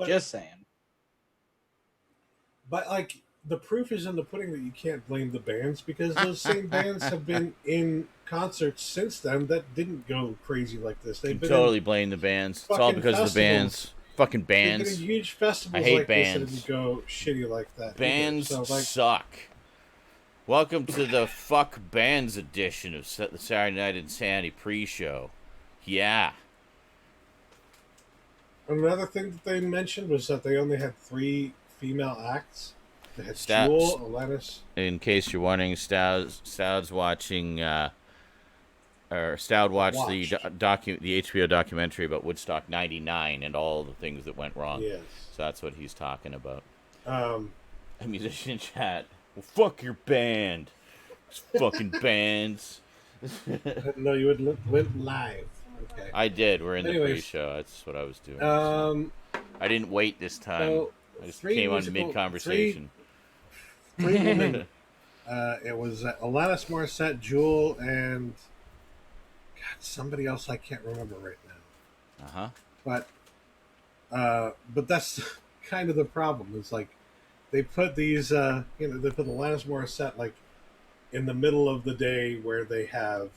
Just saying. But like the proof is in the pudding that you can't blame the bands because those same bands have been in concerts since then that didn't go crazy like this. They've been totally blame the bands. It's all because of the bands. Fucking They've been bands. in huge festivals I hate like bands. this that didn't go shitty like that. Bands so, like, suck. Welcome to the Fuck Bands edition of the Saturday Night InSaNiTy pre-show. Yeah. Another thing that they mentioned was that they only had 3 female acts. They had Jewel, Alanis. In case you're wondering, Stoud's watching, or Stoud watched the HBO documentary about Woodstock '99 and all the things that went wrong. Yes. So that's what he's talking about. A musician chat. Well, fuck your band. It's fucking bands. No, you went live. Okay. I did. We're in the pre-show. That's what I was doing. I didn't wait this time. So I just came on mid-conversation. 3 women. It was Alanis Morissette, Jewel, and somebody else I can't remember right now. But that's kind of the problem. It's like they put these, they put Alanis Morissette like in the middle of the day where they have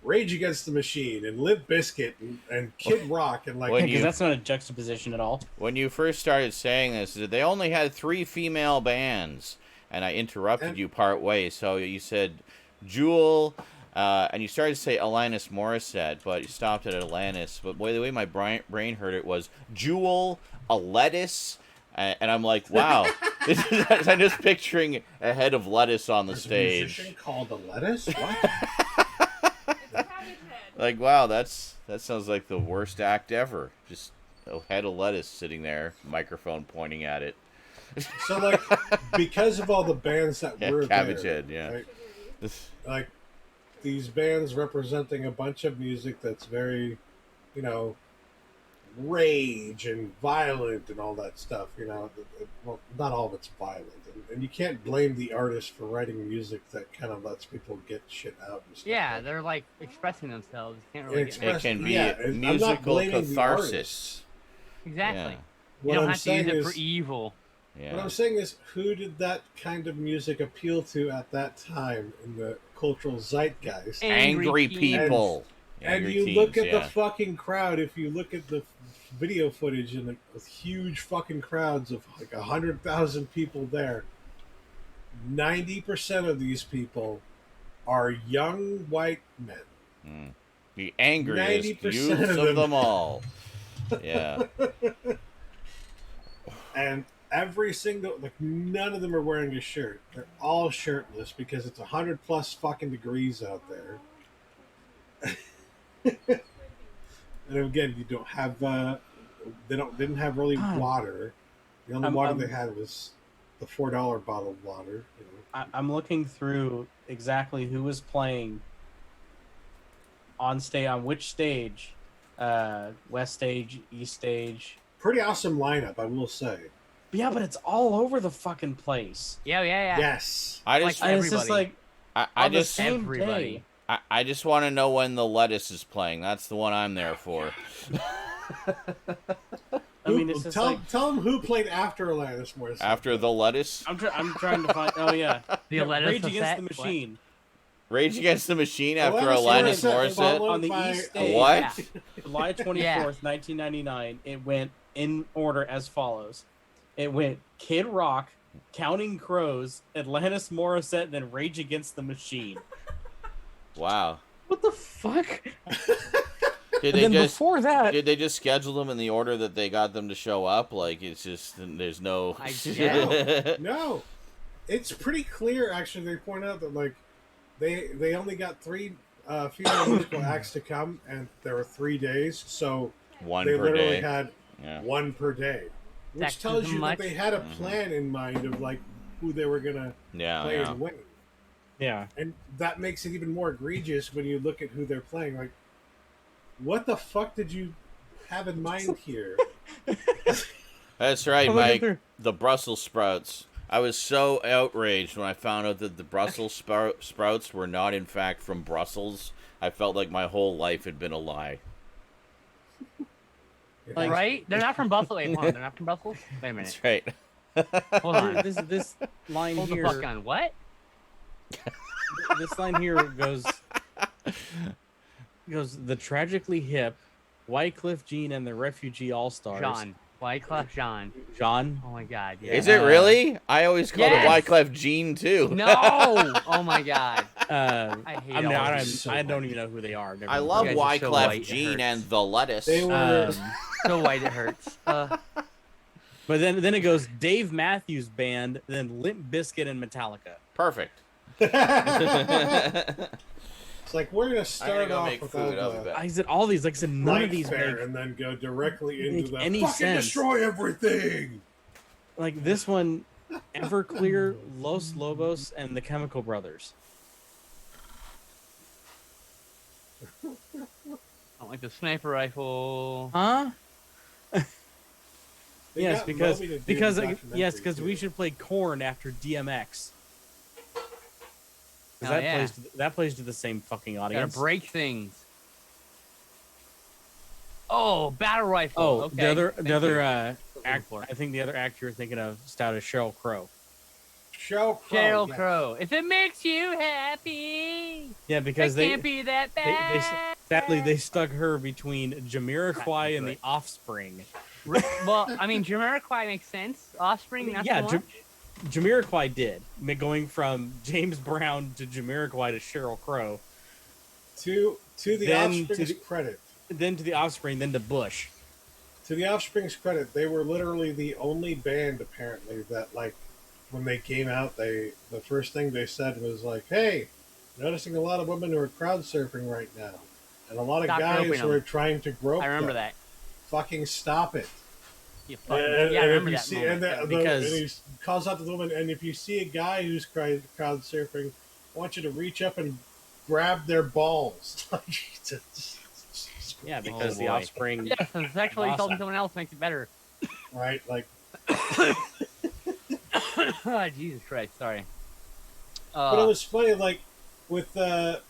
Rage Against the Machine and Limp Bizkit and Kid Rock and like because that's not a juxtaposition at all. When you first started saying this, they only had 3 female bands, and I interrupted you part way. So you said Jewel, and you started to say Alanis Morissette, but you stopped at Alanis. But boy, the way my brain heard it was Jewel, a lettuce. And I'm like, wow. I'm just picturing a head of lettuce on the stage. A musician called a lettuce? What? Like, wow, that sounds like the worst act ever. Just a head of lettuce sitting there, microphone pointing at it. So, like, because of all the bands that were Cabbage there, Head, yeah. Right, like, these bands representing a bunch of music that's very, rage and violent and all that stuff, well, not all of it's violent, and you can't blame the artist for writing music that kind of lets people get shit out and stuff. Yeah, they're like expressing themselves. You can't really it can be musical catharsis. Exactly. Yeah. You don't have to use it for evil. Yeah. What I'm saying is, who did that kind of music appeal to at that time in the cultural zeitgeist? Angry people. And you look at the fucking crowd. If you look at the video footage and the huge fucking crowds of like 100,000 people there, 90% of these people are young white men. The angriest youths of them all. Yeah. And every single, none of them are wearing a shirt. They're all shirtless because it's 100+ fucking degrees out there. And again, you don't have didn't have really water. The only water they had was the $4 bottle of water. I'm looking through exactly who was playing on which stage, west stage, east stage. Pretty awesome lineup, I will say. Yeah, but it's all over the fucking place. Yeah. Yes. It's just like I just the same day. I just want to know when the lettuce is playing. That's the one I'm there for. I mean, it's just tell them who played after Alanis Morissette. After the lettuce? I'm trying to find. Oh yeah, the lettuce. Rage Against the Machine. What? Rage Against the Machine after Alanis Morissette on the East Stage. What? July 24th, 1999. It went in order as follows. It went Kid Rock, Counting Crows, Alanis Morissette, then Rage Against the Machine. Wow. What the fuck? Before that, did they just schedule them in the order that they got them to show up? Like, it's just, there's no... No. It's pretty clear, actually. They point out that, like, they only got 3 female musical acts to come, and there were 3 days, so they literally had 1 per day. Which tells you that they had a plan in mind of, like, who they were going to play and when. Yeah. And that makes it even more egregious when you look at who they're playing. Like, what the fuck did you have in mind here? That's right, Mike. The Brussels sprouts. I was so outraged when I found out that the Brussels sprouts were not, in fact, from Brussels. I felt like my whole life had been a lie. Like, right? They're not from Buffalo. Wait, hold on. They're not from Buffalo? Wait a minute. That's right. Hold on. This line Hold here. the fuck on. What? This line here goes the tragically hip Wycliffe Jean and the Refugee All-Stars. John. Wyclef John. John. Oh my god. Yeah. Is it really? I always called it Yes! Wyclef Jean too. No! Oh my god. I hate all these. I don't even know who they are. Never I mind. love You guys are so Wyclef white, it Jean hurts. and the lettuce. They were. So white it hurts. But then it goes Dave Matthews Band, then Limp Bizkit and Metallica. Perfect. It's like we're gonna start go off make with food, all I'll be the back. I said all these. Like I said, none of light these fair, make and then go directly into make the any fucking sense. destroy everything. like this one. Everclear, Los Lobos, and the Chemical Brothers. I don't like the sniper rifle. Huh? They Yes, got because Moby to do because the yes, documentary, because we too. should play Korn after DMX. 'Cause Oh, yeah. that plays to the same fucking Gotta audience. break things. Oh, battle rifle. Oh, okay. the other Thank you. I think the other actor you're thinking of stout is Sheryl Crow. Sheryl Crow. Sheryl yeah. Crow. If it makes you happy, Yeah, because it can't be that bad. sadly they stuck her between Jamiroquai and the Offspring. Well, I mean, Jamiroquai makes sense. Offspring, not Yeah, so much. Jamiroquai did, going from James Brown to Jamiroquai to Sheryl Crow, To the Then to Offspring's the- credit. then to the Offspring, then to Bush. To the Offspring's credit, they were literally the only band apparently that, like, when they came out, the first thing they said was like, "Hey, noticing a lot of women who are crowd surfing right now, and a lot of Stop guys groping who are them." trying to grope I remember them. that. Fucking stop it!" You fucking, And yeah, I if remember you that see, moment. because- and he calls out to the woman, and if you see a guy who's crowd surfing, I want you to reach up and grab their balls. Yeah, because the boy. Offspring. Yes, and sexually Awesome. assaulting someone else makes it better. Right, like Oh, Jesus Christ, sorry. but it was funny, like with the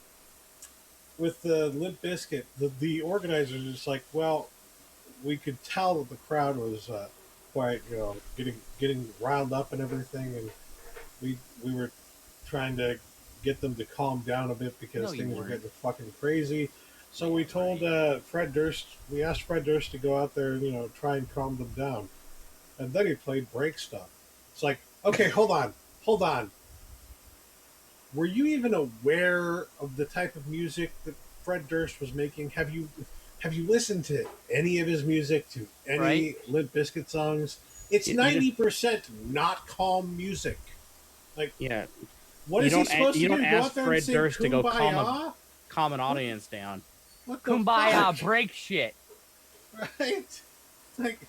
Limp Bizkit, the organizers was like, well, we could tell that the crowd was quite, getting riled up and everything, and we were trying to get them to calm down a bit because No, you things were weren't. getting fucking crazy. So we told Fred Durst, we asked Fred Durst to go out there and try and calm them down, and then he played break stuff. It's like, okay, hold on. Were you even aware of the type of music that Fred Durst was making? Have you listened to any of his music, to any Right. Limp Bizkit songs? It's You 90% not calm music. Like, Yeah, what You is he don't supposed you to don't do? Go ask out there Fred and sing Durst to go Kumbaya? calm an audience down. What the Kumbaya, fuck? break shit. Right? Like,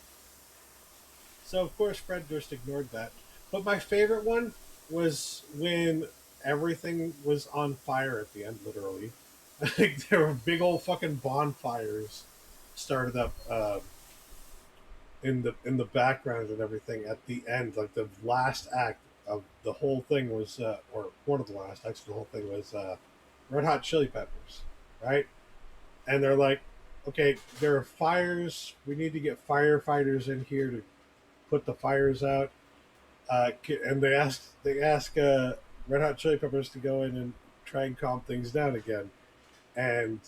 so of course Fred Durst ignored that. But my favorite one was when everything was on fire at the end, literally. Like, there were big old fucking bonfires started up in the background and everything at the end. Like, the last act of the whole thing was, or one of the last acts of the whole thing was Red Hot Chili Peppers, right? And they're like, okay, there are fires. We need to get firefighters in here to put the fires out. And they ask Red Hot Chili Peppers to go in and try and calm things down again. And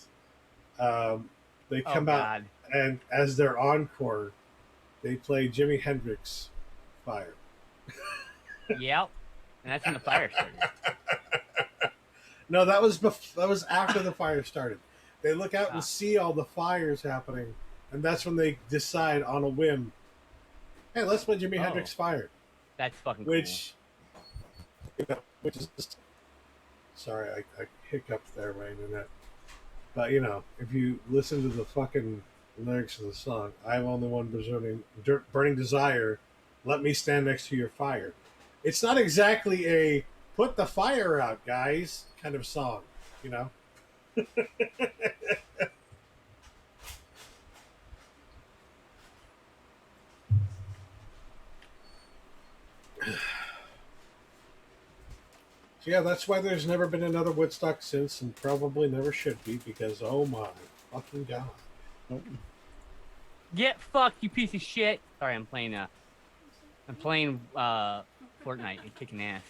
they come out, God. and as their encore, they play Jimi Hendrix "Fire." Yep. And that's when the fire started. No, that was after the fire started. They look out Ah. and see all the fires happening, and that's when they decide on a whim, hey, let's play Jimi Oh. Hendrix "Fire," That's fucking which is just, sorry, I hiccuped there, my internet. But if you listen to the fucking lyrics of the song, I'm only one burning desire. Let me stand next to your fire. It's not exactly a put the fire out, guys, kind of song, So yeah, that's why there's never been another Woodstock since, and probably never should be, because oh my fucking god. Get fucked, you piece of shit. Sorry, I'm playing Fortnite and kicking ass.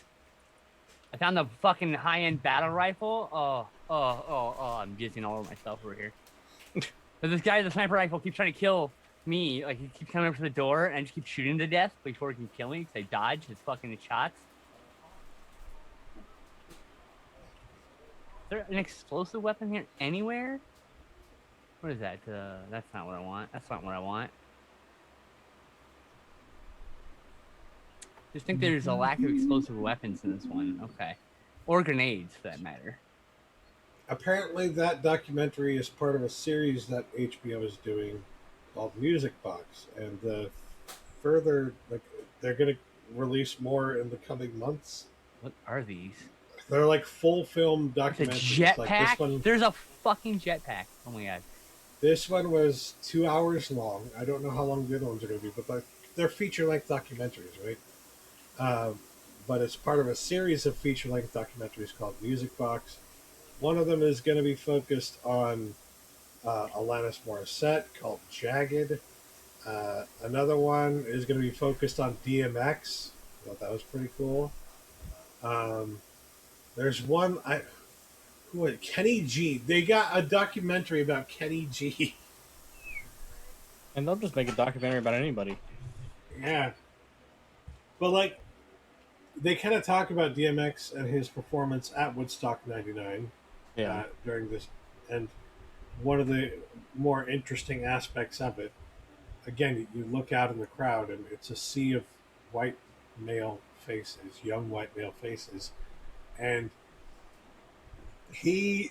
I found the fucking high-end battle rifle. I'm jizzing all over myself over here. But this guy with the sniper rifle keeps trying to kill me. Like, he keeps coming up to the door and I just keep shooting him to death before he can kill me because I dodge his fucking shots. Is there an explosive weapon here anywhere? What is that? That's not what I want. That's not what I want. Just think there's a lack of explosive weapons in this one. Okay. Or grenades, for that matter. Apparently, that documentary is part of a series that HBO is doing called Music Box. And further, like, they're going to release more in the coming months. What are these? They're like full film documentaries. Jetpack? Like this one, there's a fucking jetpack. Oh my god. This one was 2 hours long. I don't know how long the other ones are going to be, but they're feature-length documentaries, right? But it's part of a series of feature-length documentaries called Music Box. One of them is going to be focused on Alanis Morissette, called Jagged. Another one is going to be focused on DMX. I thought that was pretty cool. There's one... Kenny G. They got a documentary about Kenny G. And they'll just make a documentary about anybody. Yeah. But, like, they kind of talk about DMX and his performance at Woodstock 99 during this. And one of the more interesting aspects of it, again, you look out in the crowd and it's a sea of white male faces, young white male faces. And DMX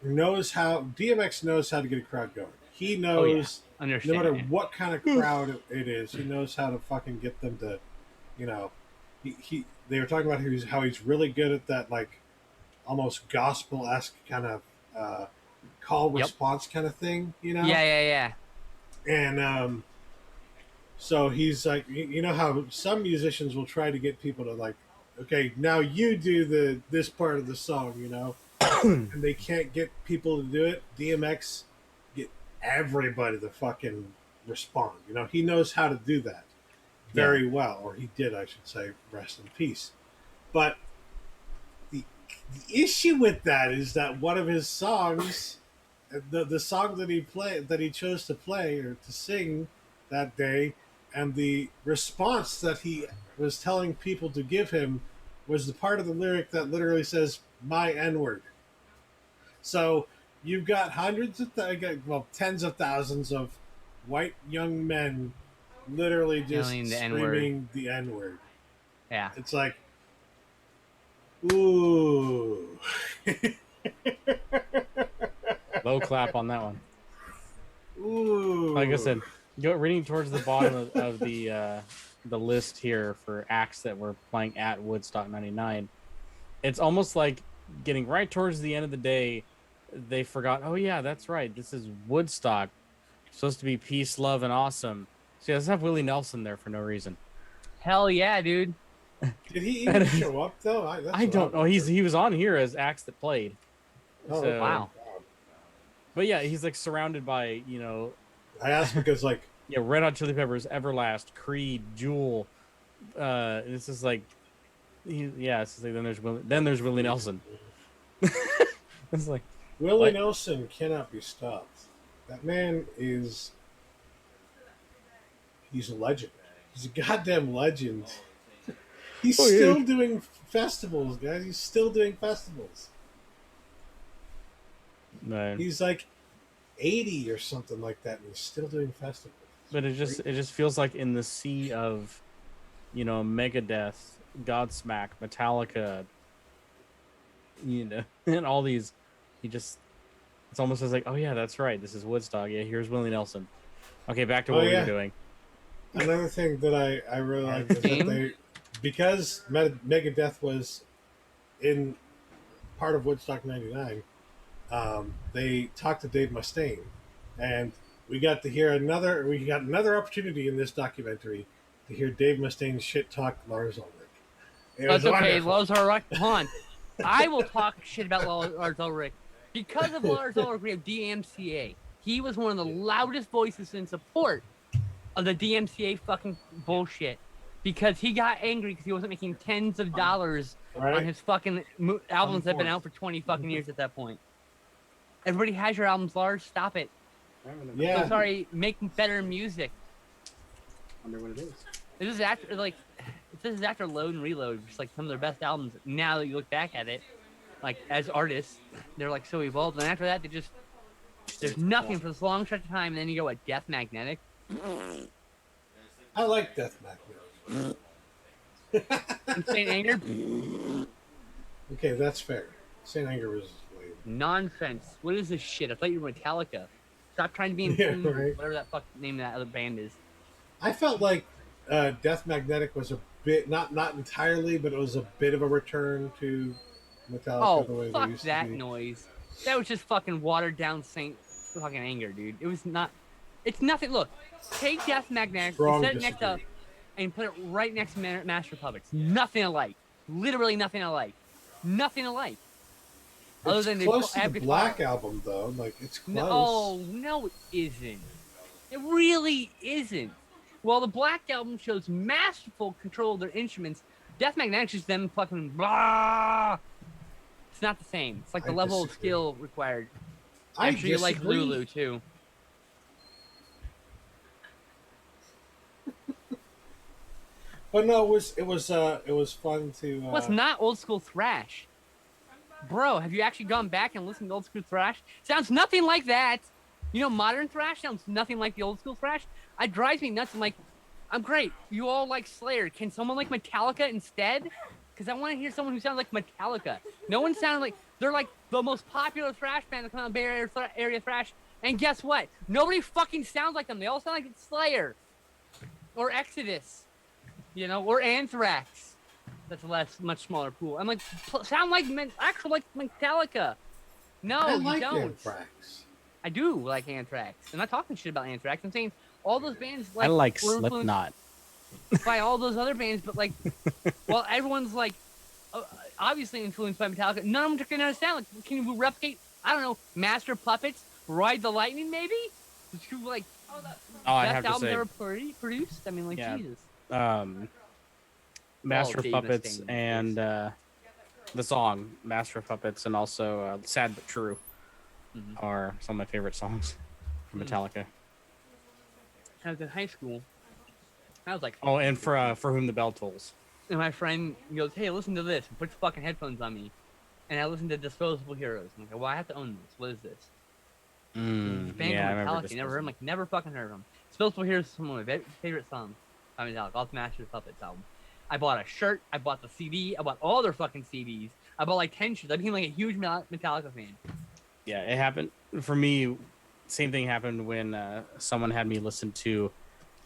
knows how to get a crowd going. He knows, no matter what kind of crowd it is, he knows how to fucking get them to, they were talking about how he's really good at that, like, almost gospel-esque kind of call response kind of thing, Yeah. And so he's like, you know how some musicians will try to get people to, like, okay, now you do this part of the song, and they can't get people to do it. DMX get everybody to fucking respond. He knows how to do that very well, or he did, I should say. Rest in peace. But the issue with that is that one of his songs, the song that he chose to play or to sing that day, and the response that he was telling people to give him was the part of the lyric that literally says "my N-word." So you've got tens of thousands of white young men literally just screaming the N-word. Yeah. It's like, ooh. Low clap on that one. Ooh. Like I said, reading towards the bottom of the list here for acts that were playing at Woodstock 99, it's almost like getting right towards the end of the day, they forgot, oh yeah, that's right, this is Woodstock. It's supposed to be peace, love, and awesome. So let's have Willie Nelson there for no reason. Hell yeah, dude. Did he even show up though? I don't know. He was on here as acts that played. Oh, so, wow. But yeah, he's like surrounded by, I asked because like Red Hot Chili Peppers, Everlast, Creed, Jewel. This is like, then there's Willie Nelson. It's like Willie Nelson cannot be stopped. That man he's a legend. He's a goddamn legend. He's still doing festivals, guys. He's still doing festivals. Man. He's like 80 or something like that, and he's still doing festivals. But it just feels like in the sea of, Megadeth, Godsmack, Metallica, and all these, it's almost as like, oh yeah, that's right, this is Woodstock. Yeah, here's Willie Nelson. Okay, back to what we were doing. Another thing that I really like is that because Megadeth was in part of Woodstock 99, they talked to Dave Mustaine, and we got another opportunity in this documentary to hear Dave Mustaine shit talk Lars Ulrich. That's okay, Lars Ulrich. Hold on. I will talk shit about Lars Ulrich. Because of Lars Ulrich, we have DMCA. he was one of the loudest voices in support of the DMCA fucking bullshit, because he got angry because he wasn't making tens of dollars on his fucking albums that have been out for 20 fucking years at that point. Everybody has your albums, Lars. Stop it. Yeah. So sorry, make better music. I wonder what it is. This is after Load and Reload, just like some of their best albums. Now that you look back at it, like as artists, they're like so evolved. And after that, there's nothing for this long stretch of time. And then you go at Death Magnetic. I like Death Magnetic. Insane Anger. Okay, that's fair. Insane Anger was lame. Nonsense. What is this shit? I thought you were Metallica. Stop trying to be in tune with whatever that fuck name of that other band is. I felt like Death Magnetic was a bit, not entirely, but it was a bit of a return to Metallica the way fuck they used that to be. noise. That was just fucking watered down Saint fucking Anger, dude. It was not. It's nothing. Look, take Death Magnetic, Strong set it next up, and put it right next to Master Puppets. Nothing alike. Literally nothing alike. Nothing alike. It's close to the Black album, though. Like, it's close. No, it isn't. It really isn't. While the Black album shows masterful control of their instruments, Death Magnetic is them fucking blah. It's not the same. It's like the level of skill required. Actually, you like Lulu too. But no, it was fun to. What's not old school thrash? Bro, have you actually gone back and listened to old school thrash? Sounds nothing like that. You know, modern thrash sounds nothing like the old school thrash. It drives me nuts. I'm like, I'm great. You all like Slayer. Can someone like Metallica instead? Because I want to hear someone who sounds like Metallica. No one sounds like, they're like the most popular thrash band that comes out of Bay Area thrash. And guess what? Nobody fucking sounds like them. They all sound like Slayer or Exodus, you know, or Anthrax. That's a much smaller pool. I'm like, sound like actual like Metallica. No, I like you don't. Anthrax. I do like Anthrax. I'm not talking shit about Anthrax. I'm saying all those bands like I like were Slipknot. by all those other bands, but like, well, everyone's like obviously influenced by Metallica. None of them can understand. Like, can you replicate? I don't know, Master Puppets, Ride the Lightning, maybe? Which you like? I best have to album say, ever produced. I mean, like Jesus. Master of Dave Puppets Mustaine, and the song Master of Puppets and also Sad But True are some of my favorite songs from Metallica. I was in high school. I was like, Oh, and for Whom the Bell Tolls. and my friend goes, "Hey, listen to this," and puts fucking headphones on me, and I listened to Disposable Heroes. I'm like, "Well, I have to own this. What is this?" Band Yeah, I remember Metallica. Never heard them. Like, never fucking heard of them. Disposable Heroes is some of my favorite songs. I mean, Metallica. All the Master of Puppets album. I bought a shirt. I bought the CD. I bought all their fucking CDs. I bought like 10 shirts. I became like a huge Metallica fan. Yeah, it happened for me. Same thing happened when someone had me listen to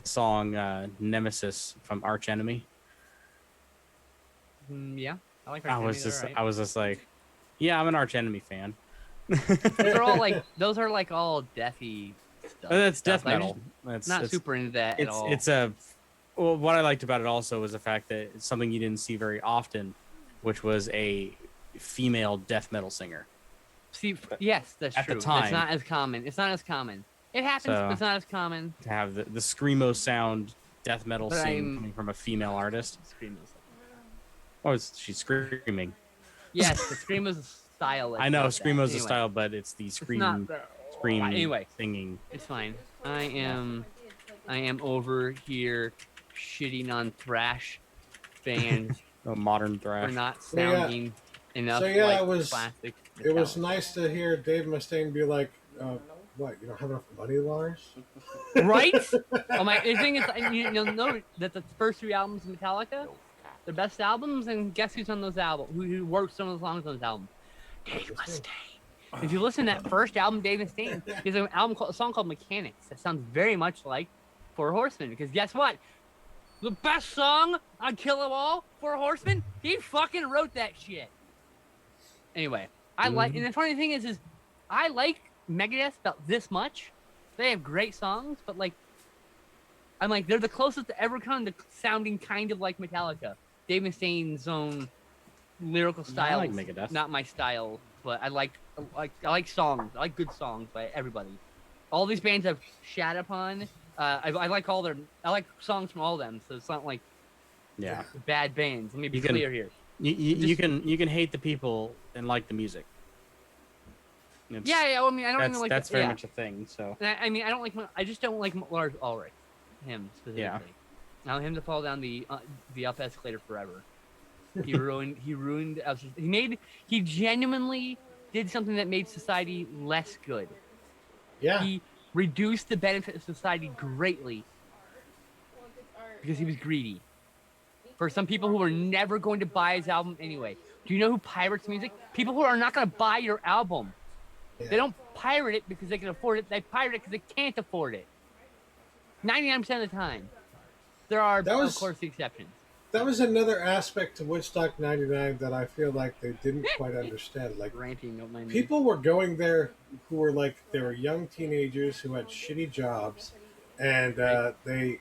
the song Nemesis from Arch Enemy. Yeah, I like. I was just like, yeah, I'm an Arch Enemy fan. Those are like all deathy stuff. That's death Like, metal. It's not super into that at all. Well, what I liked about it also was the fact that it's something you didn't see very often, which was a female death metal singer. See, yes, that's at true. the time, it's not as common. It's not as common. It happens, but it's not as common. To have the screamo sound death metal scene coming from a female artist. Screamos. Oh, she's screaming. Yes, the screamo's a style. I know screamo's a style, but it's the scream anyway, singing. It's fine. I am over here shitting on thrash bands Modern thrash. for not sounding enough So yeah, like classic. it was nice to hear Dave Mustaine be like, "What? You don't have enough money, Lars?" Right? Oh my! The thing is, you'll know that the first 3 albums of Metallica, the best albums, and guess who's on those albums? Who worked some of the songs on those albums? Dave Mustaine. If you listen to that first album, Dave Mustaine, he has a song called Mechanics that sounds very much like Four Horsemen. Because guess what? The best song on Kill 'Em All, Four Horsemen, he fucking wrote that shit. Anyway, I like, and the funny thing is I like Megadeth about this much. They have great songs, but like, I'm like, they're the closest to ever come to sounding kind of like Metallica. Dave Mustaine's own lyrical style. I like Megadeth. Not my style, but I like songs. I like good songs by everybody. all these bands I've shat upon. I like I like songs from all of them, so it's not like bad bands. Let me be clear here. You can hate the people and like the music. Yeah. I mean, I don't even like. That's very much a thing. So I mean, I just don't like Lars Ulrich, him specifically. Yeah. I want him to fall down the up escalator forever. He ruined. He genuinely did something that made society less good. Yeah. He reduced the benefit of society greatly because he was greedy. For some people who are never going to buy his album anyway. Do you know who pirates music? People who are not going to buy your album. Yeah. They don't pirate it because they can afford it. They pirate it because they can't afford it. 99% of the time. There are, of course, the exceptions. That was another aspect to Woodstock 99 that I feel like they didn't quite understand. Like, people were going there who were like, they were young teenagers who had shitty jobs, and they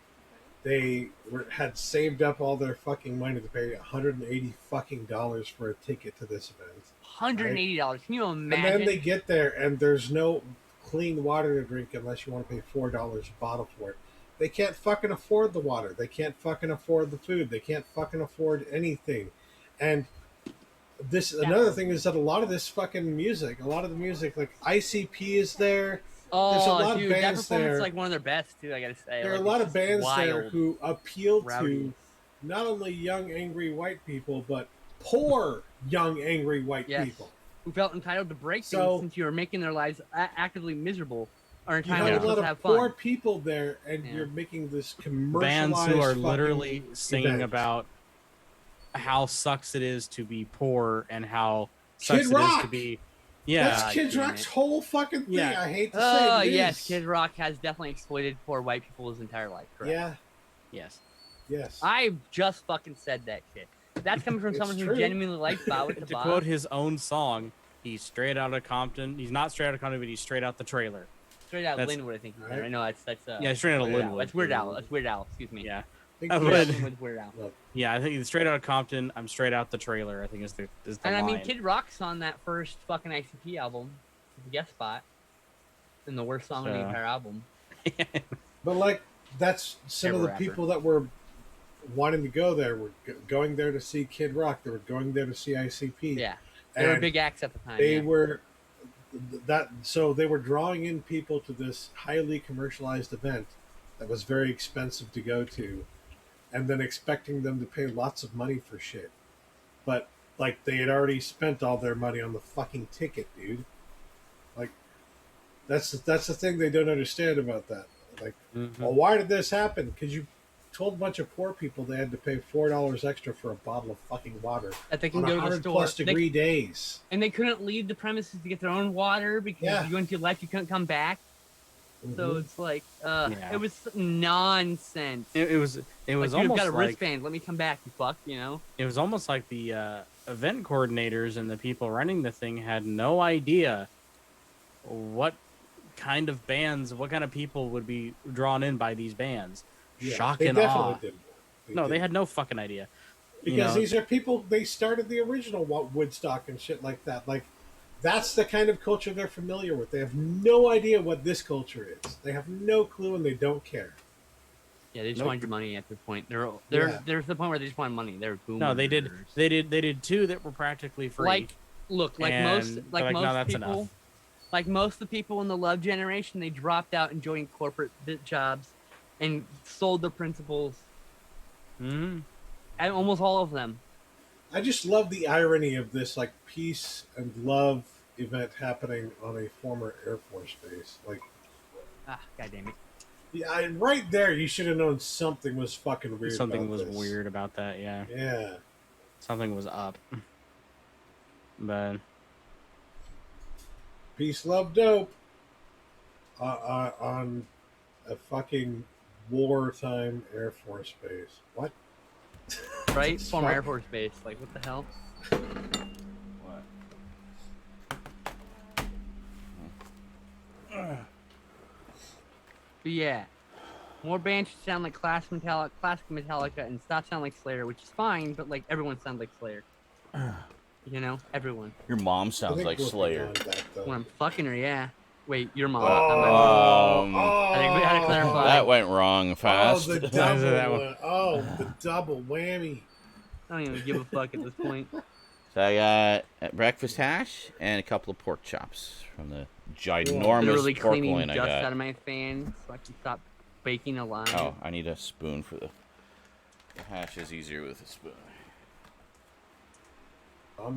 had saved up all their fucking money to pay $180 fucking dollars for a ticket to this event. $180. Right? Can you imagine? And then they get there and there's no clean water to drink unless you want to pay $4 a bottle for it. They can't fucking afford the water. They can't fucking afford the food. They can't fucking afford anything. And another thing is that a lot of this fucking music, like ICP is there. Oh, there's a lot of bands that performance there. Is like one of their best too. I gotta say. There are a lot of bands there who appeal to not only young angry white people, but poor young angry white people who felt entitled to break things since you were making their lives actively miserable. Are you have a lot of poor people there, and you're making this commercialized bands who are literally singing about how sucks it is to be poor and how sucks it is to be. Yeah, that's Kid Rock's whole fucking thing. Yeah. I hate to say it. Yes, Kid Rock has definitely exploited poor white people his entire life. Correct? Yeah. Yes. I just fucking said that shit. That's coming from someone who genuinely likes Bow to quote his own song, he's straight out of Compton. He's not straight out of Compton, but he's straight out the trailer. Straight out of Linwood, I think. Right. I know that's straight out of Linwood. That's Weird Al. That's Weird Al. Excuse me. Yeah. Weird Al. Yeah, I think he's straight out of Compton. I'm straight out the trailer. I think is the and line. I mean, Kid Rock's on that first fucking ICP album, the guest spot, and the worst song on the entire album. But like, that's some of the people that were wanting to go there were going there to see Kid Rock. They were going there to see ICP. Yeah, they were big acts at the time. They were. So they were drawing in people to this highly commercialized event that was very expensive to go to, and then expecting them to pay lots of money for shit. But like, they had already spent all their money on the fucking ticket, dude. Like, that's the thing they don't understand about that. Like, well, why did this happen? Because you told a bunch of poor people they had to pay $4 extra for a bottle of fucking water that they can go to the store. 100+ degree days, and they couldn't leave the premises to get their own water because if you went to your left, you couldn't come back. So it's like, it was nonsense. It was like, almost you've got a like, wristband. Let me come back, you fuck. You know. It was almost like the event coordinators and the people running the thing had no idea what kind of bands, what kind of people would be drawn in by these bands. Yeah, Shock and awe. They had no fucking idea. Because these are people, they started the original Woodstock and shit like that. Like, that's the kind of culture they're familiar with. They have no idea what this culture is. They have no clue and they don't care. Yeah, they just want your money at this point. There's the point where they just want money. They're boomers. No, they did two that were practically free. Like most people, like most of the people in the Love generation, they dropped out and joined corporate jobs and sold their principles. And almost all of them. I just love the irony of this, like, peace and love event happening on a former Air Force base. Like, God damn it. Yeah, right there, you should have known something was fucking weird. Something was weird about that. Yeah. Yeah. Something was up. But peace, love, dope. On a fucking wartime Air Force base. What? Right? Former Air Force base. Like, what the hell? What? But yeah. More bands should sound like classic Metallica and stop sounding like Slayer, which is fine, but like everyone sounds like Slayer. You know? Everyone. Your mom sounds like Slayer. When I'm fucking her, yeah. Wait, your mom. Oh, I think we had to clarify. That went wrong fast. Oh, the double. Oh, the double whammy. I don't even give a fuck at this point. So I got breakfast hash and a couple of pork chops from the ginormous Literally pork cleaning loin I dust got. out of my fan so I can stop baking a line. Oh, I need a spoon for the hash. Is easier with a spoon.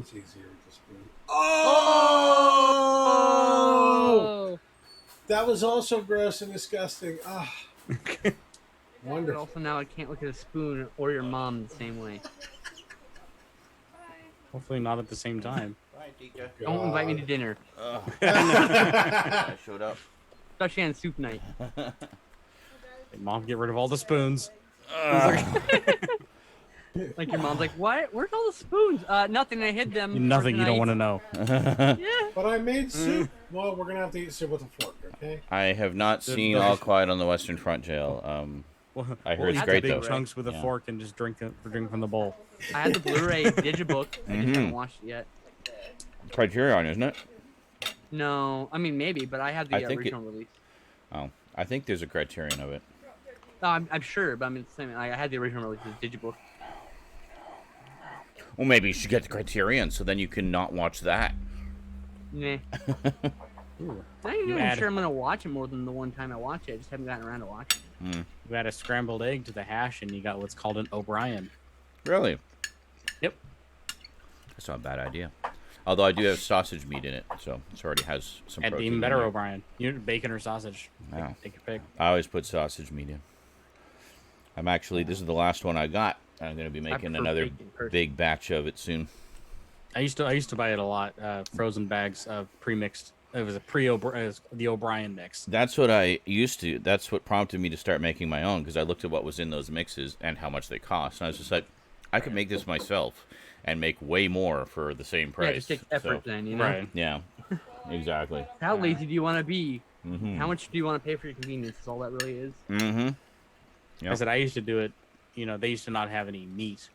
It's easier with the spoon. Oh! That was also gross and disgusting. Ah. But Wonderful. also now I can't look at a spoon or your mom the same way. Hopefully not at the same time. Bye, Tika. Don't invite me to dinner, I showed up. especially on soup night. Hey, Mom, get rid of all the spoons. Like your mom's like, what? Where's all the spoons? Nothing. I hid them. Nothing you don't want to know. Yeah. But I made soup. Well, we're gonna have to eat soup with a fork, okay? I have not seen All Quiet on the Western Front, Jail. I heard it's eat great big though. chunks with a Yeah. fork and just drink from the bowl. I had the Blu-ray digibook. I just haven't watched it yet. Criterion, isn't it? No, I mean maybe, but I have the I think original release. Oh, I think there's a Criterion of it. No, I'm sure, but I mean it's the same. I had the original release, the digibook. Well, maybe you should get the Criterion so then you can not watch that. Nah. Ooh. I'm not even add- sure I'm gonna watch it more than the one time I watched it. I just haven't gotten around to watching it. You add a scrambled egg to the hash, and you got what's called an O'Brien. Really? Yep. That's not a bad idea. Although I do have sausage meat in it, so it already has some And protein. even in better there. O'Brien. You need bacon or sausage. Wow. Take your pick. I always put sausage meat in. This is the last one I got. I'm going to be making prefer another bacon personally. big batch of it soon. I used to buy it a lot. Frozen bags of pre-mixed. It was the O'Brien mix. That's what I used to. That's what prompted me to start making my own, because I looked at what was in those mixes and how much they cost. And I was just like, I could make this myself and make way more for the same price. Yeah, just take effort So, then, you know. Right. yeah, exactly. How lazy do you want to be? Mm-hmm. How much do you want to pay for your convenience? Is all that really is. Mm-hmm. Yep. I said I used to do it. You know, they used to not have any meat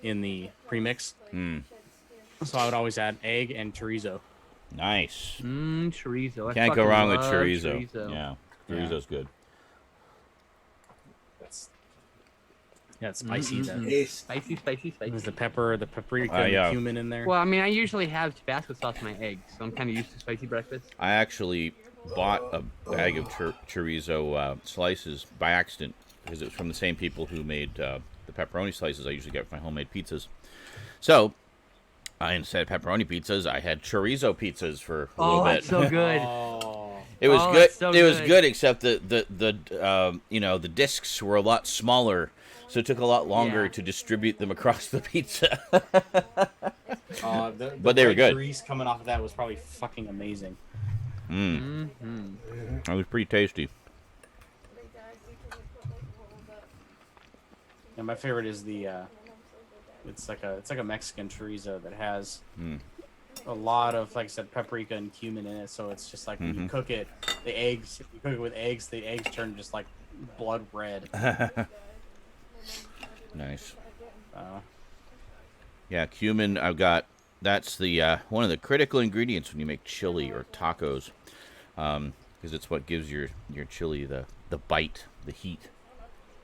in the premix, Mm. so I would always add egg and chorizo. Nice. Chorizo. I Can't go fucking wrong with love chorizo. Yeah, chorizo's good. It's spicy. Though. Spicy. There's the pepper, the paprika, and yeah. the cumin in there. Well, I mean, I usually have Tabasco sauce in my eggs, so I'm kind of used to spicy breakfast. I actually bought a bag of chorizo slices by accident, because it was from the same people who made the pepperoni slices I usually get for my homemade pizzas. So, instead of pepperoni pizzas, I had chorizo pizzas for a little bit. That's so good. It was Oh, good. that's so It was good. good, except the discs were a lot smaller, so it took a lot longer Yeah. to distribute them across the pizza. The But they were white good. Grease coming off of that was probably fucking amazing. It was pretty tasty. And my favorite is the it's like a Mexican chorizo that has a lot of, like I said, paprika and cumin in it. So it's just like when you cook it, you cook it with eggs, the eggs turn just like blood red. Nice. Uh, Yeah, cumin. That's the one of the critical ingredients when you make chili or tacos, because it's what gives your chili the bite, the heat.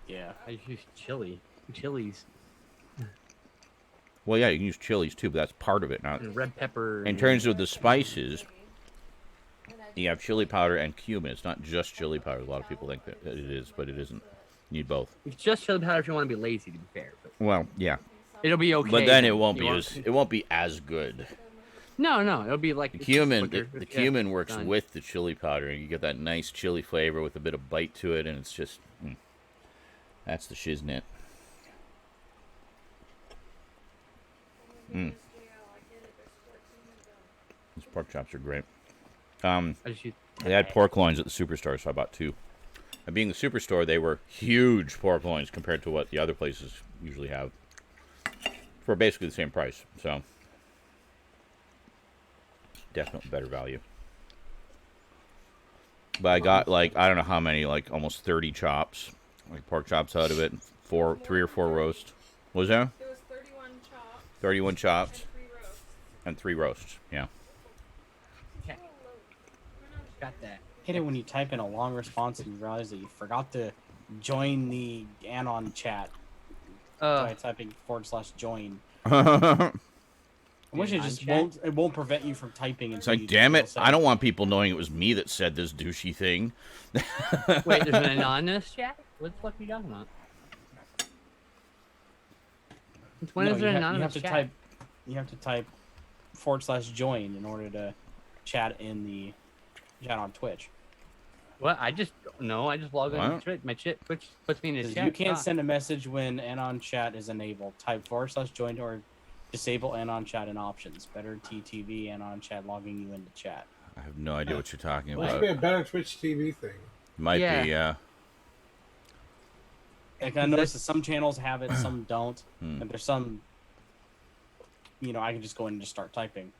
yeah. I use chilies, Well, yeah, you can use chilies too, but that's part of it. Now, and red pepper. in terms of the spices, you have chili powder and cumin. It's not just chili powder. A lot of people think that it is, but it isn't. You need both. It's just chili powder if you want to be lazy, to be fair. But Well, yeah, it'll be okay. but then it won't You be want- it won't be as good. No, it'll be like The it's cumin, quicker. the Yeah, cumin works done. with the chili powder, and you get that nice chili flavor with a bit of bite to it, and it's just, that's the shiznit. These pork chops are great. I just use- They had pork loins at the Superstore, so I bought 2. And being the Superstore, they were huge pork loins compared to what the other places usually have, for basically the same price. So, definitely better value. But I got I don't know how many, almost 30 chops, pork chops out of it, and 3 or 4 roasts. What was there? There was 31 chops. 31 chops And 3 roasts. and 3 roasts. Yeah. Okay. Got that. Hate it when you type in a long response and you realize that you forgot to join the Anon chat by typing /join. I wish it just won't prevent you from typing. It's like, damn it, I don't want people knowing it was me that said this douchey thing. Wait, there's an anonymous chat? What the fuck are you talking about? When is there an anonymous chat? You have to type /join in order to chat in the chat on Twitch. What? I just log on to Twitch. My Twitch puts me in a chat. You can't send a message when Anon chat is enabled. Type /join or disable Anon chat in options. Better TTV Anon chat logging you into chat. I have no idea what you're talking about. Must be a better Twitch TV thing. Might be, yeah. Like, I noticed that some channels have it, some don't. And there's some, I can just go in and just start typing.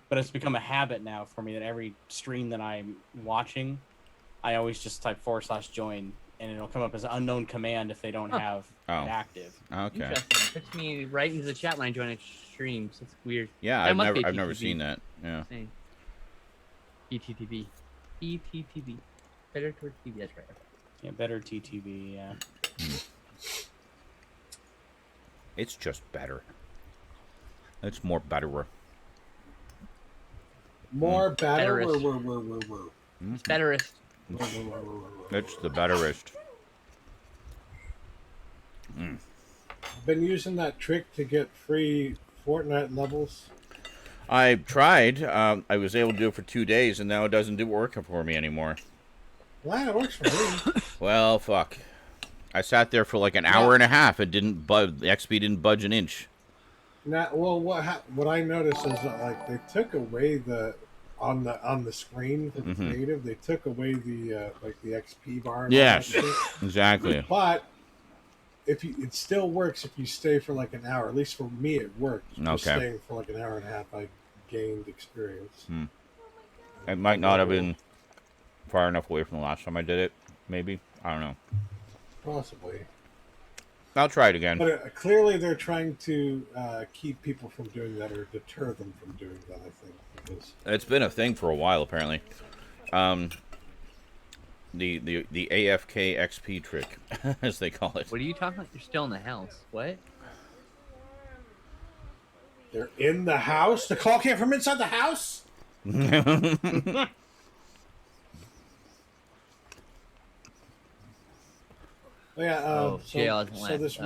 But it's become a habit now for me that every stream that I'm watching, I always just type /join, and it'll come up as an unknown command if they don't have it active. Okay. Interesting. It puts me right into the chat when I join a stream, so it's weird. Yeah, I've never seen that. Yeah. ETTV. ETTV. Better towards TV, that's right. Yeah, better TTV, yeah. It's just better. It's more better. More better. It's betterest. It's the betterest. Been using that trick to get free Fortnite levels. I tried. I was able to do it for 2 days, and now it doesn't work for me anymore. Well, it works for me. Well, fuck. I sat there for like an hour and a half. It didn't budge. The XP didn't budge an inch. Now, well, what I noticed is that, like, they took away on the screen for the creative. They took away the the XP bar. And yes, exactly. But it still works if you stay for like an hour. At least for me, it worked. Just staying for like an hour and a half, I gained experience. It might not have been far enough away from the last time I did it. Maybe, I don't know. Possibly. I'll try it again. But clearly, they're trying to keep people from doing that or deter them from doing that. I think it's been a thing for a while, apparently. The AFK XP trick, as they call it. What are you talking about? You're still in the house. What? They're in the house? The call came from inside the house? Yeah, so this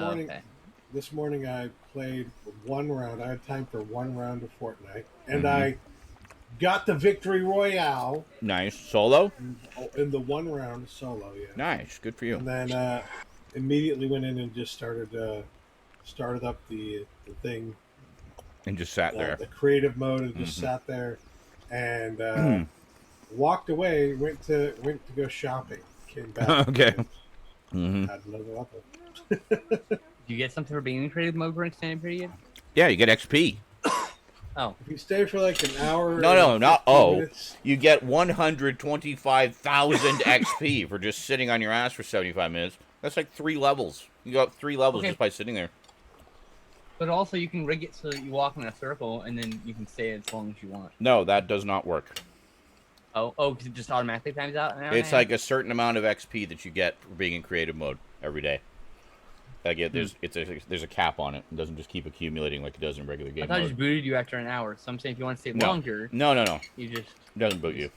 morning I played one round. I had time for one round of Fortnite, and I got the victory royale. Nice. Solo? In the one round solo, yeah. Nice. Good for you. And then immediately went in and just started up the thing. And just sat there. The creative mode, and just sat there, and walked away. Went to go shopping. Came back. Okay. Had another level. Do you get something for being in creative mode for an extended period? Yeah, you get XP. Oh. If you stay for like an hour. No, not minutes. You get 125,000 XP for just sitting on your ass for 75 minutes. That's like 3 levels. You got 3 levels just by sitting there. But also, you can rig it so that you walk in a circle, and then you can stay as long as you want. No, that does not work. Oh, because it just automatically times out? It's like a certain amount of XP that you get for being in creative mode every day. Like there's a cap on it. It doesn't just keep accumulating like it does in regular game I thought mode. it just booted you after an hour. So I'm saying if you want to stay longer... No. You just... It doesn't boot you.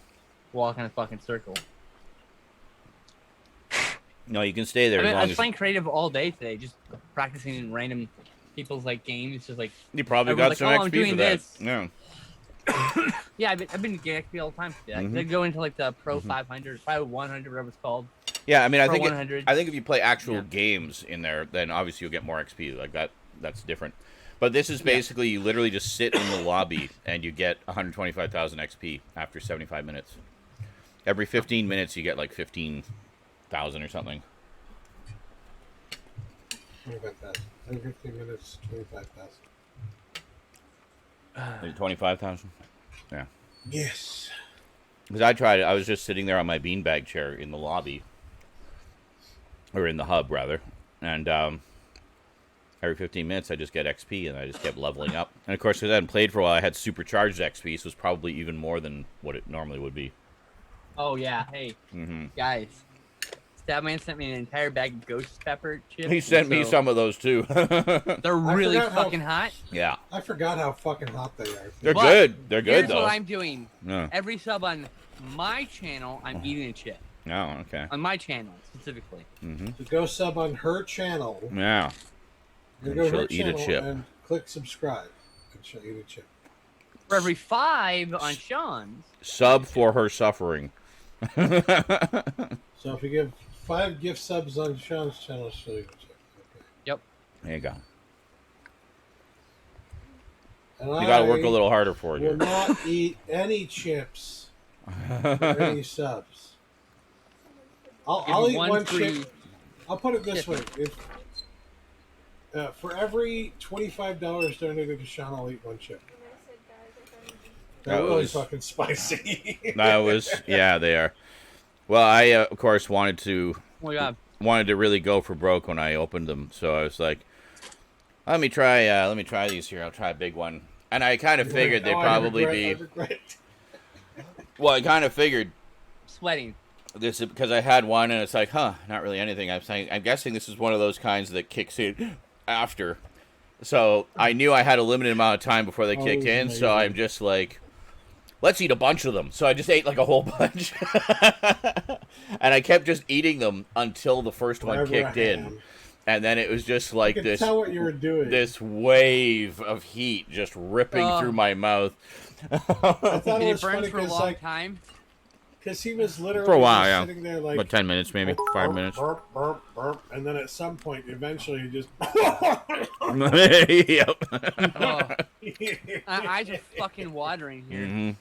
Walk in a fucking circle. No, you can stay there as long as... I was playing creative all day today, just practicing in random people's games. Just you probably got some XP for that. Yeah. Yeah, I've been getting XP all the time. They go into the Pro 500, Pro 100, whatever it's called. Yeah, I mean, I think if you play actual games in there, then obviously you'll get more XP. Like that's different. But this is basically you literally just sit in the lobby and you get 125,000 XP after 75 minutes. Every 15 minutes you get like 15,000 or something. 25,000. Every 15 minutes, 25,000. 25,000? Yeah. Yes. Because I tried it. I was just sitting there on my beanbag chair in the lobby. Or in the hub, rather. And every 15 minutes I just get XP, and I just kept leveling up. And of course, because I hadn't played for a while, I had supercharged XP, so it's probably even more than what it normally would be. Oh yeah, hey guys, Stabman sent me an entire bag of ghost pepper chips. He sent me some of those too. They're really fucking hot. Yeah. I forgot how fucking hot they are. They're good. They're good Here's though. what I'm doing. Yeah. Every sub on my channel, I'm eating a chip. Oh, okay. On my channel specifically. So go sub on her channel. Yeah. You And go to she'll her eat a channel chip. and click subscribe, and she'll eat a chip. For every 5 on Sean's. Sub for her suffering. So if you give 5 gift subs on Sean's channel, she'll eat a chip. Okay. Yep. There you go. And You got to work a little harder for will you. not eat any chips for any subs. I'll eat one chip. I'll put it this way: if for every $25 donated to Sean, I'll eat one chip. They're really fucking spicy. That was, yeah, they are. Well, I of course wanted to really go for broke when I opened them, so I was like, let me try these here. I'll try a big one, and I kind of figured they'd probably be. Well, I kind of figured sweating. This is because I had one, and it's like, not really anything. I'm guessing this is one of those kinds that kicks in after. So I knew I had a limited amount of time before they kicked in, so I'm just like, let's eat a bunch of them. So I just ate like a whole bunch. And I kept just eating them until the first one kicked in. And then it was just like this, tell what you were doing. This wave of heat just ripping through my mouth. I thought Did it was it burn funny for a long time? Because he was literally for a while, sitting there like... About 10 minutes, maybe. 5 minutes. Burp, burp, burp, and then at some point, eventually, he just... Yep. Eyes are fucking watering here.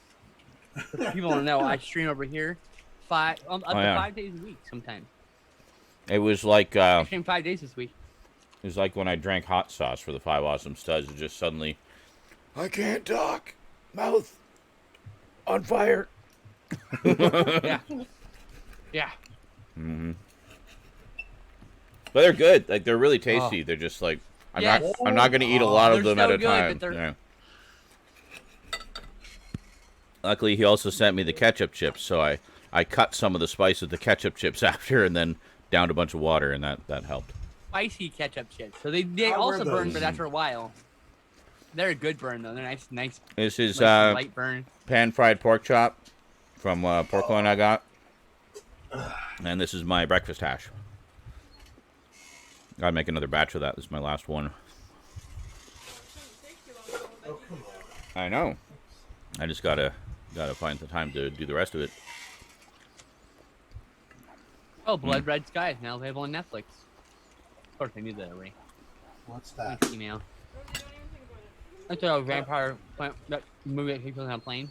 People don't know. I stream over here 5 days a week sometimes. It was like... I streamed 5 days this week. It was like when I drank hot sauce for the 5 Awesome Studs. It just suddenly... I can't talk. Mouth on fire. Yeah. But they're good. Like, they're really tasty. They're just like... I'm not going to eat a lot of them at a time. Yeah. Luckily, he also sent me the ketchup chips, so I cut some of the spice of the ketchup chips after and then downed a bunch of water, and that helped. Spicy ketchup chips. So they also burn, but after a while. They're a good burn, though. They're nice. This is light burn. pan-fried pork chop from Porkloin I got. And this is my breakfast hash. Gotta make another batch of that. This is my last one. I know. I just gotta find the time to do the rest of it. Oh, Blood Red Sky is now available on Netflix. Of course, I knew that already. What's that? Nice email. That's a vampire that movie that takes on a plane.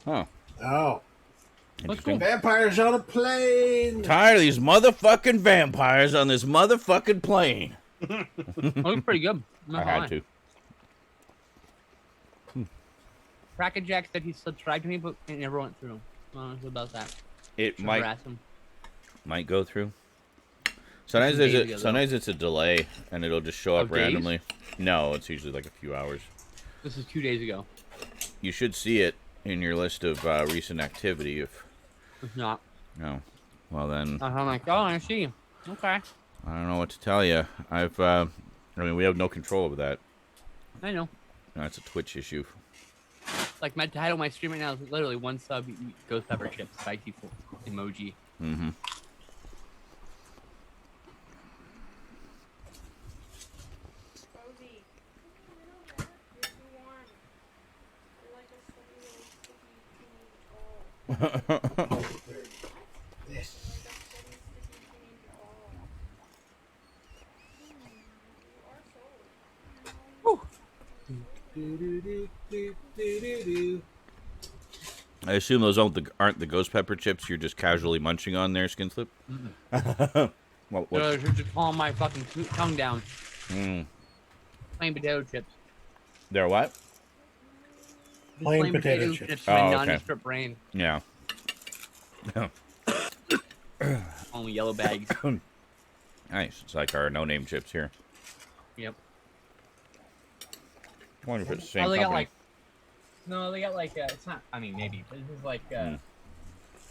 Huh. Oh. That's cool. Vampires on a plane! Tired of these motherfucking vampires on this motherfucking plane. Looks pretty good. I had to. Crackerjack said he subscribed to me, but it never went through. What about that? It might go through. Sometimes it's a delay, and it'll just show up randomly. No, it's usually like a few hours. This is 2 days ago. You should see it in your list of recent activity. If it's not. No, well then. I'm like, oh, I see. Okay. I don't know what to tell you. I mean, we have no control over that. I know. That's a Twitch issue. Like my title, my stream right now is literally one sub, ghost pepper chips, spicy emoji. Mm-hmm. I assume those aren't the ghost pepper chips you're just casually munching on there, Skinslip? You're just calm my fucking tongue down. Plain potato chips. They're what? Plain potato chips. For my nondescript brain. Yeah. Only yellow bags. Nice. It's like our no-name chips here. Yep. I wonder if it's the same company. No, they got like, it's not, I mean, maybe, but this is like,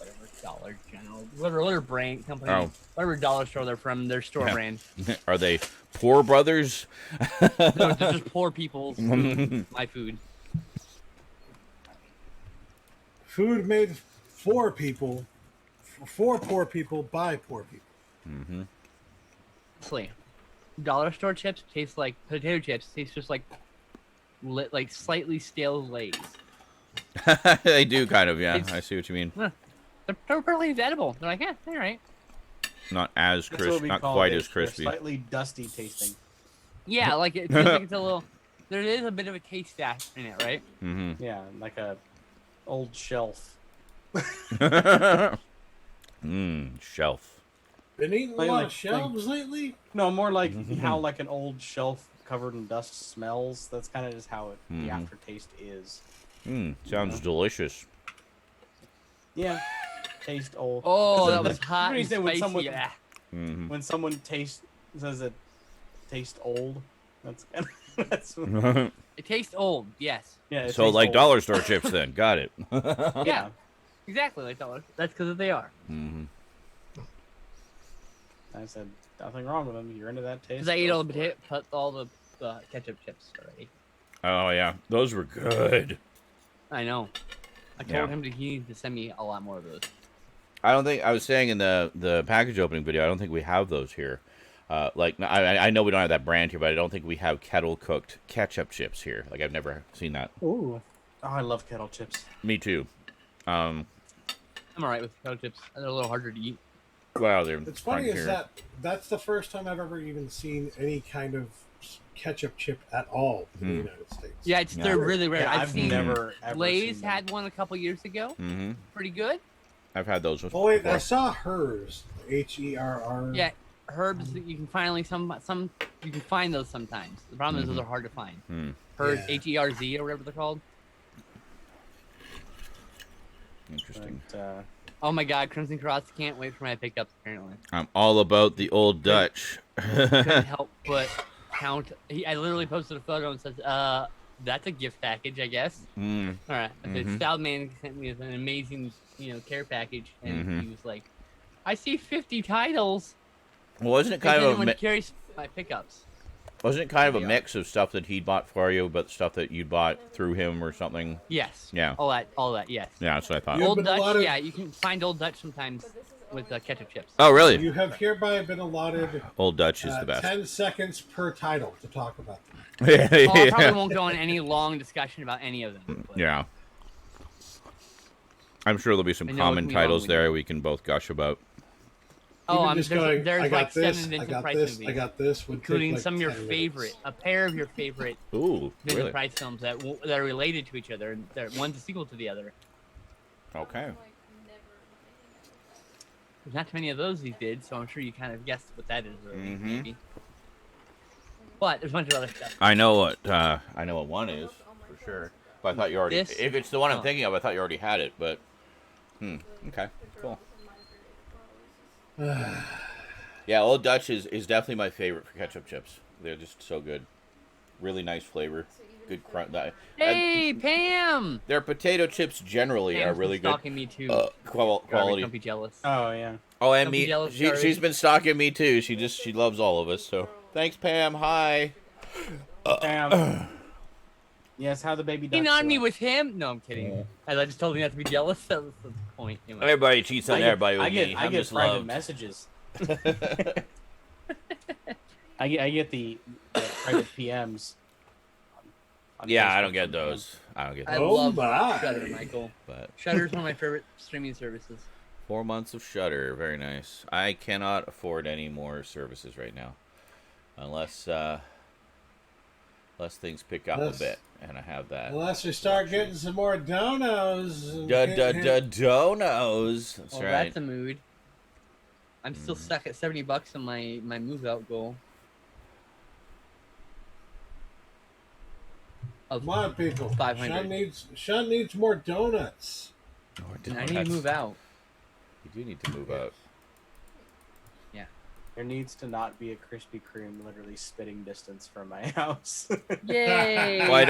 whatever Dollar General, whatever brand company, Oh. whatever dollar store they're from, their store Yeah. brand. Are they poor brothers? No, they're just poor people's food, my food. Food made for people, for poor people, by poor people. Mm-hmm. Honestly, dollar store chips taste like potato chips. Taste just like like slightly stale Lay's. They do kind of, yeah. It's- I see what you mean. They're perfectly edible. They're like, yeah, all right. Not as That's what crisp, we not call quite it. as crispy. They're slightly dusty tasting. Yeah, like it tastes like it's a little. There is a bit of a taste stash in it, right? Mm-hmm. Yeah, like a old shelf. Shelf. Been eating a Like- lot like- of shelves lately. No, more like how like an old shelf covered in dust smells. That's kind of just how it, the Mhm. aftertaste is. Sounds delicious. Yeah, taste old. Oh, That's that the- was that's hot what and he said when spicy. someone- Yeah. Mm-hmm. When someone says it tastes old, that's kind of that's It tastes old. Yes. yeah. It So tastes like old. dollar store chips then. Got it. Yeah. Exactly like dollars. That's because they are. Mm-hmm. I said nothing wrong with them. You're into that taste. Because I ate go all the for it. all the ketchup chips already. Oh yeah, those were good. I know. I told him that he needs to send me a lot more of those. I don't think I was saying in the package opening video. I don't think we have those here. Like I know we don't have that brand here, but I don't think we have kettle cooked ketchup chips here. Like I've never seen that. Ooh. Oh, I love kettle chips. Me too. I'm alright with potato chips. They're a little harder to eat. Well, they're It's funny fun is here. that's the first time I've ever even seen any kind of ketchup chip at all in the United States. Yeah, Yeah. they're really rare. Yeah, I've I've seen never ever Lay's seen them. had one a couple years ago. Mm-hmm. Pretty good. I've had those Oh wait, before. I saw hers. HERR. Yeah, herbs that you can finally some you can find those sometimes. The problem is those are hard to find. Herbs, Yeah. HERZ or whatever they're called. Interesting. But, Oh my God, Crimson Cross can't wait for my pickups. Apparently, I'm all about the old Dutch. couldn't help but count. I literally posted a photo and says, that's a gift package, I guess." Mm. All right. I said, Stylman sent me an amazing, care package, and he was like, "I see 50 titles." Well, wasn't it If kind of anyone a carries my pickups. wasn't it kind of a Yeah. mix of stuff that he bought for you, but stuff that you bought through him or something? Yes. Yeah. All that. Yes. Yeah, that's what I thought. You- Old been a lot Dutch. of- Yeah, you can find Old Dutch sometimes with ketchup chips. Oh, really? You have hereby been allotted Old Dutch is the best. 10 seconds per title to talk about them. Yeah, Oh, I yeah. probably won't go on any long discussion about any of them. But Yeah. I'm sure there'll be some I know it common can be titles long-winded. there we can both gush about. Oh, Even I'm just there's, going, there's I got like this, 7 I Vincent got Price this, movies, I got this, would including take like some of your 10 favorite, a pair of your favorite Ooh, Vincent really? Price films that are related to each other. One's a sequel to the other. Okay. There's not too many of those he did, so I'm sure you kind of guessed what that is, really, maybe. But there's a bunch of other stuff. I know what one is for sure. But I thought you already. This? If it's the one I'm Oh. thinking of, I thought you already had it. But okay, cool. Yeah, Old Dutch is definitely my favorite for ketchup chips. They're just so good. Really nice flavor. Good crunch. Hey, Pam! Their potato chips generally Pam's are really been good. stalking me too. Quality. Don't be jealous. Oh yeah. Oh, and Don't be me. jealous, Gary. She's been stalking me too. She loves all of us. So thanks, Pam. Hi. Damn. Yes, how the baby ducks He on me doing? with him? No, I'm kidding. I just told you not to be jealous. That was the point. Anyway. Everybody cheats on everybody with I get, me. I I'm get just private loved. messages. I get the private PMs. on Yeah, I Facebook don't get from those. I don't get I those. Oh love my. Shudder, Michael. But Shudder's one of my favorite streaming services. 4 months of Shudder, very nice. I cannot afford any more services right now, unless things pick up a bit, and I have that. Unless we start getting some more donos. and Donos. That's Well, right. that's a mood. I'm still stuck at $70 on my move out goal. Of Come on, people. 500. Sean needs more donuts. And I need to move out. You do need to move out. There needs to not be a Krispy Kreme literally spitting distance from my house. Yay! Well, I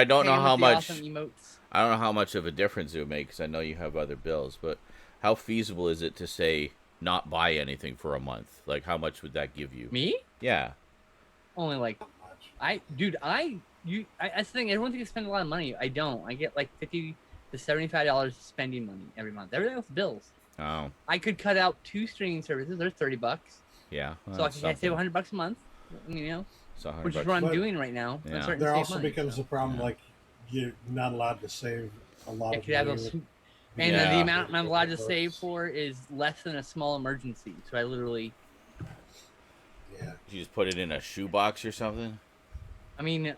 don't know Pam how with the much. awesome emotes. I don't know how much of a difference it would make because I know you have other bills, but how feasible is it to say not buy anything for a month? Like, how much would that give you? Me? Yeah. Only like, that's the thing. Everyone thinks I spend a lot of money. I don't. I get like $50 to $75 spending money every month. Everything else is bills. Oh. I could cut out 2 streaming services. They're $30. Yeah. Well, So I can save $100 a month. You know, which is what I'm doing right now. Yeah. I'm starting There to save also money, becomes a problem, like you're not allowed to save a lot of money. And the amount I'm allowed to save for is less than a small emergency. So I literally. Yeah. You just put it in a shoebox or something? I mean,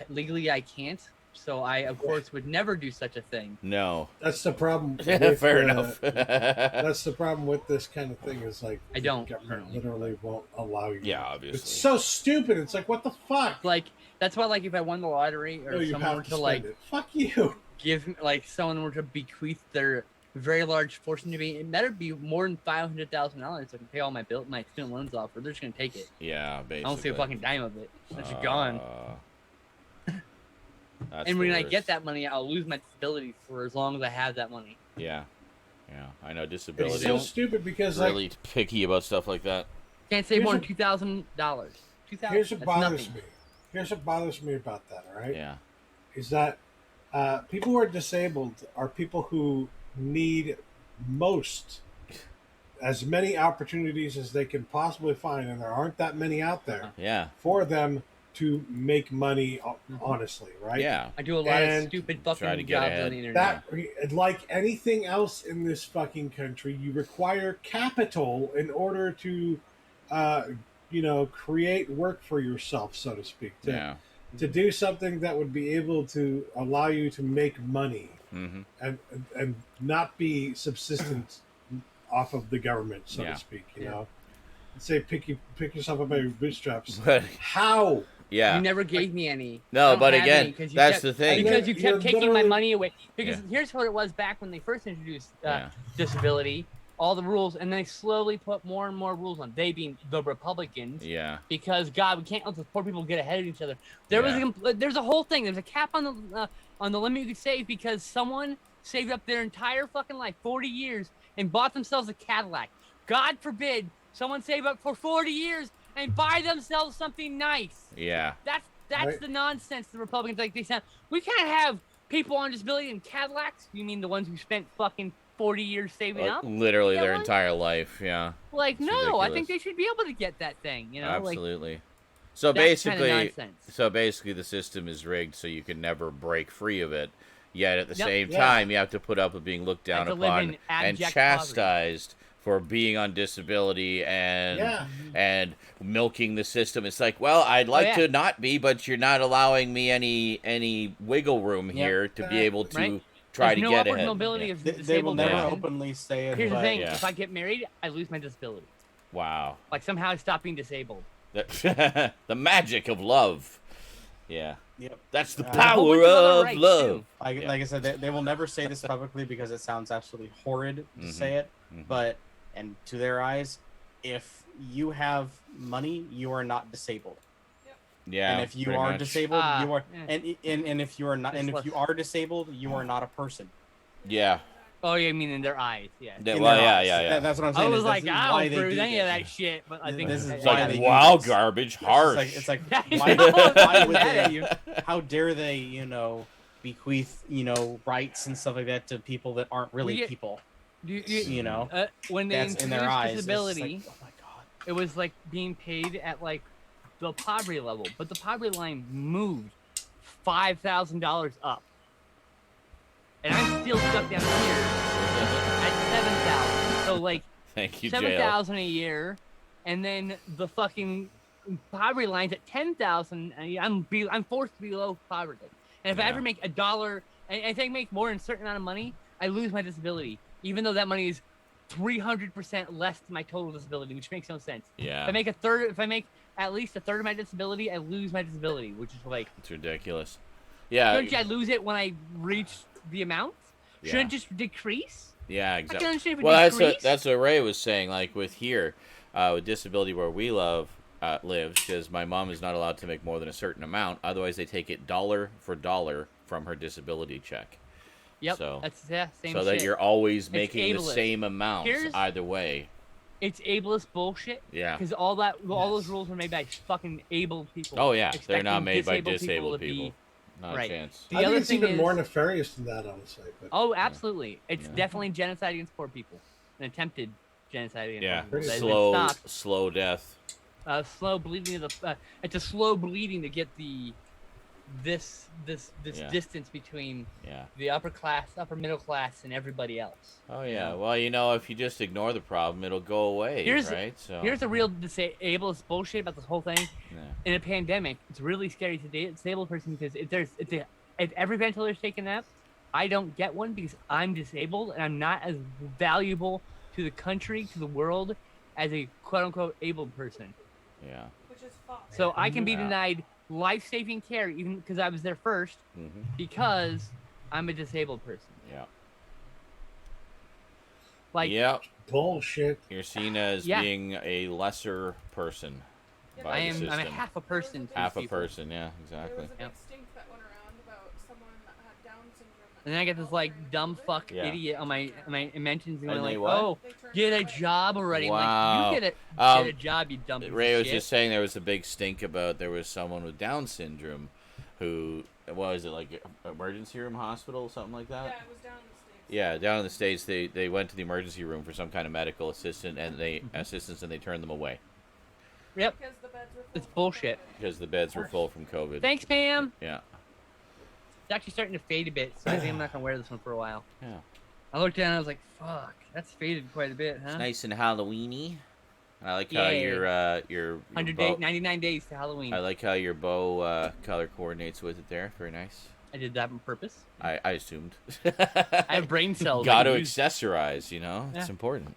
legally I can't. So I, of course, would never do such a thing. No. That's the problem. Fair enough. That's the problem with this kind of thing. Is like I don't. The government literally won't allow you. Yeah, obviously. It's so stupid. It's like, what the fuck? Like, that's why, like, if I won the lottery or someone were to like fuck you, give, like, someone were to bequeath their very large fortune to me, it better be more than $500,000 so I can pay all my student loans off, or they're just gonna take it. Yeah, basically. I don't see a fucking dime of it. That's gone. That's and when I get that money, I'll lose my disability for as long as I have that money. Yeah. Yeah, I know disability. It's so stupid because really picky about stuff like that. Can't save more than $2,000. Here's what bothers me. Here's what bothers me about that. All right. Yeah. Is that people who are disabled are people who need as many opportunities as they can possibly find, and there aren't that many out there. Yeah. For them to make money honestly, right? Yeah. I do a lot of stupid fucking jobs on the internet. That, like anything else in this fucking country, you require capital in order to, create work for yourself, so to speak. To do something that would be able to allow you to make money and not be subsistent off of the government, so to speak. You know, say pick yourself up by your bootstraps. How? Yeah. You never gave me any. No, but again, that's the thing. Because you kept taking my money away. Because here's what it was back when they first introduced disability, all the rules, and then they slowly put more and more rules on. They being the Republicans. Yeah. Because God, we can't let the poor people get ahead of each other. There's a whole thing. There's a cap on the limit you could save because someone saved up their entire fucking life, 40 years, and bought themselves a Cadillac. God forbid someone save up for 40 years and buy themselves something nice. Yeah. That's right. The nonsense the Republicans they sound. We can't have people on disability in Cadillacs. You mean the ones who spent fucking 40 years saving up? Literally their entire life, yeah. Like, it's ridiculous. I think they should be able to get that thing, you know? Absolutely. Like, so basically the system is rigged so you can never break free of it. Yet at the same time, you have to put up with being looked down upon and chastised for being on disability and milking the system. It's like, well, I'd like to not be, but you're not allowing me any wiggle room here to be able to try to get ahead. Mobility of they will never openly say it. Here's the thing: if I get married, I lose my disability. Wow! Like somehow I stop being disabled. The magic of love. Yeah. Yep. That's the power of love. Like I said, they will never say this publicly because it sounds absolutely horrid to say it. But and to their eyes, if you have money, you are not disabled. Yeah. And if you are disabled, you are and if you are not if you are disabled, you are not a person. Yeah. Oh, you mean in their eyes? Yeah. Yeah. That's what I'm saying. I was like, I don't prove any of that shit, but I think this is like wow, garbage, harsh. It's like why would they? How dare they? Bequeath rights and stuff like that to people that aren't really people. When they introduced disability, like, oh my God. It was like being paid at like the poverty level, but the poverty line moved $5,000 up, and I'm still stuck down here at 7,000. So like, thank you, 7,000 a year, and then the fucking poverty line's at 10,000. I'm forced to be below poverty, and if I ever make $1, and if I make more than a certain amount of money, I lose my disability. Even though that money is 300% less than my total disability, which makes no sense. Yeah. If I make at least a third of my disability, I lose my disability, which is like... It's ridiculous. Yeah. Shouldn't I lose it when I reach the amount? Shouldn't it just decrease? Yeah, exactly. I can understand if it decrease. That's what Ray was saying, like with here, with disability where we live, because my mom is not allowed to make more than a certain amount. Otherwise, they take it dollar for dollar from her disability check. Yep. So same so shit. that you're always making the ableist. same amounts Here's- either way. It's ableist bullshit. Yeah. Because all those rules are made by fucking able people. Oh yeah, they're not expecting made by disabled disabled to people. be- Not right. a chance. The I think other it's thing even more is- nefarious than that, honestly. But Oh, absolutely. It's Yeah. definitely genocide against poor people. An attempted genocide against Yeah, poor people. That has been stopped. slow death. Slow bleeding of the. It's a slow bleeding to get this Yeah. distance between Yeah. the upper middle class, and everybody else. Oh yeah. Well, if you just ignore the problem, it'll go away, right? So Here's the real ableist bullshit about this whole thing. Yeah. In a pandemic, it's really scary to date a disabled person because if every ventilator's taken up, I don't get one because I'm disabled and I'm not as valuable to the country, to the world, as a quote-unquote able person. Yeah. Which is fucked. So I can be Yeah. denied life-saving care even because I was there first Mm-hmm. because I'm a disabled person. Yeah. Like, Yep. bullshit. You're seen as Yeah. being a lesser person by the system. I'm a half a person. to Half a these people. person. Yeah. There Exactly. was a big Yep. stink that went around about someone that had Down syndrome. And then I get this like dumb fuck Yeah. idiot on my mentions And going they like, what? "Oh, get a job already." I'm Wow. like, you get Um, a job, you dumb piece of Ray was shit. just saying there was a big stink about there was someone with Down syndrome who, what was it, like emergency room hospital, something like that? Yeah, it was down in the States. Yeah, down in the States, they went to the emergency room for some kind of medical assistance, and they turned them away Yep, Because the beds were full it's of bullshit. COVID. because the beds were full from COVID. Thanks, Pam. Yeah, It's actually starting to fade a bit, so I think I'm not gonna wear this one for a while. yeah. I looked down and I was like, "Fuck, that's faded quite a bit, huh?" It's nice and Halloweeny. I like how Yay. your 99 days to Halloween. I like how your bow color coordinates with it there. Very nice. I did that on purpose. I assumed. I have brain cells. Got I to can use- accessorize, It's Yeah. important.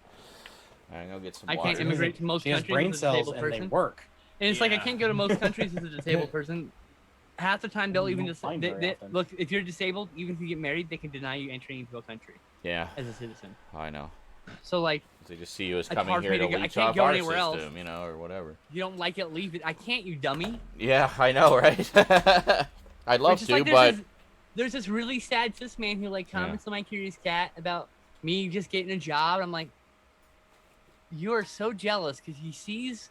All right, go get some I water. can't immigrate to most She has countries brain as a cells disabled and they person. work. And it's like I Yeah. can't go to most countries as a disabled person. Half the time they'll You even won't just find very often. look, if you're disabled, even if you get married, they can deny you entering into a country Yeah, as a citizen. I know. So like, They just see you as It's coming hard for here me to to go- I leech can't off go our anywhere else. system, or whatever. you don't like it, leave it. I can't, you dummy. Yeah, I know, right? I'd love It's just to, like but there's this really sad cis man who like comments on my Curious Cat about me just getting a job. I'm like, you are so jealous because he sees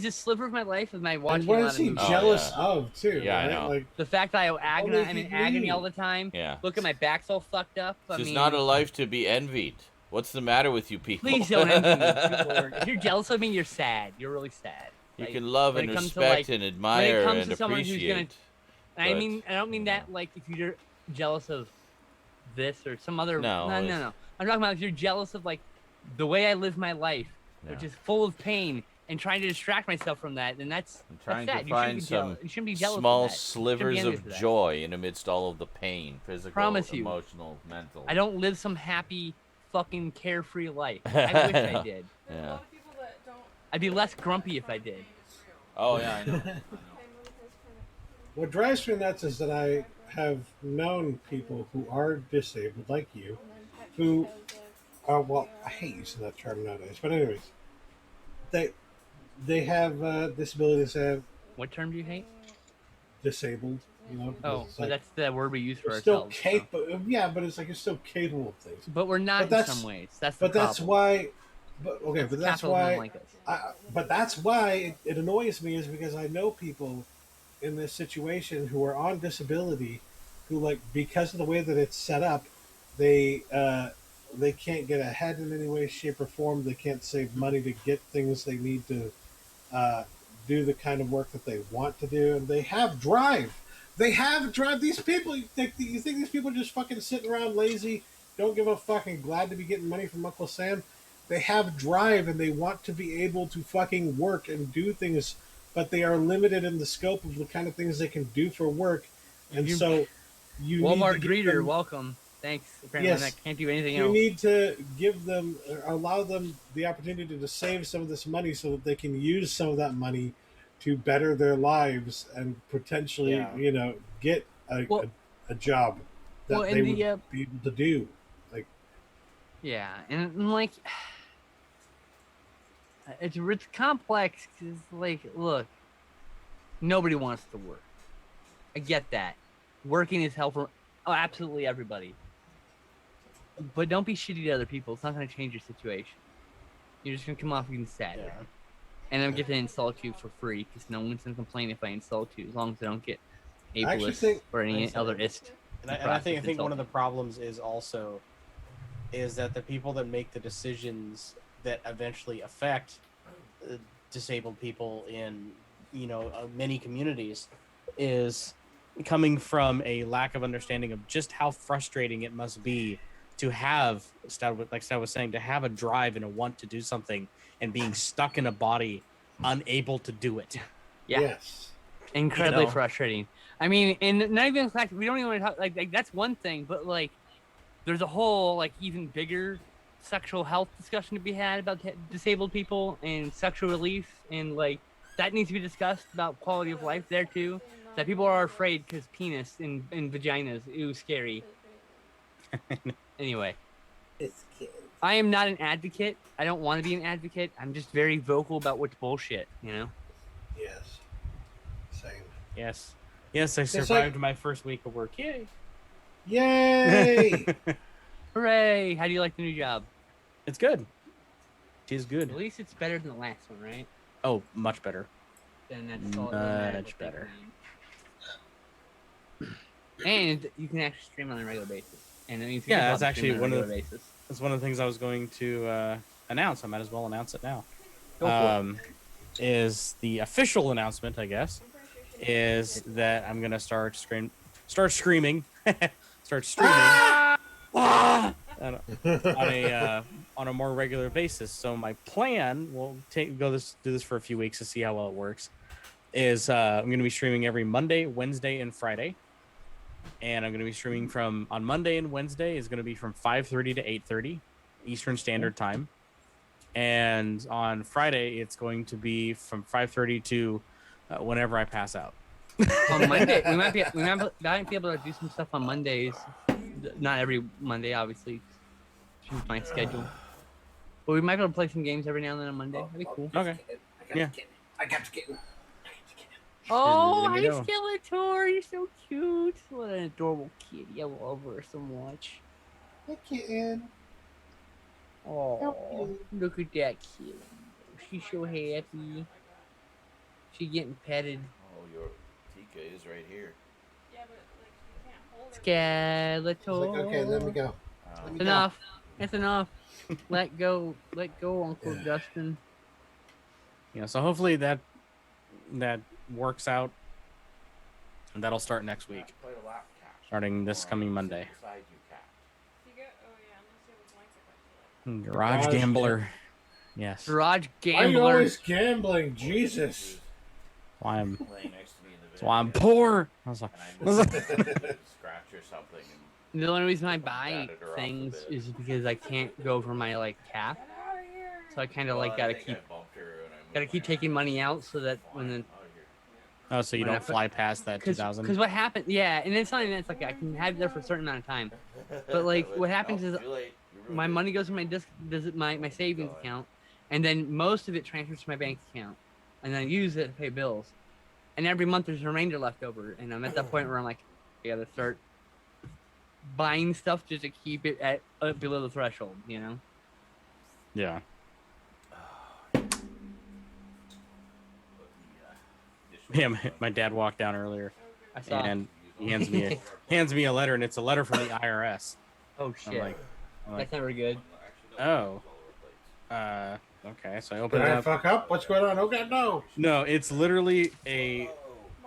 this sliver of my life of my And watching a what lot is of he movies. jealous yeah. of too? Yeah, I right? know. Like, The fact that I'm Only in he agony knew. all the time. yeah. Look at my back's all fucked up. I This is mean, not a life to be envied. What's the matter with you people? please don't envy me. Good Lord. If you're jealous of me, you're sad. You're really sad. You Like, can love when and it comes to, respect like, and admire comes and to someone who's gonna- appreciate. And I but, mean, I don't mean that like if you're jealous of this or some other. No, no, it's- no. I'm talking about if you're jealous of like the way I live my life, which Yeah. is full of pain, and trying to distract myself from that, then that's I'm trying that's sad. to find You shouldn't be jealous small of that. You shouldn't be slivers envious of that. joy in amidst all of the pain, physical, Promise you. emotional, mental. I don't live some happy, fucking carefree life. I wish I did. There's Yeah. a lot of people that don't. I'd be less grumpy if I did. Pain is real. Oh yeah, I know. I know. Pain really is kind of- what drives me nuts is that I have known people who are disabled, like you, who are, well, I hate using that term nowadays, but anyways, they have disabilities, they have What term do you hate? disabled, because Oh, it's but like, that's the word we use for you're still ourselves. so. capable. Yeah, but it's like you're still capable of things. But we're not But in that's- some ways. That's the But that's problem. why. But okay, but that's Capitalism why. like us. But that's why it annoys me is because I know people in this situation who are on disability, who like because of the way that it's set up, they can't get ahead in any way, shape, or form. They can't save money to get things they need to do the kind of work that they want to do, and they have drive. They have drive. These people, you think these people are just fucking sitting around lazy, don't give a fucking glad to be getting money from Uncle Sam? They have drive and they want to be able to fucking work and do things, but they are limited in the scope of the kind of things they can do for work. And You- so you Walmart need to greeter, give them, welcome. Thanks. Apparently, Yes. I can't do anything you else. need to give them, allow them the opportunity to save some of this money so that they can use some of that money to better their lives and potentially, Yeah. get a Well- a job that well, and they the, would be able to do. Like, Yeah, and like, it's complex. 'Cause, like, look, nobody wants to work. I get that. Working is hell for absolutely everybody. but don't be shitty to other people. It's not gonna change your situation. You're just gonna come off even sadder. Yeah. And I'm gonna insult you for free because no one's gonna complain if I insult you, as long as I don't get I actually ableist think- or any other ist. And I think one of the problems is also is that the people that make the decisions that eventually affect disabled people in many communities is coming from a lack of understanding of just how frustrating it must be to have, like Stat was saying, to have a drive and a want to do something and being stuck in a body unable to do it. Yeah. Yes. Incredibly frustrating. I mean, and not even the fact we don't even want to talk like that's one thing, but like there's a whole like even bigger sexual health discussion to be had about disabled people and sexual relief, and like that needs to be discussed about quality of life there too. That people are afraid because penis and vaginas, ooh, scary. Anyway, I am not an advocate. I don't want to be an advocate. I'm just very vocal about what's bullshit, you know? Yes. Same. Yes. Yes, I survived my first week of work. Yay! Yay! Hooray! How do you like the new job? It's good. It is good. At least it's better than the last one, right? Oh, much better. Then that's all Much better. And you can actually stream on a regular basis. And it means that's actually one of the basis. That's one of the things I was going to announce. I might as well announce it now. Go for it. Is the official announcement, I guess, is that I'm gonna start streaming on a more regular basis. So my plan, we'll do this for a few weeks to see how well it works. Is I'm gonna be streaming every Monday, Wednesday, and Friday, and I'm gonna be streaming on Monday and Wednesday is gonna be from 5:30 to 8:30 Eastern Standard Time, and on Friday it's going to be from 5:30 to whenever I pass out. On Monday, we might be able to do some stuff on Mondays. Not every Monday, obviously. Choose my schedule. But we might be able to play some games every now and then on Monday. That'd be cool. Okay. Yeah. I got to get. Oh, There hi, we go. Skeletor. You're so cute. What an adorable kitty. I love her so much. Hey, kitten. Oh, look at that kitty. She's so happy. She getting petted. Oh, your Tika is right here. Yeah, but like you can't hold her. Skeletor. Like, okay, let me go. It's enough. It's enough. Let go. Let go, Uncle Justin. Yeah. So hopefully that works out, and that'll start next week, starting this coming Monday. You get, oh yeah, unless you have a blanket that you like. Garage Garage Gambler. Yes. Garage Why are you gambler. always gambling? Jesus. Why I'm Laying next to me in the that's why I'm poor. I was like, And I moved a scratch or something. The only reason I buy Batted her off a things bit. is because I can't go over my like cap. So I kind of like gotta keep taking money out so that when the oh, so you don't fly past that 2000. because what happened, yeah, and it's not even, it's like I can have it there for a certain amount of time. But like what happens is my money goes to my savings account, and then most of it transfers to my bank account, and then I use it to pay bills. And every month there's a remainder left over, and I'm at that point where I'm like, I gotta start buying stuff just to keep it at below the threshold, you know? Yeah. Yeah. My dad walked down earlier, I saw. and he hands me a letter, and it's a letter from the IRS. Oh I'm shit, like, that's never good. oh. Okay. So I Did opened it I up. fuck up? What's going on? Oh God, no. No, it's literally a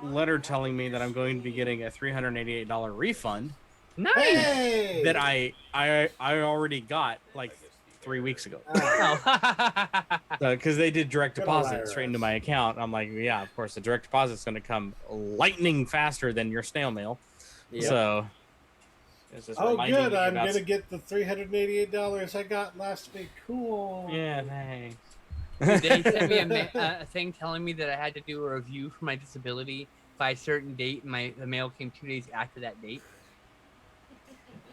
letter telling me that I'm going to be getting a $388 refund Nice. Hey. that I already got like 3 weeks ago. Oh. Because they did direct Good old deposit straight into IRS. my account. I'm like, yeah, of course, the direct deposit is going to come lightning faster than your snail mail. Yep. So, it's just Oh, reminding good. me I'm about- gonna get the $388 I got last week. Cool. Yeah, thanks. They sent me a thing telling me that I had to do a review for my disability by a certain date, and the mail came 2 days after that date.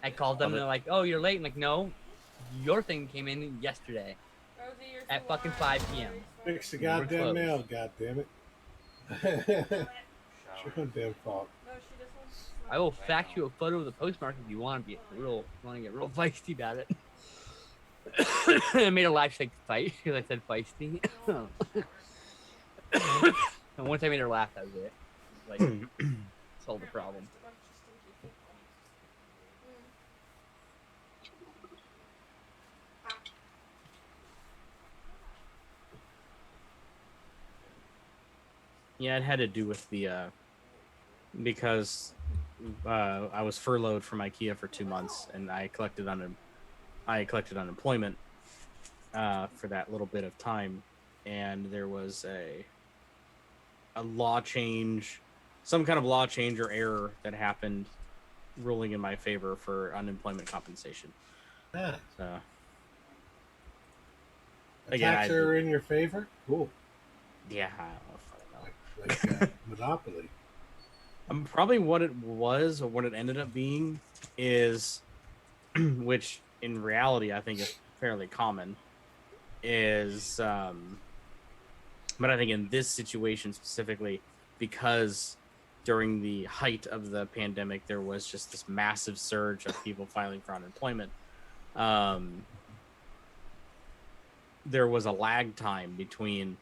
I called them, and they're like, "Oh, you're late." I'm like, "No, your thing came in yesterday Rosie, you're at too fucking loud. 5 p.m." Fix the We're goddamn closed. mail. God damn it. It's your own damn fault. No, she just wants to I will fax you a photo of the postmark if you want to get real feisty about it. I made a laugh like fight because I said feisty. And once I made her laugh, that was it. Like, solved the problem. Yeah, it had to do with the because I was furloughed from IKEA for 2 months, and I collected unemployment for that little bit of time, and there was a law change, some kind of law change or error that happened, ruling in my favor for unemployment compensation. Ah, So a again, tax error in your favor? Cool. yeah, I don't know. Like Monopoly. Probably what it was or what it ended up being is, which in reality I think is fairly common, is but I think in this situation specifically, because during the height of the pandemic there was just this massive surge of people filing for unemployment, there was a lag time between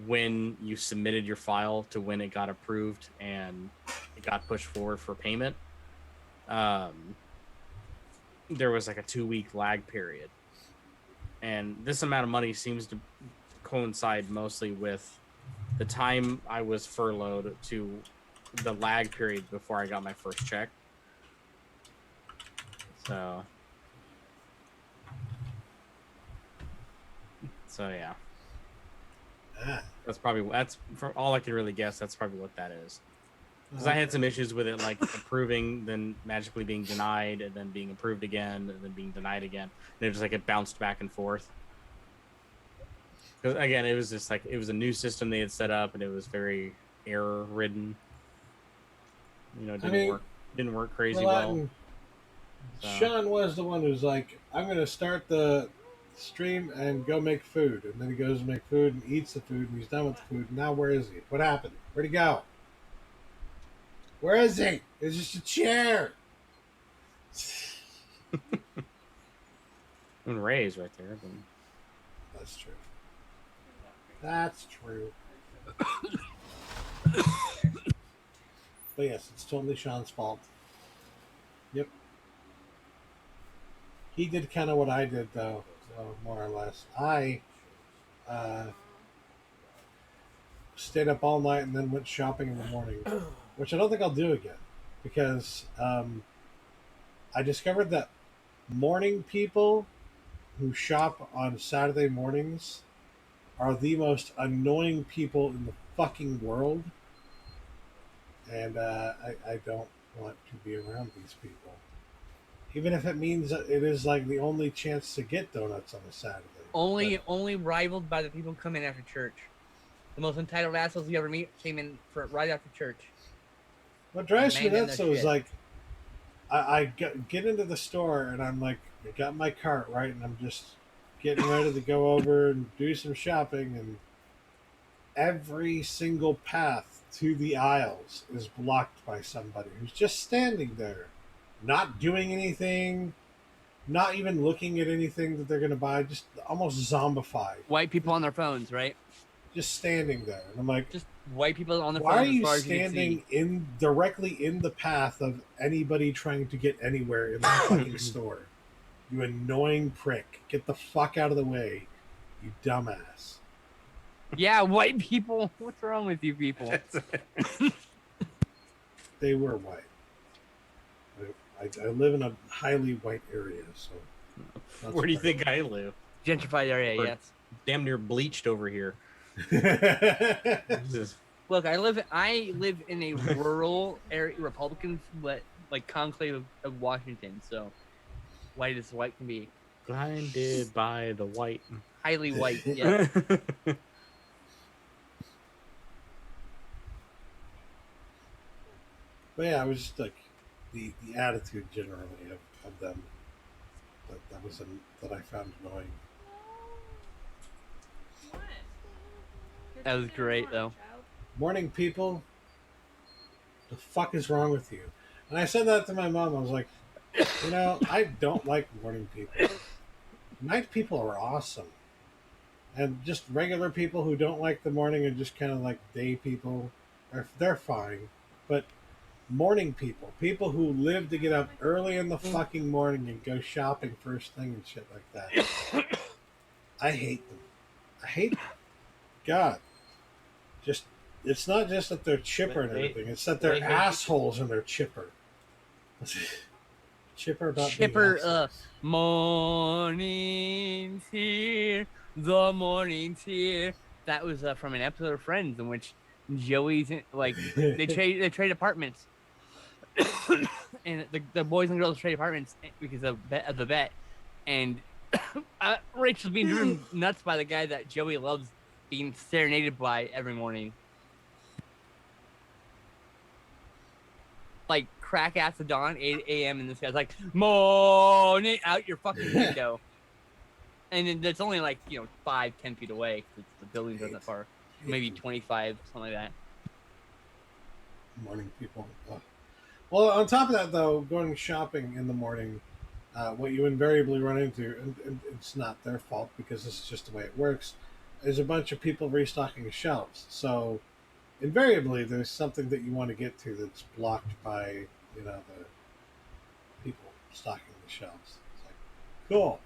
when you submitted your file to when it got approved and it got pushed forward for payment. There was like a 2-week lag period, and this amount of money seems to coincide mostly with the time I was furloughed to the lag period before I got my first check. So yeah. That's for all I can really guess. That's probably what that is. Because I had some issues with it, like approving, then magically being denied, and then being approved again, and then being denied again. And it was like it bounced back and forth. Because again, it was just like it was a new system they had set up, and it was very error ridden. You know, didn't work crazy well. So. Sean was the one who's like, "I'm going to start the stream and go make food," and then he goes to make food and eats the food, and he's done with the food. And now where is he? What happened? Where'd he go? Where is he? It's just a chair. And Ray's right there. But... That's true. That's true. But yes, it's totally Sean's fault. Yep. He did kind of what I did, though, so more or less. I stayed up all night and then went shopping in the morning, which I don't think I'll do again, because I discovered that morning people who shop on Saturday mornings are the most annoying people in the fucking world, and I don't want to be around these people. Even if it means that it is like the only chance to get donuts on a Saturday. Only rivaled by the people who come in after church. The most entitled assholes you ever meet came in right after church. What drives me nuts though is like, I get into the store and I'm like, I got my cart, right, and I'm just getting ready to go over and do some shopping, and every single path to the aisles is blocked by somebody who's just standing there, not doing anything, not even looking at anything that they're going to buy, just almost zombified. White people on their phones, right? Just standing there. And I'm like, just white people on their why phones. Why are you standing directly in the path of anybody trying to get anywhere in the fucking store? You annoying prick. Get the fuck out of the way, you dumbass. Yeah, white people. What's wrong with you people? They were white. I live in a highly white area, so. Where do you think I live? Gentrified area, yes. Damn near bleached over here. Look, I live in a rural area, Republican, but like conclave of Washington, so white as white can be. Blinded by the white. Highly white, yeah. But yeah, I was just like the attitude generally of them that I found annoying. That was great though. Morning, people. The fuck is wrong with you? And I said that to my mom. I was like, I don't like morning people. Night people are awesome. And just regular people who don't like the morning and just kind of like day people, they're fine. But morning people who live to get up early in the fucking morning and go shopping first thing and shit like that, I hate them. I hate them. God. Just, it's not just that they're chipper and everything, it's that they're assholes and they're chipper. Chipper about Chipper, morning's here, the morning's here. That was from an episode of Friends in which Joey's like they trade apartments, and the boys and girls trade apartments because of the bet, and Rachel's being driven nuts by the guy that Joey loves being serenaded by every morning. Like crack ass of dawn, 8 a.m. and this guy's like, morning, out your fucking window. And then it's only like, 5-10 feet away because the buildings aren't that far. Maybe 25, something like that. Morning people. Well, on top of that, though, going shopping in the morning, what you invariably run into, and it's not their fault because this is just the way it works, is a bunch of people restocking shelves. So invariably, there's something that you want to get to that's blocked by, the people stocking the shelves. It's like, cool.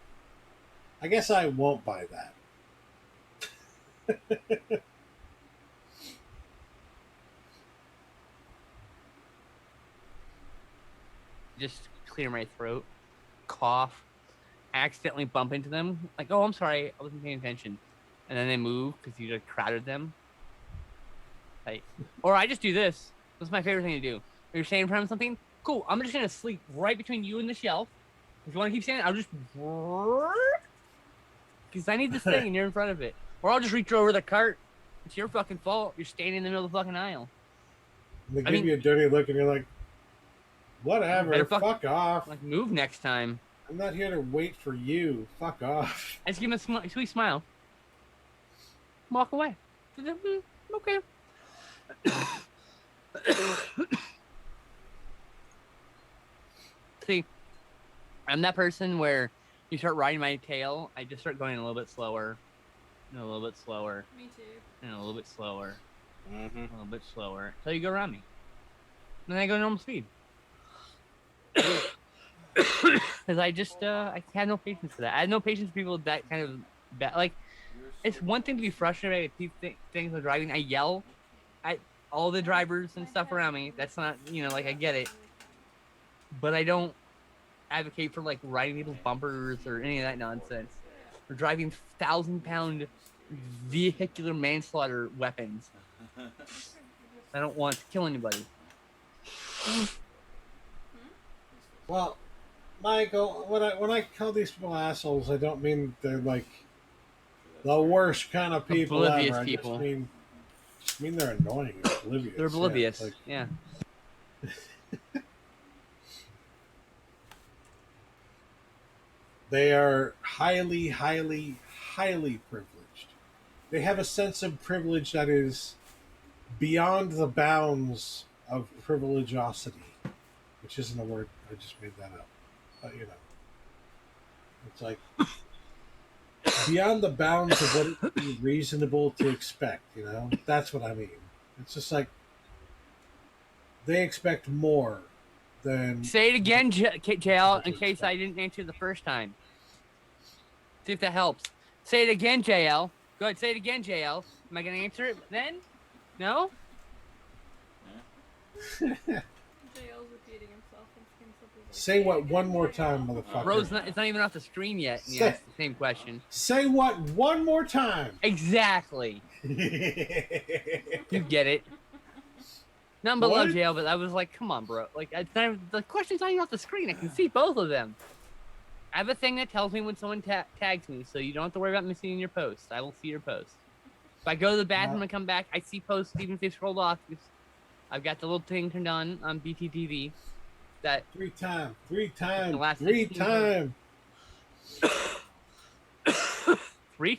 I guess I won't buy that. Just clear my throat, cough, accidentally bump into them. Like, oh, I'm sorry, I wasn't paying attention. And then they move because you just crowded them. Like, or I just do this. This is my favorite thing to do. If you're standing in front of something, cool. I'm just gonna sleep right between you and the shelf. If you want to keep standing, I'll just because I need this thing and you're in front of it. Or I'll just reach over the cart. It's your fucking fault. You're standing in the middle of the fucking aisle. They give you a dirty look and you're like, whatever, fuck off. Like, move next time. I'm not here to wait for you. Fuck off. I just give him a sweet smile. Walk away. Okay. See, I'm that person where you start riding my tail, I just start going a little bit slower, and a little bit slower. Me too. And a little bit slower. A little bit slower. Until you go around me. And then I go normal speed. Because I just, I have no patience for that. I have no patience for people that kind of, like, it's one thing to be frustrated at things with driving. I yell at all the drivers and stuff around me. That's not, I get it. But I don't advocate for, like, riding people's bumpers or any of that nonsense. Or driving 1,000-pound vehicular manslaughter weapons. I don't want to kill anybody. Well, Michael, when I call these people assholes, I don't mean they're like the worst kind of people oblivious ever. People. I just mean they're annoying and oblivious. They're oblivious. Yeah. They are highly, highly, highly privileged. They have a sense of privilege that is beyond the bounds of privilegiosity, which isn't a word. I just made that up. But, it's like beyond the bounds of what it would be reasonable to expect, That's what I mean. It's just like they expect more than... Say it again, JL, in case I didn't answer the first time. See if that helps. Say it again, JL. Go ahead, say it again, JL. Am I going to answer it then? No? JL's repeating himself. Say what one more time, motherfucker. Bro's it's not even off the screen yet. And you asked the same question. Say what one more time. Exactly. You get it. Nothing but love, JL, but I was like, come on, bro. Like, the question's not even off the screen. I can see both of them. I have a thing that tells me when someone tags me, so you don't have to worry about missing in your post. I will see your post. If I go to the bathroom and come back, I see posts even if they scrolled off. I've got the little thing turned on BTTV. That 3 times. 3 times. 3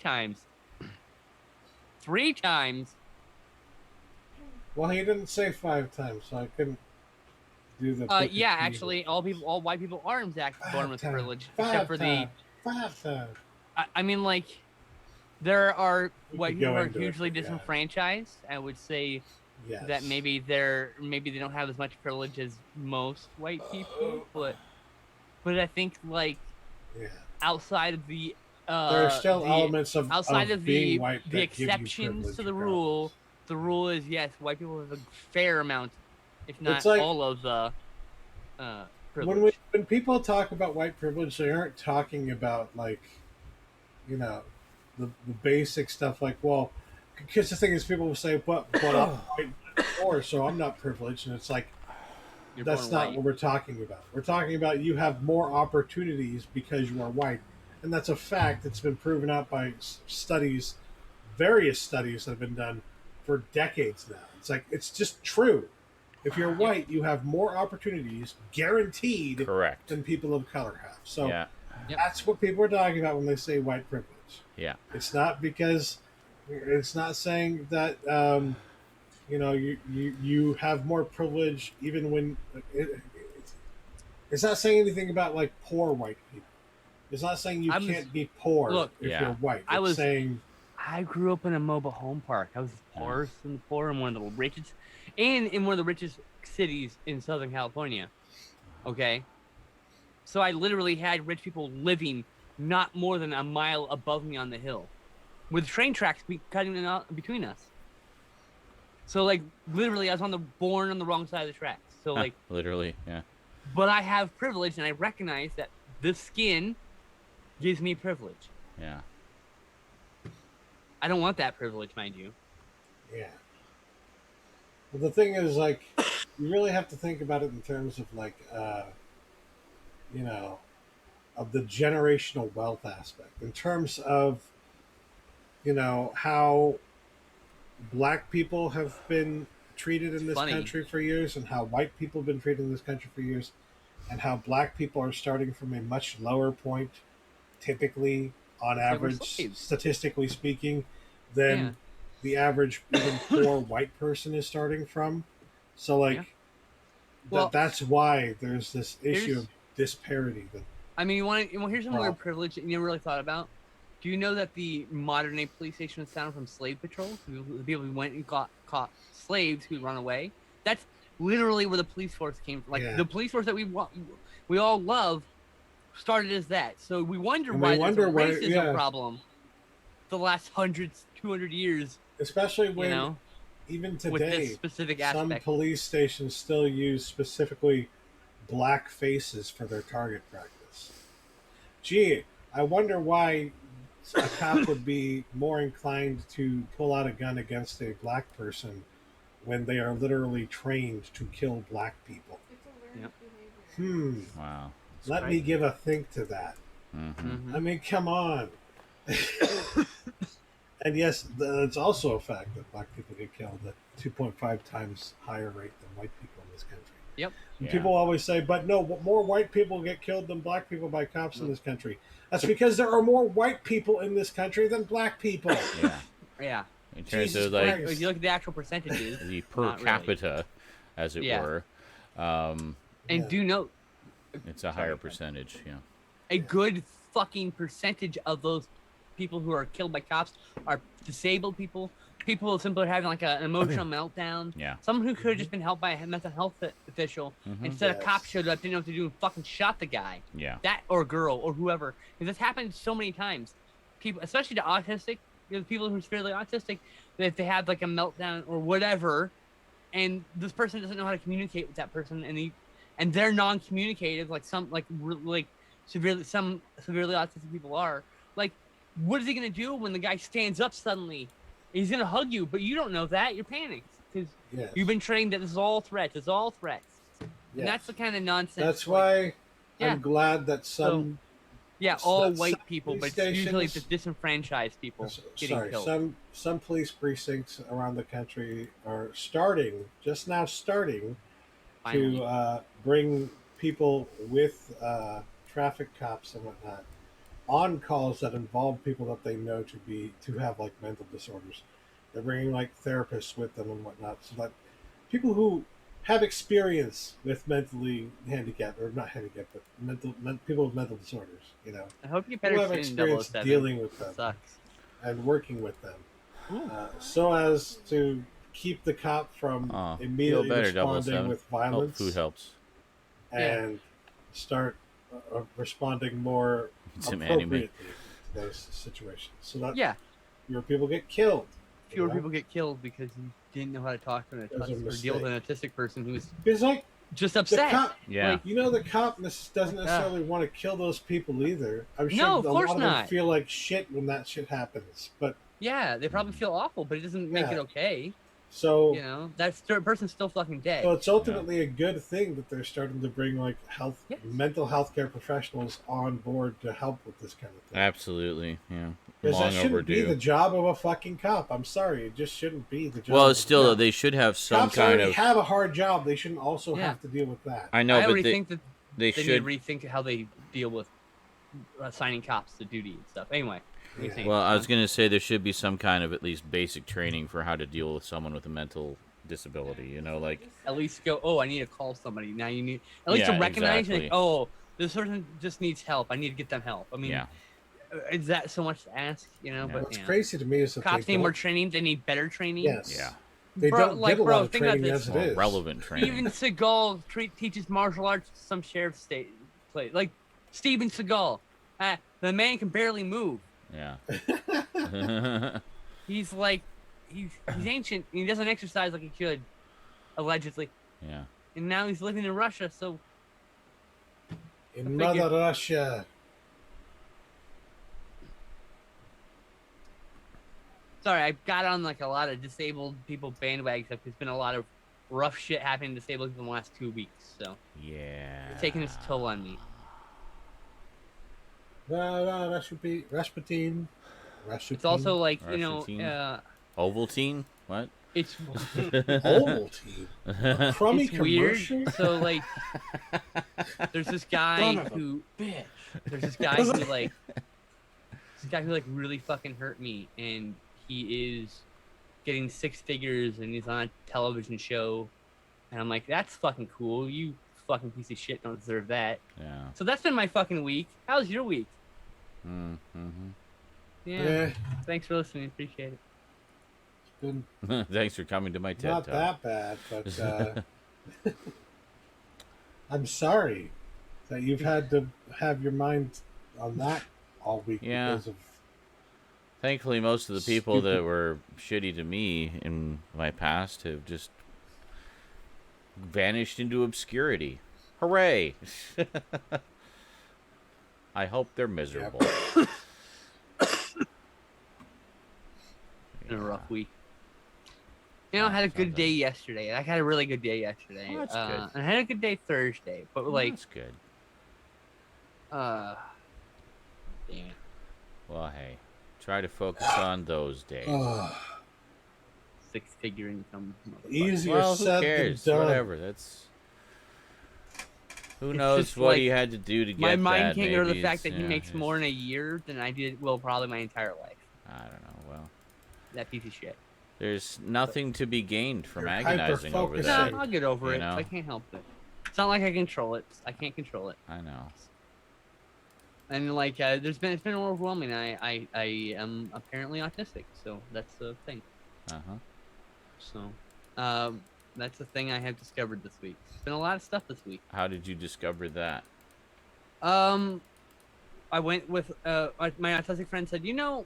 times. Well, he didn't say 5 times, so I couldn't do the. Yeah, actually, all white people are in fact born with privilege, except for the. 5 times. I mean, like, there are We white could people go who are into it, hugely but yeah. disenfranchised. I would say Yes. that maybe they don't have as much privilege as most white people, but I think like Yeah. outside of the There are still elements of outside of being white the that give you exceptions to privilege the rule, the rule is yes, white people have a fair amount, if not It's like- all of the privilege. When people talk about white privilege, they aren't talking about like, you know, the basic stuff. Like, well, because the thing is, people will say, "But I'm white before, so I'm not privileged," and it's like You're that's born not white. what we're talking about. We're talking about you have more opportunities because you are white, and that's a fact that's been proven out by studies, various studies that have been done for decades now. It's like it's just true. If you're white, you have more opportunities, guaranteed, Correct. than people of color have. So Yeah. that's what people are talking about when they say white privilege. Yeah. It's not because it's not saying that you have more privilege even when it's not saying anything about like poor white people. It's not saying you can't be poor if you're white. It's saying I grew up in a mobile home park. I was the poorest in the poor in one of the richest, and in one of the richest cities in Southern California. Okay, so I literally had rich people living not more than a mile above me on the hill, with train tracks cutting out between us. So like literally, I was born on the wrong side of the tracks. So like literally, yeah. But I have privilege, and I recognize that this skin gives me privilege. Yeah. I don't want that privilege, mind you. Yeah. Well, the thing is, like, you really have to think about it in terms of, like, of the generational wealth aspect. In terms of, how black people have been treated in this country for years and how white people have been treated in this country for years and how black people are starting from a much lower point, typically, on average, statistically speaking, than the average even poor white person is starting from. So like that's why there's this issue of disparity. I mean, here's some weird privilege that you never really thought about. Do you know that the modern day police station was founded from slave patrols? The people who went and caught slaves who run away. That's literally where the police force came from. Like the police force that we all love started as that. So we wonder why there's a racism problem the last 100, 200 years. Especially when, even today, with this specific aspect. Some police stations still use specifically black faces for their target practice. Gee, I wonder why a cop would be more inclined to pull out a gun against a black person when they are literally trained to kill black people. It's a learned behavior. Wow. Let me give a think to that. Mm-hmm. I mean, come on. And yes, it's also a fact that black people get killed at 2.5 times higher rate than white people in this country. Yep. And people always say, but no, more white people get killed than black people by cops in this country. That's because there are more white people in this country than black people. Yeah. Yeah. In terms of like, if you look at the actual percentages, the per capita, as it were. And do note, it's a higher percentage. Yeah. A good fucking percentage of those people who are killed by cops are disabled people, people who simply are having like an emotional meltdown. Yeah. Someone who could have just been helped by a mental health official. Instead, a cop showed up, didn't know what to do, and fucking shot the guy. Yeah. That or girl or whoever. Because this happens so many times. People, especially to autistic, people who are severely autistic, that if they have like a meltdown or whatever, and this person doesn't know how to communicate with that person, and they're non-communicative, like some severely autistic people are. Like, what is he gonna do when the guy stands up suddenly? He's gonna hug you, but you don't know that. You're panicked because you've been trained that this is all threats. It's all threats, and that's the kind of nonsense. That's why I'm glad that some. All white people, but it's usually the disenfranchised people getting killed. Some police precincts around the country are just now starting to bring people with traffic cops and whatnot on calls that involve people that they know to have like mental disorders. They're bringing like therapists with them and whatnot, so that people who have experience with mentally handicapped, or not handicapped, but people with mental disorders. You know, I hope you get who better have soon, experience 007. dealing with them That sucks. and working with them, so as to keep the cop from Feel immediately better, responding 007. with Oh, violence food helps. and start responding more Some appropriately anime. to those situations, so that Yeah, fewer people get killed. fewer you know? people get killed because you didn't know how to talk to an There's a autistic or deal with an autistic person who was It's like just the upset. cop. Yeah. Like, You know, the cop doesn't necessarily want to kill those people either. I'm sure No, of a course lot of them not. feel like shit when that shit happens. But yeah, they probably feel awful, but it doesn't make it Yeah. okay. so, You know, that person's still fucking dead. so it's ultimately a good thing that they're starting to bring like Yes. mental health care professionals on board to help with this kind of thing. Absolutely. Yeah. Because that Long shouldn't be overdue. the job of a fucking cop. I'm sorry, it just shouldn't be the job. Well, of a still, cop. they should have some Cops kind already of. have a hard job. They shouldn't also Yeah. have to deal with that. I know, I but already they, think that they they should. need to rethink how they deal with assigning cops to duty and stuff. Anyway, what are you Yeah. saying? Well, I was going to say there should be some kind of at least basic training for how to deal with someone with a mental disability. You know, like. At least go. Oh, I need to call somebody. Now you need at least Yeah, to recognize. exactly. Like, oh, this person just needs help. I need to get them help. I mean, Yeah. is that so much to ask? You know, Yeah. but What's yeah. crazy to me is that Cops they need more don't- training. They need better training. Yes. Yeah. They Bro, don't like, get a bro, lot of think about training this. as it More is. relevant training. Steven Seagal teaches martial arts to some sheriff state play. Like Steven Seagal, the man can barely move. Yeah. He's like, he's ancient. And he doesn't exercise like he should, allegedly. Yeah. And now he's living in Russia. So In I figured- Mother Russia. sorry, I got on like a lot of disabled people bandwagon stuff. There's been a lot of rough shit happening to disabled people in the last 2 weeks. So Yeah. it's taking its toll on me. Rasputin. It's also like, you know, Rasputin. Ovaltine? What? it's Ovaltine. A crummy it's weird. commercial. So like, there's this guy Son of a who bitch. there's this guy who like really fucking hurt me, and he is getting 6 figures, and he's on a television show, and I'm like, that's fucking cool. You fucking piece of shit don't deserve that. Yeah. So that's been my fucking week. How's your week? Mm-hmm. Yeah. Yeah, Thanks for listening. Appreciate it. it's been Thanks for coming to my TED not Talk. that bad, but I'm sorry that you've had to have your mind on that all week Yeah. because of Thankfully, most of the people that Stupid. were shitty to me in my past have just vanished into obscurity. Hooray! I hope they're miserable. Been a rough week. You know, I had a good Sounds day yesterday. I had a really good day yesterday. Oh, that's good. And I had a good day Thursday, but like, That's good. damn it. Well, hey, try to focus on those days. 6-figure income. motherfucker. easier Well, who said cares? than done. Whatever. That's who It's knows just what like, he had to do to get My mind that. can't go to the Maybe fact that it's- he yeah, makes it's- more in a year than I did, well, probably my entire life. I don't know. Well, That piece of shit. there's nothing to be gained from You're agonizing over hyper-focusing. that. No, I'll get over you it. know? I can't help it. It's not like I control it. I can't control it. I know. And like, it's been overwhelming. I am apparently autistic, so that's the thing. Uh-huh. So, that's the thing I have discovered this week. It's been a lot of stuff this week. How did you discover that? I went with my autistic friend said, you know,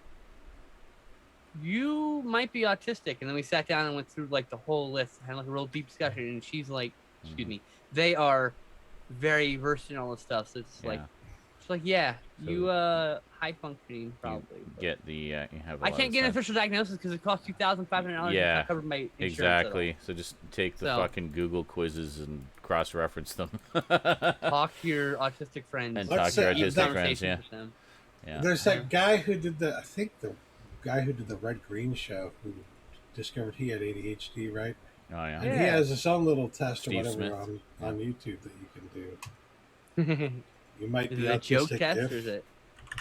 you might be autistic, and then we sat down and went through like the whole list, had like a real deep discussion, and she's like, excuse me, they are very versed in all this stuff, so it's like, Yeah. she's like, yeah, So you high functioning probably. but Get the you have. A I lot can't of get an stuff. official diagnosis because it costs $2,500. Yeah, It's not covered by insurance at all. Exactly. So just take the So- fucking Google quizzes and cross-reference them. Talk to your autistic friends. And Let's talk to your say Keep autistic friends. conversations Yeah. with them. Yeah. There's that guy who did the guy who did the Red Green show who discovered he had ADHD, right? Oh yeah. And he has his own little test Steve or whatever Smith. on YouTube that you can do. You might Is be it a joke autistic test if- or is it?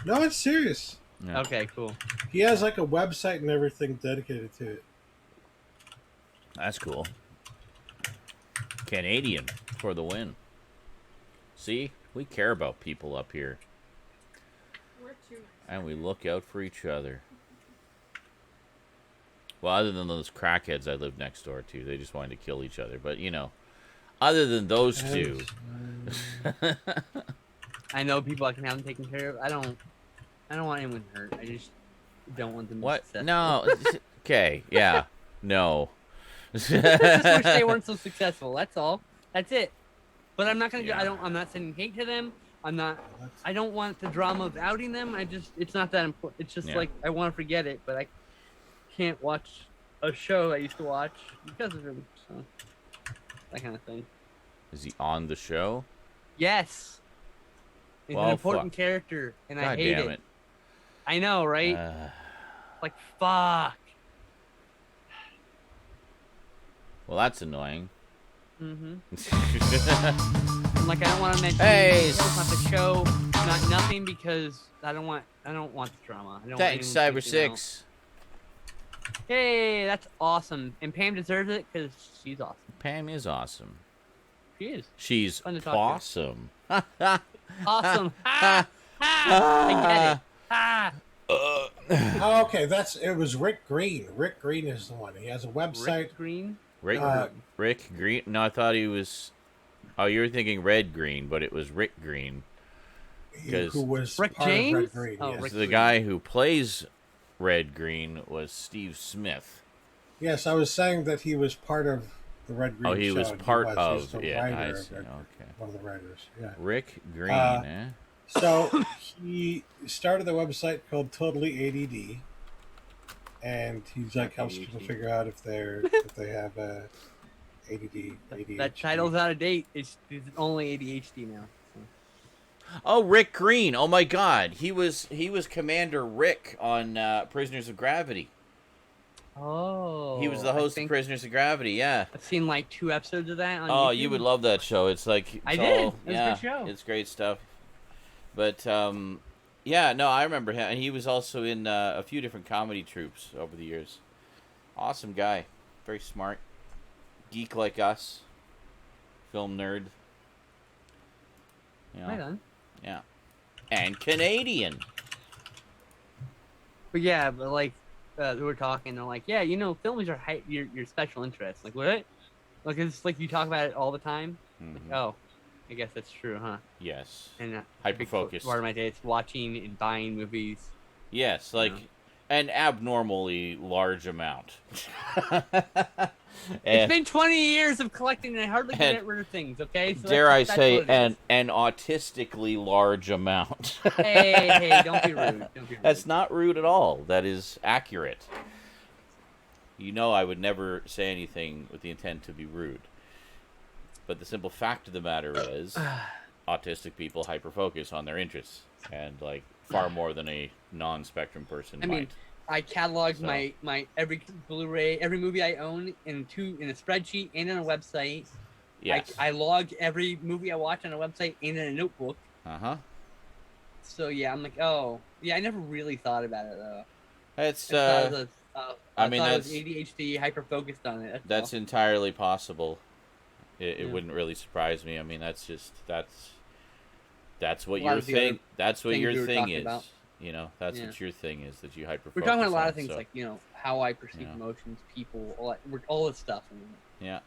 No, it's serious. Yeah. Okay, cool. He has like a website and everything dedicated to it. That's cool. Canadian for the win. See, we care about people up here. We're too nice. And we look out for each other. Well, other than those crackheads I live next door to, they just wanted to kill each other. But, you know, other than those two. I know people I can have them taken care of. I don't want anyone hurt. I just don't want them to be What? successful. No. Okay, yeah. No. I just wish they weren't so successful. That's all. That's it. But I'm not gonna. Yeah. I'm not sending hate to them. I don't want the drama of outing them. It's not that important. It's just like I want to forget it, but I can't watch a show I used to watch because of him. So that kind of thing. Is he on the show? Yes. He's an important character, and I hate damn it. I know, right? Like, fuck. Well, that's annoying. Mm-hmm. Like, I don't want to mention Hey, not the show, not nothing, because I don't want the drama. I don't thanks, want Cyber6. Hey, that's awesome. And Pam deserves it because she's awesome. Pam is awesome. She is. She's Fun to talk awesome. Awesome. Ha! Ha! I get it. Ha! Oh, okay, it was Rick Green. Rick Green is the one. He has a website. Rick Green? Rick Green? No, I thought he was... Oh, you were thinking Red Green, but it was Rick Green. Who was Rick part James? of Red Green, Oh, yes. Rick The Green. guy who plays Red Green was Steve Smith. Yes, I was saying that he was part of the Red Green Oh, he show, was and part He of... was the Yeah, writer I of see. Red- Okay. One of the writers, yeah. Rick Green, eh? So he started a website called Totally ADD, and he's like helps people figure out if they have ADD. ADHD. That title's out of date. It's only ADHD now. Oh, Rick Green. Oh my God, he was Commander Rick on Prisoners of Gravity. Oh. He was the host of Prisoners of Gravity. Yeah. I've seen like 2 episodes of that on Oh, YouTube. you would love that show. It's like I did. It was a yeah, good show. it's great stuff. But yeah, no, I remember him, and he was also in a few different comedy troupes over the years. Awesome guy, very smart, geek like us, film nerd. You know, Right on. yeah, and Canadian. But yeah, but like we were talking, they're like, yeah, films are your special interest. Like what? Like it's like you talk about it all the time. Mhm. Like, oh, I guess that's true, huh? Yes. And Hyper-focused. Part of my day is watching and buying movies. Yes, like an abnormally large amount. It's been 20 years of collecting and I hardly can get rid of things, okay? So dare I say, what it an autistically large amount. is. Hey, don't be rude. Don't be rude. That's not rude at all. That is accurate. You know I would never say anything with the intent to be rude. But the simple fact of the matter is, autistic people hyper-focus on their interests. And, like, far more than a non-spectrum person I mean, I cataloged my every Blu-ray, every movie I own in a spreadsheet and in a website. Yes. I log every movie I watch on a website and in a notebook. Uh-huh. So yeah, I'm like, oh, yeah, I never really thought about it though. It's I mean, thought it was ADHD, hyper focused on it. That's entirely possible. It wouldn't really surprise me. I mean, that's what your thing. That's what your thing is. About. You know, that's what your thing is. That you hyper. We're talking about a lot of things like how I perceive emotions, people, all this stuff. And yeah.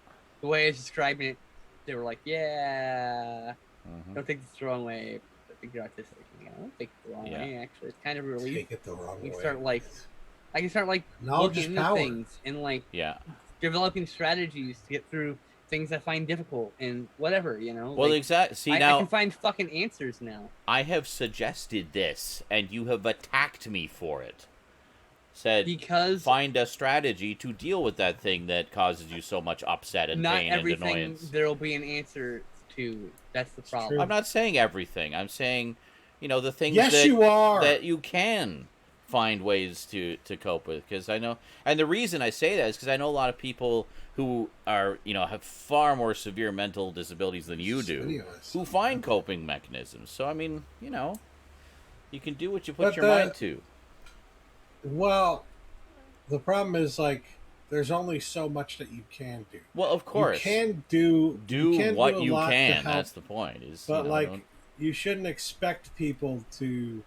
The way I was describing it, they were like, "Yeah, don't take this the wrong way. I think you're autistic." I don't take it the wrong way. Actually, it's kind of a relief. Take it the wrong way. I can start knowledge looking is power. into things and developing strategies to get through things I find difficult and whatever, Well, exactly. See, now I can find fucking answers now. I have suggested this, and you have attacked me for it. Said find a strategy to deal with that thing that causes you so much upset and pain and annoyance. Not everything there will be an answer to. That's the problem. I'm not saying everything. I'm saying, the things that you can find ways to cope with, because I know, and the reason I say that is because I know a lot of people who are have far more severe mental disabilities than you do, who find coping mechanisms. So I mean, you can do what you put your mind to. Well, the problem is there's only so much that you can do. Well, of course. You can do what a you lot to can. help, That's the point. Is but don't... you shouldn't expect people to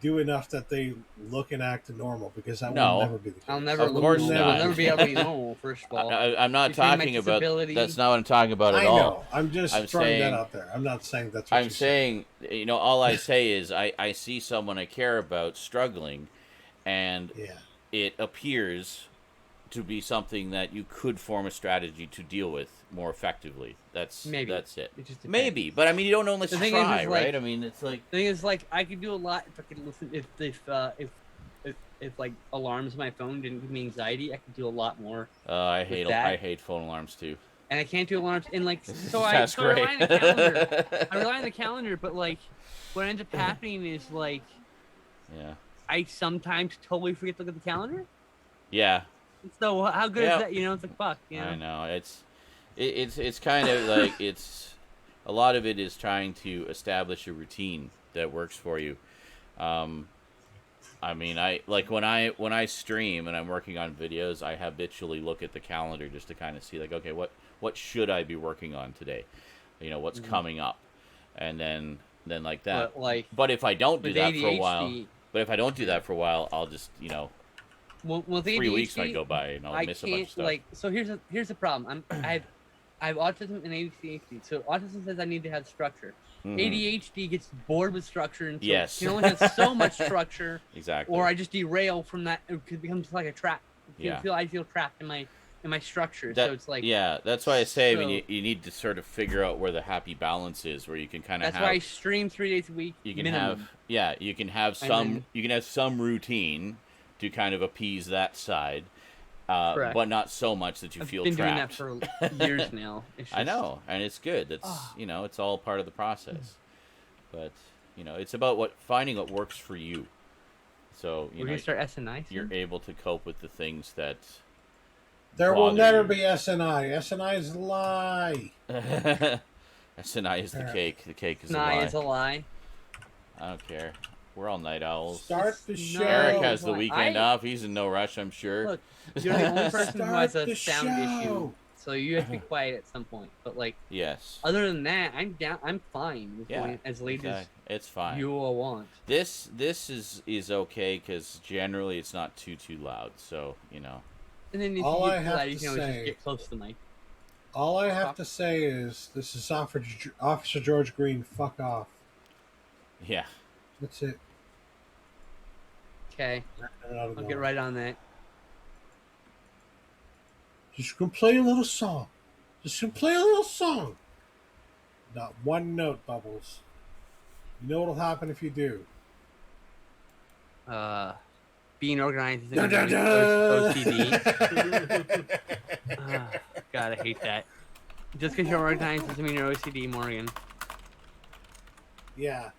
do enough that they look and act normal, because that will never be the case. I'll never. Of course not. I'll never be able to be normal. First of all, I'm not talking about. That's not what I'm talking about at I know. all. I'm just throwing that out there. I'm not saying that's what I'm saying. All I say is I see someone I care about struggling, and it appears to be something that you could form a strategy to deal with more effectively. That's it. It just maybe, but I mean, you don't know unless you try, right? I mean, it's like the thing is, like, I could do a lot if I could listen. If like alarms on my phone didn't give me anxiety, I could do a lot more. I hate phone alarms too. And I can't do alarms, and like so I That's great. rely on the calendar. I rely on the calendar, but like what ends up happening is like I sometimes totally forget to look at the calendar. Yeah. So how good is that? It's like fuck. I know it's kind of like a lot of it is trying to establish a routine that works for you. I mean, when I stream and I'm working on videos, I habitually look at the calendar just to kind of see like, okay, what should I be working on today? What's coming up, and then like that. But if I don't do that for a while, I'll just Well, 3 weeks might go by and I'll miss a bunch of stuff. So here's the problem. I have autism and ADHD. So autism says I need to have structure. ADHD gets bored with structure and can only have so much structure. Exactly. Or I just derail from that. It becomes like a trap. I feel trapped in my structure. So it's like that's why I say you need to sort of figure out where the happy balance is, where you can kind of. That's why I stream 3 days a week. You can have some routine to kind of appease that side, but not so much that you feel trapped. I've been doing that for years now. I know, and it's good. That's it's all part of the process. But it's about finding what works for you. So we're gonna start SNI. You're able to cope with the things that. There will never be SNI. SNI is a lie. SNI is the cake. The cake is a lie. SNI is a lie. I don't care. We're all night owls. Start the show. Eric has the weekend off. He's in no rush, I'm sure. Look, you're the only person who has a sound issue, so you have to be quiet at some point. But other than that, I'm down. I'm fine with going as late as it's fine. You all want. This is okay because generally it's not too loud. So And then if you get loud, you can always just get close to the mic. All I have to say is this is Officer George Green. Fuck off. Yeah. That's it. Okay. I'll get right on that. Just gonna play a little song. Not one note, Bubbles. You know what'll happen if you do. Being organized is OCD. God, I hate that. Just because you're organized doesn't mean you're OCD, Morgan. Yeah.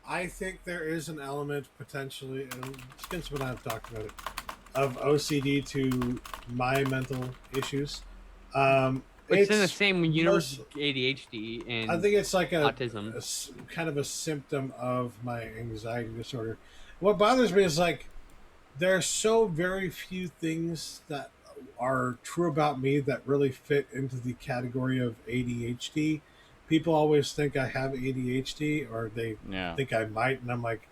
I think there is an element potentially, and Spence and I have talked about it, of OCD to my mental issues. It's in the same universe as ADHD and I think it's like autism. A kind of a symptom of my anxiety disorder. What bothers me is there are so very few things that are true about me that really fit into the category of ADHD. People always think I have ADHD, or they think I might, and I'm like,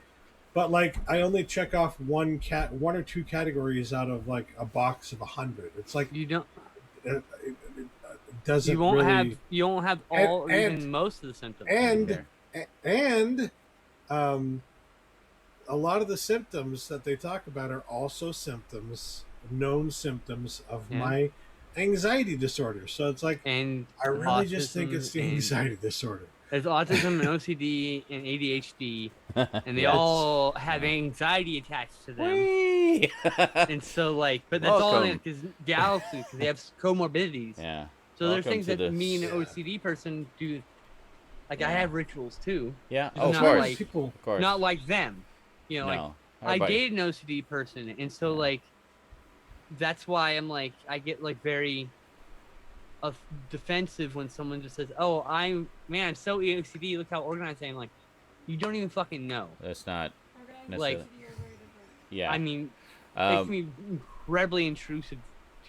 but I only check off one or two categories out of a box of 100. It's like you don't. It doesn't. You won't have all or even most of the symptoms. And a lot of the symptoms that they talk about are also known symptoms of my anxiety disorder. So it's and I really just think it's the anxiety disorder. There's autism and OCD and ADHD, and they all have anxiety attached to them. And so but that's all in because galaxy because they have comorbidities. Yeah. So there's things that me and an OCD person do. I have rituals too. Yeah. Of course. Not like them. I dated an OCD person, and so that's why I'm I get very defensive when someone just says, "Oh, I'm so OCD. Look how organized I am." You don't even fucking know. That's not necessarily. Yeah. I mean, it makes me incredibly intrusive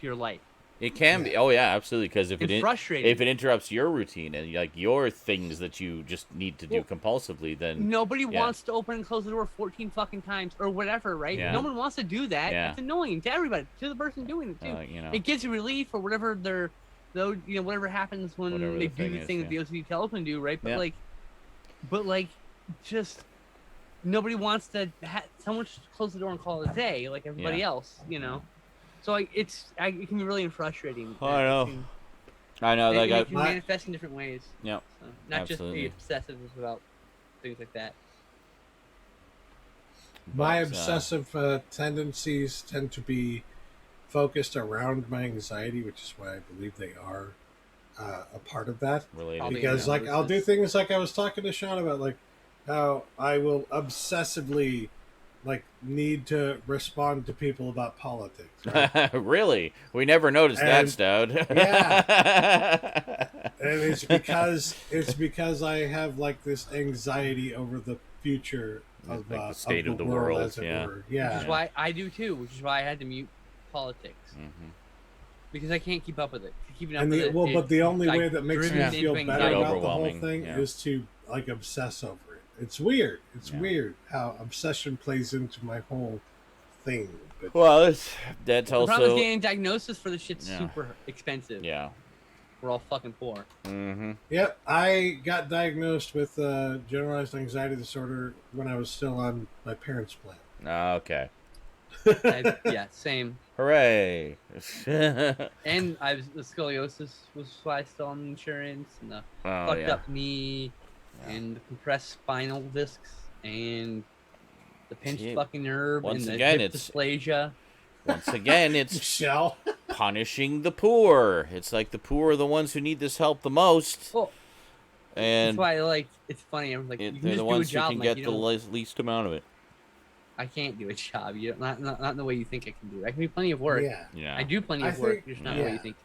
your life. It can be. Oh yeah, absolutely. Because if It's it frustrating. if it interrupts your routine and like your things that you just need to do compulsively, then Nobody wants to open and close the door 14 fucking times or whatever, right? Yeah. No one wants to do that. Yeah. It's annoying to everybody, to the person doing it too. you know, It gives you relief or whatever whatever happens when Whatever they the do thing the is, thing yeah. that the OCD tells them to do, right? But Yeah. like, just nobody wants to. Someone should close the door and call it a day, like everybody Yeah. else, you know. So it can be really frustrating. Oh, I know. I know. It Like can manifest in different ways. Yeah. So, not Absolutely. just be obsessive about things like that. My obsessive tendencies tend to be focused around my anxiety, which is why I believe they are a part of that. related. Because like I'll do things like I was talking to Sean about, like how I will obsessively like need to respond to people about politics. Right? Really? We never noticed that, And- Stout. Yeah. And it's because I have like this anxiety over the future of, Like the state of the world, world, as it yeah. were. Which Yeah. is why I do too. Which is why I had to mute politics Mhm. because I can't keep up with it. Keeping up And with the, it, well, but the only like, way that makes me driven feel into better anxiety. about the whole Overwhelming, thing yeah. is to like obsess over it. It's weird. It's Yeah. weird how obsession plays into my whole thing. But Well, that's The problem is also getting diagnosis for this shit's Yeah. super expensive. yeah. We're all fucking poor. Mm-hmm. yep, I got diagnosed with generalized anxiety disorder when I was still on my parents' plan. Okay. Yeah, same. Hooray! And the scoliosis was why I still on insurance, and the Oh fucked yeah. up knee, Yeah. and the compressed spinal discs, and the pinched Gee, fucking nerve, once and the again, hip it's- dysplasia. Once again, it's Michelle. punishing the poor. It's like the poor are the ones who need this help the most, Well, and that's why it's funny. I'm like, you can they're just the do a ones who job. can Like, get you the don't- least amount of it. I can't do a job. You not in the way you think I can do. I can do plenty of work. Yeah. Yeah. I do plenty I of work. think- Just not the way you yeah. think.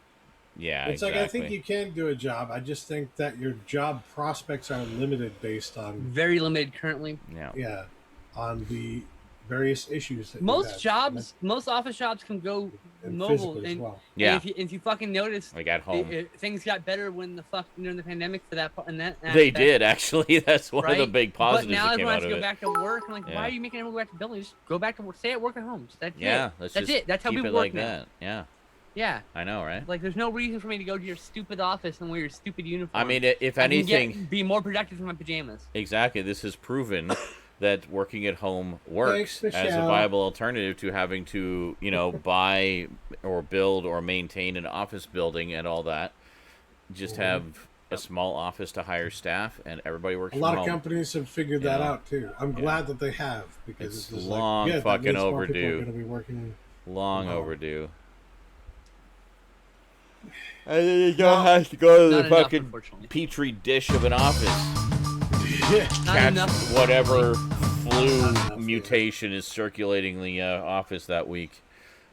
Yeah. It's exactly. like I think you can do a job. I just think that your job prospects are limited based on Very limited currently. Yeah. on the various issues that you Most have. jobs, most office jobs can go and mobile. physically as And, well. Yeah. and if you fucking notice, Like at home. things got better when during the pandemic for that and that. They aspect, did actually. That's one of the right? big positives But now that came everyone out has of to go it. back to work. I'm like, Yeah. why are you making everyone go back to building? Just go back to work. Stay at work at home. That's Yeah. it. Let's That's just it. That's how keep people it work like now. that. Yeah. Yeah. I know, right? Like, there's no reason for me to go to your stupid office and wear your stupid uniform. I mean, if I can anything, be more productive in my pajamas. exactly. This has proven that working at home works Thanks, as a Michelle. viable alternative to having to, buy or build or maintain an office building and all that. Just have a small office to hire staff, and everybody works A lot from of home. companies have figured that Yeah. out too. I'm Yeah. glad that they have because It's just long like, yeah, that fucking means more people are overdue. going to be working. Long Wow. overdue. And then you No. have to go to Not the enough, fucking unfortunately. petri dish of an office. Not Catch enough. whatever flu enough, yeah. mutation is circulating the office that week.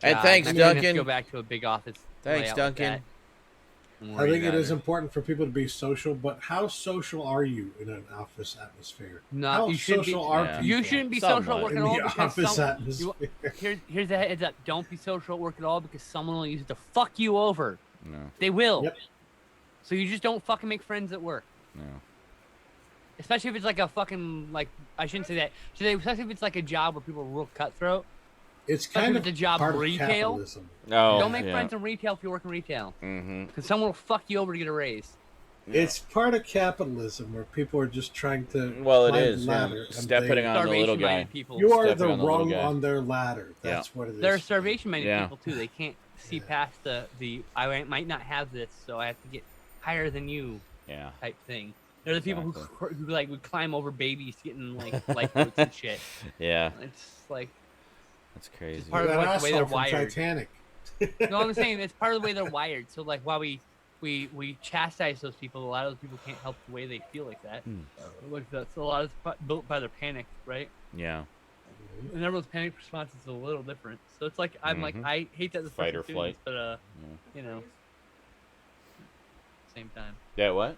And God, thanks, I mean, I have to Duncan. go back to a big office. Thanks, layout like Duncan. that. I'm I worried think it about is important for people to be social, but how social are you in an office atmosphere? No, how you shouldn't be- social are Yeah. people You shouldn't be social at Somewhat. work in at all the because office some, atmosphere? here's a heads up. Don't be social at work at all because someone will use it to fuck you over. No, They will. Yep. So you just don't fucking make friends at work. no. Especially if it's like a fucking, like, I shouldn't say that. Especially if it's like a job where people are real cutthroat. It's Especially kind with of the job part of retail. capitalism. Oh, Don't make yeah. friends in retail if you work in retail. Mm-hmm. Because someone will fuck you over to get a raise. It's part of capitalism where people are just trying to Well, it climb is. the Yeah. ladder. and Stepping they- on the little guy. Starvation-minded people. You are stepping the on the little rung guy. on their ladder. That's what it is. They're starvation-minded Yeah. people, too. They can't see past the I might not have this, so I have to get higher than you Yeah. type thing. They're the people Exactly. who like would climb over babies getting like lifeboats and shit. Yeah. It's like That's crazy. part of that the way asshole they're from wired. Titanic. No, I'm saying it's part of the way they're wired. So like while we chastise those people, a lot of those people can't help the way they feel like that. Like that's a lot of built by their panic, right? Yeah. And everyone's panic response is a little different. So it's like I'm like I hate that this Fight or person flight. but you know, same time. Yeah, what?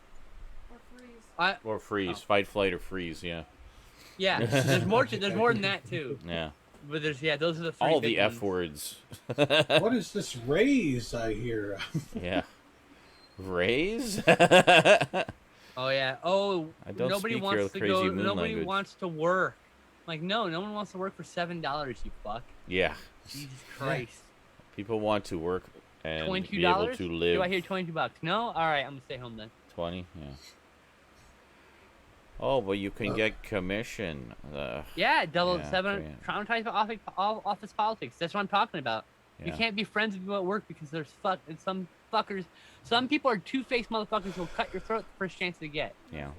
Or freeze. Or freeze. Fight, flight, or freeze, yeah. Yeah, there's more than that too. Yeah. But there's those are the three All big the ones. F words. What is this raise I hear? Yeah. Raise? Oh yeah. Oh, I don't nobody speak wants your to crazy go. moon Nobody language. wants to work. Like no one wants to work for $7. You fuck. Yeah. Jesus Christ. People want to work and $22? be able to live. Do I hear $22? No. All right, I'm gonna stay home then. 20? Yeah. Oh, but you can get commission. Yeah, double Yeah, seven. brilliant. Traumatized by office politics. That's what I'm talking about. You Yeah. can't be friends with people at work because there's some fuckers. Some people are two-faced motherfuckers who'll cut your throat the first chance they get, Yeah.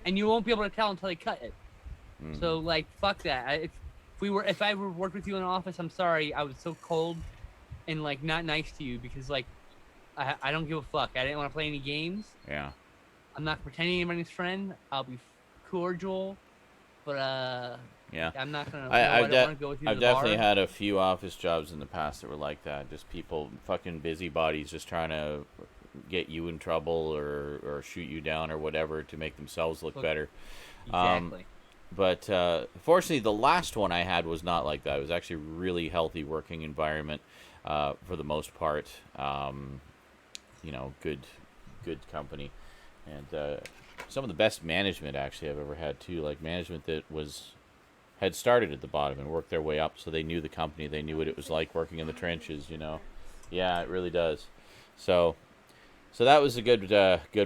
and you won't be able to tell until they cut it. Mhm. So like, fuck that. If I were worked with you in an office, I'm sorry, I was so cold and like not nice to you because like I don't give a fuck. I didn't want to play any games. Yeah. I'm not pretending anybody's friend. I'll be cordial, but Yeah. I'm not gonna. I don't want to go with you to I've the definitely bar. had a few office jobs in the past that were like that. Just people, fucking busybodies, just trying to get you in trouble or shoot you down or whatever to make themselves look better. Exactly. But fortunately, the last one I had was not like that. It was actually a really healthy working environment for the most part. You know, good company, and some of the best management actually I've ever had too. Like management that had started at the bottom and worked their way up, so they knew the company, they knew what it was like working in the trenches. You know, yeah, it really does. So that was a good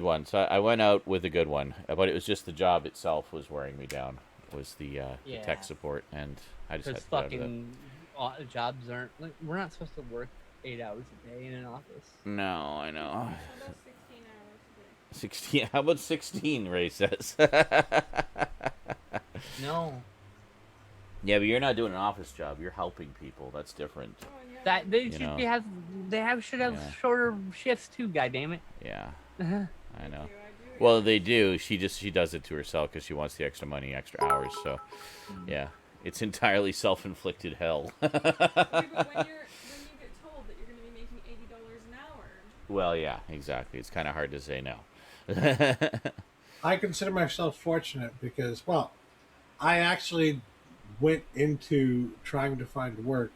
one. So I went out with a good one, but it was just the job itself was wearing me down. Was the tech support, and I just had Because to get out of that. fucking jobs aren't like we're not supposed to work 8 hours a day in an office. No, I know. How about 16 hours a day? 16. How about 16? Ray says. No, Yeah, but you're not doing an office job. You're helping people. That's different. Oh, and you have that they You should know. should have Yeah. shorter shifts too. God damn it. Yeah, Uh-huh. I know. I do. Well, they do. She does it to herself because she wants the extra money, extra hours. So, yeah, it's entirely self-inflicted hell. Okay, but when you get told that you're going to be making $80 an hour. Well, yeah, exactly. It's kind of hard to say no. I consider myself fortunate because, well, I actually went into trying to find work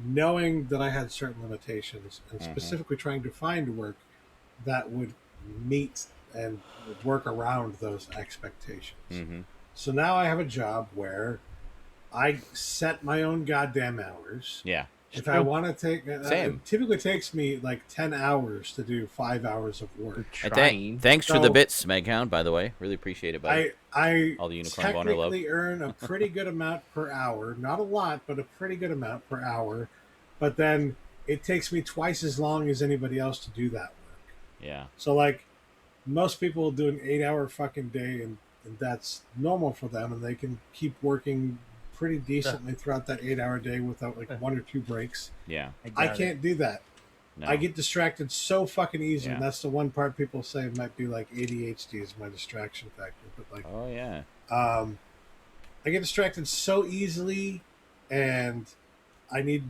knowing that I had certain limitations and specifically trying to find work that would meet and work around those expectations. Mm-hmm. So now I have a job where I set my own goddamn hours. Yeah. If I want to take, Same. it typically takes me like 10 hours to do 5 hours of work. And Trying. thanks for the So- bits, Meghound, by the way. Really appreciate it, buddy. I All the unicorn boner love. technically earn a pretty good amount per hour. Not a lot, but a pretty good amount per hour. But then it takes me twice as long as anybody else to do that work. Yeah. So, like, most people will do an 8-hour fucking day, and that's normal for them, and they can keep working pretty decently throughout that 8-hour day without like 1 or 2 breaks. Yeah. I can't do that. No. I get distracted so fucking easy, Yeah. and that's the one part people say might be like ADHD is my distraction factor. But like, Oh, yeah. I get distracted so easily, and I need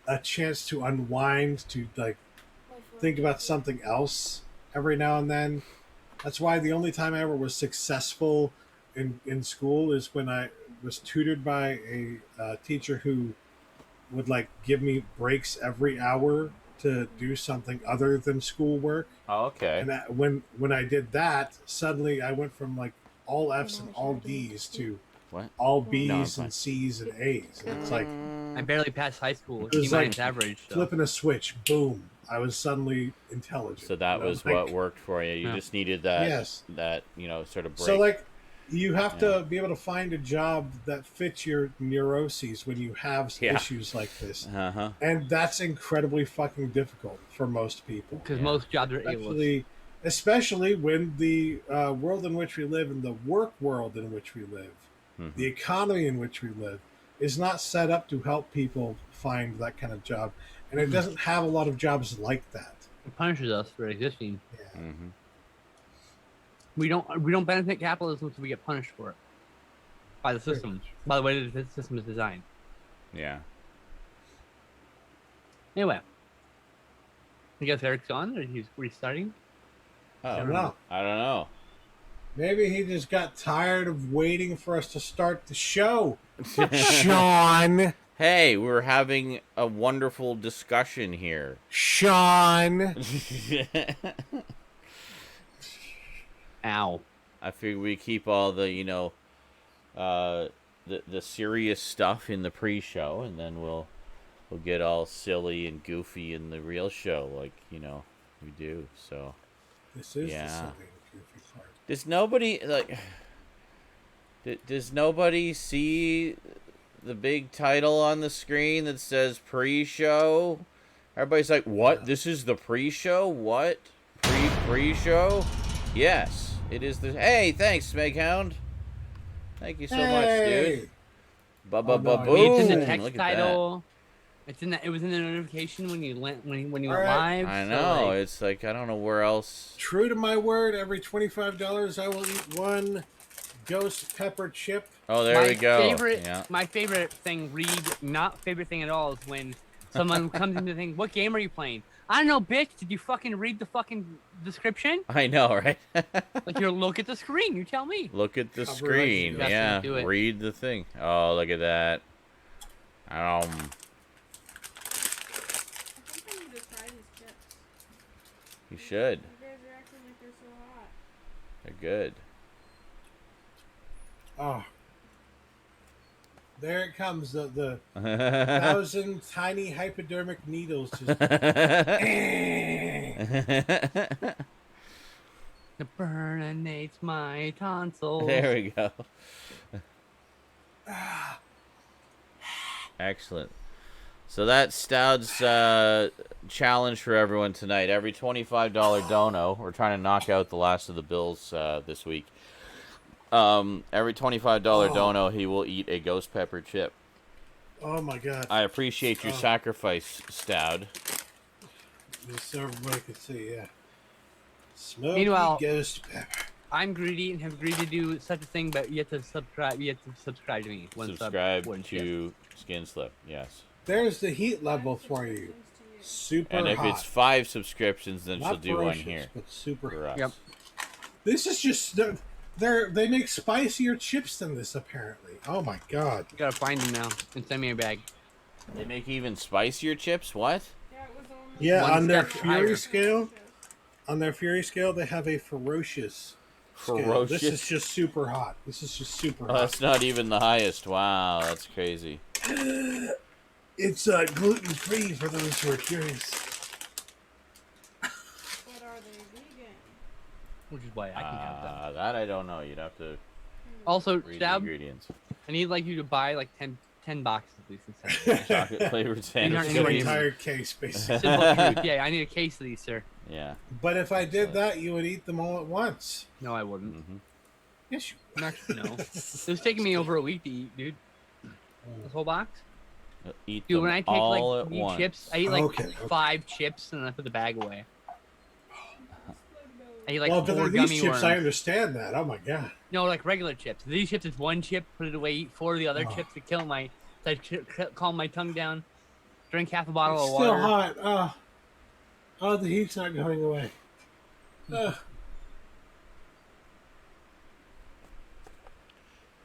a chance to unwind, to like think about something else every now and then. That's why the only time I ever was successful in school is when I was tutored by a teacher who would like give me breaks every hour to do something other than schoolwork. Oh, okay. And that, when I did that, suddenly I went from like all F's and all D's to What? all No, I'm B's fine. and C's and A's. And it's like I barely passed high school. It was C- like average. So. flipping a switch, boom! I was suddenly intelligent. So that And I'm was like, what worked for you. You Yeah. just needed that, Yes. that sort of break. So like, you have Yeah. to be able to find a job that fits your neuroses when you have Yeah. issues like this, Uh-huh. and that's incredibly fucking difficult for most people. Because Yeah. most jobs are ableist. Especially when the world in which we live and the work world in which we live, Mhm. the economy in which we live, is not set up to help people find that kind of job, and it doesn't have a lot of jobs like that. It punishes us for existing. Yeah. Mm-hmm. We don't benefit capitalism until we get punished for it by the system, by the way the system is designed. Yeah. Anyway, I guess Eric's on, or he's restarting. Oh, I don't know. I don't know. Maybe he just got tired of waiting for us to start the show. Sean. Hey, we're having a wonderful discussion here. Sean. Ow. I figure we keep all the, the serious stuff in the pre-show, and then we'll get all silly and goofy in the real show, like we do. So This is yeah. the silly and goofy part. Does nobody Does nobody see the big title on the screen that says pre-show? Everybody's like, "What? This is the pre-show? What? Pre-show?" Yes, it is the. Hey, thanks, Smeghound. Thank you so much, dude. Boom! It's in the text Look at title. It's in the. It was in the notification when you went when you went right. live. I so, know. like, It's like I don't know where else. True to my word, every $25 I will eat one ghost pepper chip. Oh, there we go. My favorite thing, not favorite thing at all, is when someone comes into the thing. What game are you playing? I don't know, bitch. Did you fucking read the fucking description? I know, right? Like, look at the screen. You tell me. Look at the Cover screen. like Yeah, do it. read the thing. Oh, look at that. I think I need to try these chips. You should. You guys are acting like they're so hot. They're good. Oh. There it comes, the 1,000 tiny hypodermic needles. Just... It burninates my tonsils. There we go. Excellent. So that's Stoud's challenge for everyone tonight. Every $25 dono, we're trying to knock out the last of the bills this week. Every $25 dono, he will eat a ghost pepper chip. Oh my god. I appreciate your sacrifice, Stoud. Just so everybody can see, yeah. Smoky Meanwhile, ghost pepper. I'm greedy and have agreed to do such a thing, but you have to subscribe. You have to subscribe to me. Subscribe one to Skin Slip, yes. There's the heat level for you. Super And if hot. it's 5 subscriptions, then Not she'll do one ferocious, here but super for us. Yep. This is just they make spicier chips than this apparently. Oh my god. You gotta find them now and send me a bag. They make even spicier chips? What? Yeah, it was only Yeah, One on their step fury higher. scale, they have a ferocious scale. Ferocious? This is just super hot. This is just super Oh, hot. that's not even the highest. Wow, that's crazy. It's gluten free for those who are curious. But are they vegan? Which is why I can have them. That I don't know. You'd have to Also, read the Stab, ingredients. I need like you to buy like 10 boxes at least. Instead. Chocolate flavored aren't sandwich. It's anywhere an near me. entire case, basically. Simple truth. Yeah, I need a case of these, sir. Yeah. But if I did that, you would eat them all at once. No, I wouldn't. Mm-hmm. Yes, you I'm actually, no. It was taking me over a week to eat, dude. This whole box. Eat Dude, them when I take all like at eat once. chips, I eat like Okay. 5 chips and then I put the bag away. I eat like well, 4 but gummy these chips, worms. I understand that. Oh my god. No, like regular chips. These chips is 1 chip, put it away, eat 4 of the other Oh. chips to kill my, calm my tongue down, drink half a bottle It's of still water. hot. Oh, the heat's not going away.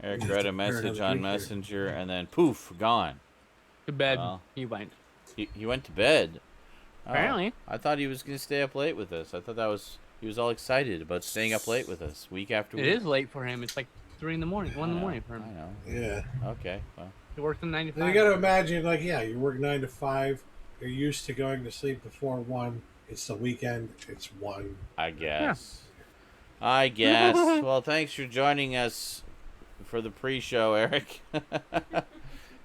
Eric We have read to a prepare message another on drink here. Messenger and then poof, gone. To bed. Well. He went. He went to bed. Oh, Apparently. I thought he was going to stay up late with us. I thought he was all excited about staying up late with us week after week. It is late for him. It's like 3 in the morning, 1 in the morning for I him. know. Yeah. Okay. Well, He works from 9 to 5. And you got to imagine, like, yeah, you work 9 to 5. You're used to going to sleep before 1. It's the weekend. It's 1. I guess. I guess. Well, thanks for joining us for the pre-show, Eric.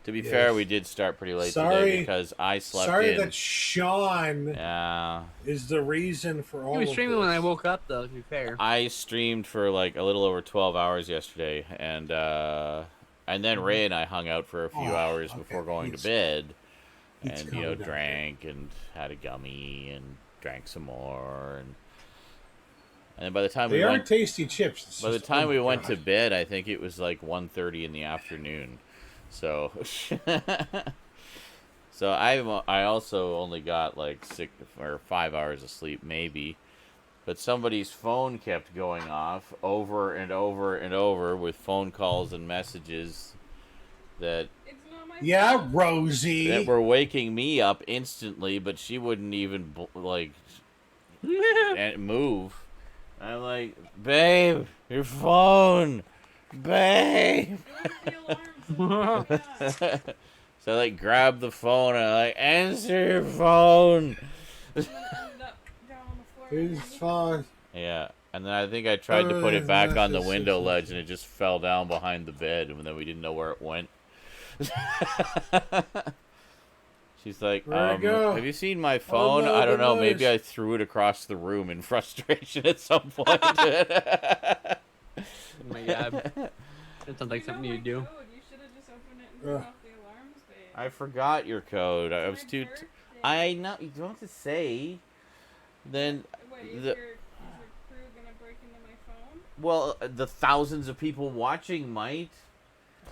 To be fair, we did start pretty late today because I slept Sorry in. that Sean Yeah. is the reason for all He was of streaming this. when I woke up, though, to be fair. I streamed for like a little over 12 hours yesterday, and then Ray and I hung out for a few hours before going to bed, He's and calming down. drank and had a gummy and drank some more, and then by the time They we are went, tasty chips. It's by the just- time oh we my went to God. bed, I think it was like 1:30 in the afternoon. So, I also only got like 6 or 5 hours of sleep maybe, but somebody's phone kept going off over and over and over with phone calls and messages that It's not my Yeah, fault. Rosie. that were waking me up instantly, but she wouldn't even move. I'm like, babe, your phone, babe. The alarms. Oh my God. So I grab the phone and I answer your phone. And then ended up down on the floor. It's fine. Yeah, and then I think I tried to put it back on the window ledge, and it just fell down behind the bed, and then we didn't know where it went. She's like, Where'd it go? have you seen my phone? no, I don't know. the Maybe noise. I threw it across the room in frustration at some point. Oh my god. That sounds like You something know you my do. code. You should have just opened it and turned off the alarms, babe. I forgot your code. I was My too. birthday. I know. You don't have to say. Then, Wait, is the your crew gonna break into my phone? well, the thousands of people watching might.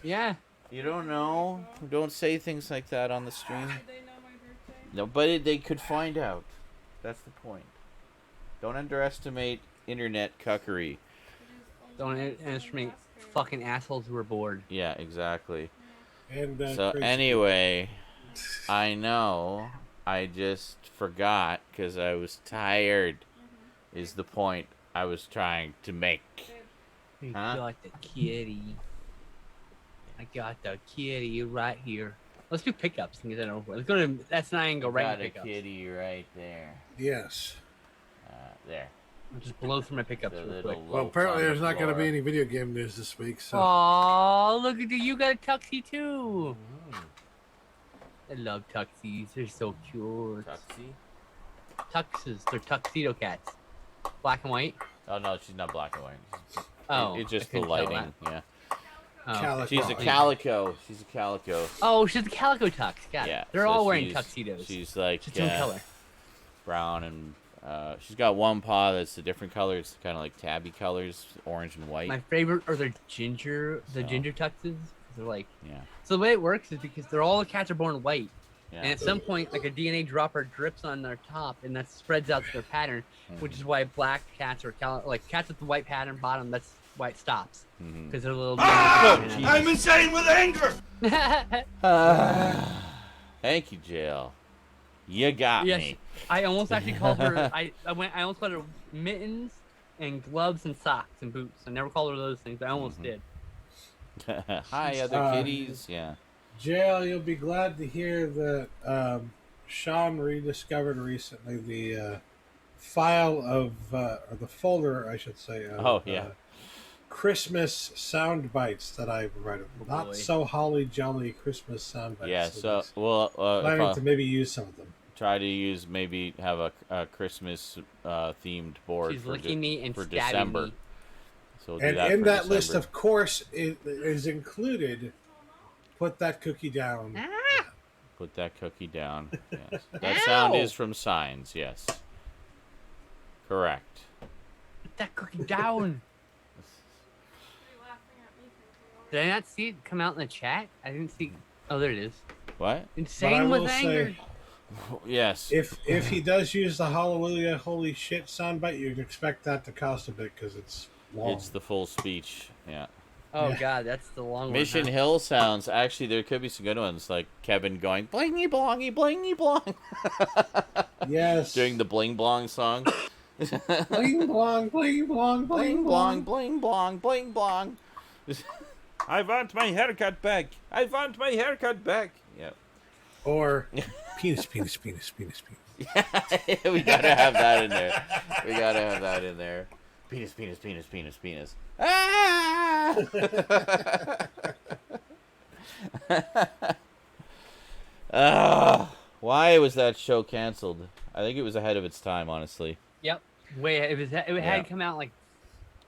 Yeah. You don't know. Don't say things like that on the stream. Did they know my birthday? No, but they could find out. That's the point. Don't underestimate internet cuckery. It is only Don't my underestimate passcode. fucking assholes who are bored. Yeah, exactly. And So crazy. anyway, I know. I just forgot because I was tired. Is the point I was trying to make? You Huh? feel like the kitty. I got the kitty right here. Let's do pickups and get that over with. Let's go to that's nine and go right Got into a pickups. kitty right there. Yes. There. I'll just blow through my pickups The real little quick. Well, loaf apparently on the there's not going to floor. be any video game news this week, so. Oh, look at you got a tuxie too. I love tuxies. They're so cute. Tuxie? Tuxes. They're tuxedo cats. Black and white. Oh no, she's not black and white. Oh, It's just I the couldn't tell lighting. Yeah. Oh. Calico. She's a calico. She's a calico. Oh, she's a calico tux. Got Yeah. it. They're so all wearing she's- tuxedos. She's like Just one color. brown and she's got one paw that's a different color. It's kind of like tabby colors, orange and white. My favorite are the ginger So. tuxes. They're like Yeah. so the way it works is because they're all the cats are born white, Yeah. and at some point like a DNA dropper drips on their top, and that spreads out to their pattern, which is why black cats are like cats with the white pattern bottom. That's why it stops Mhm. because they're a little. I'm insane with anger! Thank you, Jail. You got Yes. me. I almost actually called her. I almost called her mittens and gloves and socks and boots. I never called her those things, but I almost did. Hi, other kitties. Yeah. Jail, you'll be glad to hear that Sean rediscovered recently the file of, or the folder, I should say, of Christmas sound bites that I provided. Oh, Not boy. so holly jolly Christmas sound bites. Yeah. So So, he's well, planning to maybe use some of them. try to use maybe have a Christmas themed board She's for, licking me and for stabbing December. me. So we'll do And that in for that list, December. of course, is included. Put that cookie down. Put that cookie down. Yes. That sound is from Signs. Yes. Correct. Put that cookie down. Are you laughing at me? Did I not see it come out in the chat? I didn't see. Oh, there it is. What? Insane will with say- anger. Yes. If he does use the hallelujah holy shit soundbite, you'd expect that to cost a bit because it's long. It's the full speech. Yeah. Oh Yeah. god, that's the long Mission one. Hill sounds. Actually, there could be some good ones, like Kevin going blingy blongy blingy blong Yes. during the bling blong song. bling blong, bling blong, Bling bling blong, blong. bling blong, bling blong. I want my haircut back. I want my haircut back. Yep. Or penis, penis, penis, penis, penis. We gotta have that in there. We gotta have that in there. Penis, penis, penis, penis, penis. Ah! Why was that show canceled? I think it was ahead of its time, honestly. Yep. Wait, it Yeah. had come out like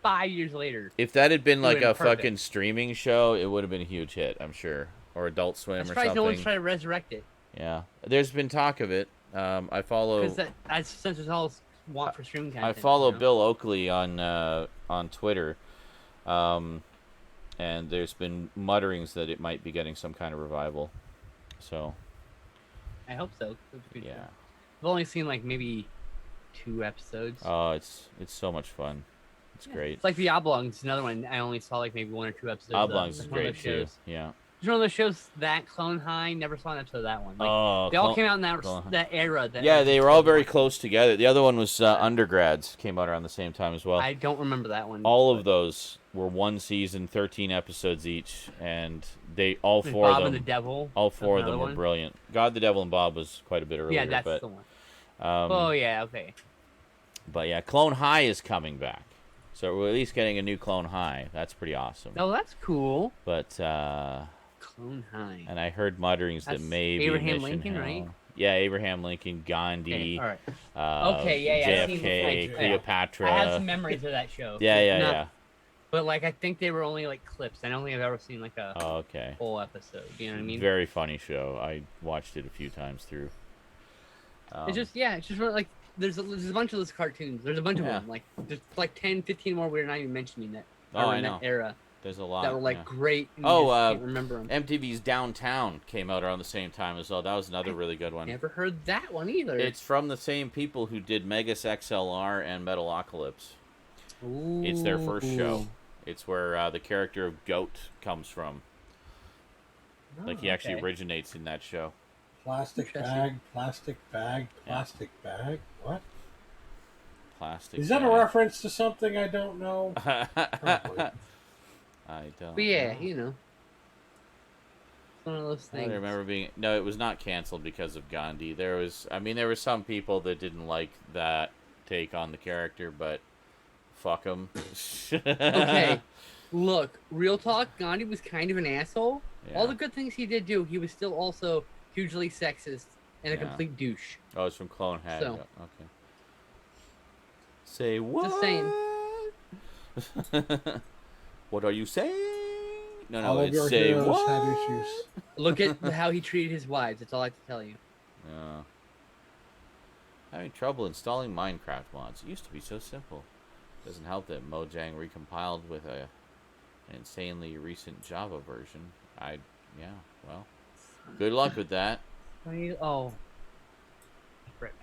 5 years later. If that had been like It would've a been fucking streaming show, it would have been a huge hit, I'm sure. Or Adult Swim I'm or surprised no one's something. trying to resurrect it. Yeah. There's been talk of it. I follow Because that's since it's all want for stream content. I follow you know? Bill Oakley on Twitter. And there's been mutterings that it might be getting some kind of revival. So, I hope so. yeah. I've only seen like maybe 2 episodes. Oh, it's so much fun. It's great. It's like the Oblongs. It's another one. I only saw like maybe 1 or 2 episodes. Oblongs is one of great those too. shows. Yeah. It's one of those shows that Clone High never saw an episode of that one. Like, Oh, they all came out in that era. Yeah, they were all very close together. The other one was Undergrads. Came out around the same time as well. I don't remember that one. All of those were 1 season, 13 episodes each, and all There's 4 Bob of and them. the Devil. All 4 of them another were one. brilliant. God, the Devil, and Bob was quite a bit earlier. Yeah, that's but, the one. Oh Yeah, okay. But yeah, Clone High is coming back, so we're at least getting a new Clone High. That's pretty awesome. Oh, that's cool. But Clone High. and I heard mutterings That's that maybe Abraham Mission Lincoln, Hill. right? Yeah, Abraham Lincoln, Gandhi. Okay, all right. Okay, yeah, I've seen JFK, the- Cleopatra. I have some memories of that show. Yeah. Not- But like, I think they were only like clips. I don't think I've ever seen like a Oh, okay. full episode. You know what I mean? Very funny show. I watched it a few times through. It's just really, like there's a bunch of those cartoons. There's a bunch of them. Like there's like 10, 15 more we're not even mentioning that. Oh, are I in know. that era There's a lot that were like yeah. great. And you Oh, just can't remember them. MTV's Downtown came out around the same time as well. That was another really good one. Never heard that one either. It's from the same people who did Megas XLR and Metalocalypse. Ooh. It's their first show. It's where the character of Goat comes from. Like he actually originates in that show. Plastic bag, plastic bag, plastic bag. What? Plastic. Is that a reference to something I don't know? Probably. I don't. But yeah, know. you know, it's one of those things. I remember being it was not canceled because of Gandhi. There were some people that didn't like that take on the character, but fuck them. Okay, look, real talk. Gandhi was kind of an asshole. Yeah. All the good things he did do, he was still also hugely sexist and a complete douche. Oh, it's from Clone High. So. Okay. Say what? Just saying. What are you saying? No, All of it's your say heroes what? had issues. Look at how he treated his wives. That's all I have to tell you. Yeah. Having trouble installing Minecraft mods. It used to be so simple. Doesn't help that Mojang recompiled with an insanely recent Java version. Well, good luck with that. Oh. Frick.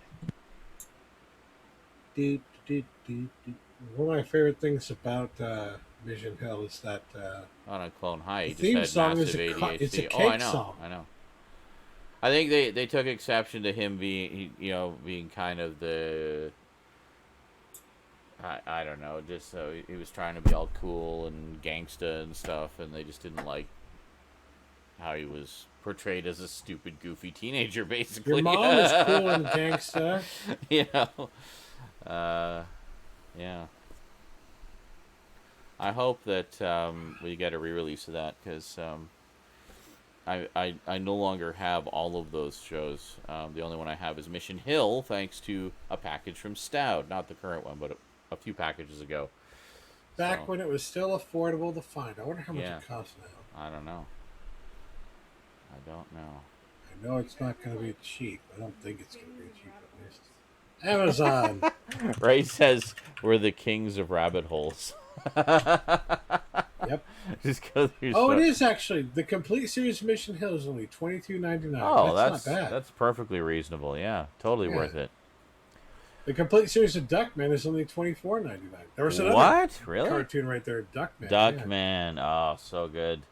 One of my favorite things about Vision Hill is that On a Clone High, he the theme just song had is massive ADHD. it's a cake I know. song. I know. I think they took exception to him being kind of the I don't know, just so he was trying to be all cool and gangsta and stuff, and they just didn't like how he was portrayed as a stupid, goofy teenager, basically. your mom is cool and gangsta. Yeah. I hope that we get a re-release of that, because I no longer have all of those shows. The only one I have is Mission Hill, thanks to a package from Stout. Not the current one, but a few packages ago. Back when it was still affordable to find. I wonder how much Yeah. it costs now. I don't know. I know it's not going to be cheap. I don't think it's going to be cheap, at least. Amazon. Ray says we're the kings of rabbit holes. Yep. Just go through It is actually. The complete series of Mission Hill is only $22.99. Oh, that's not bad. That's perfectly reasonable. Yeah, totally worth it. The complete series of Duckman is only $24.99. There was another What? Really? cartoon right there, Duckman. Duckman. Oh, so good.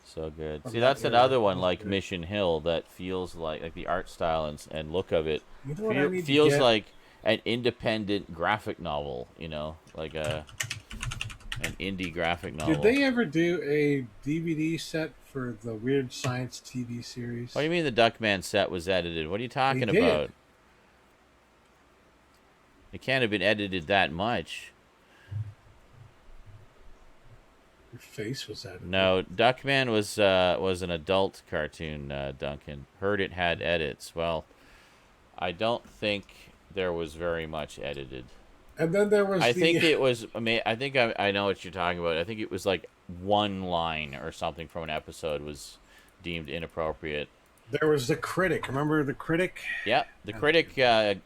So good. From See, that that's era. another one That's like good. Mission Hill that feels like the art style and look of it You know what I need to feels get? like an independent graphic novel, like an indie graphic novel. Did they ever do a DVD set for the Weird Science TV series? What do you mean the Duckman set was edited? What are you talking They did. about? It can't have been edited that much. Your face was that. No, Duckman was an adult cartoon, Duncan. Heard it had edits. Well, I don't think there was very much edited. And then there was I think it was. I think I know what you're talking about. I think it was like one line or something from an episode was deemed inappropriate. There was The Critic. Remember The Critic? Yeah, The Critic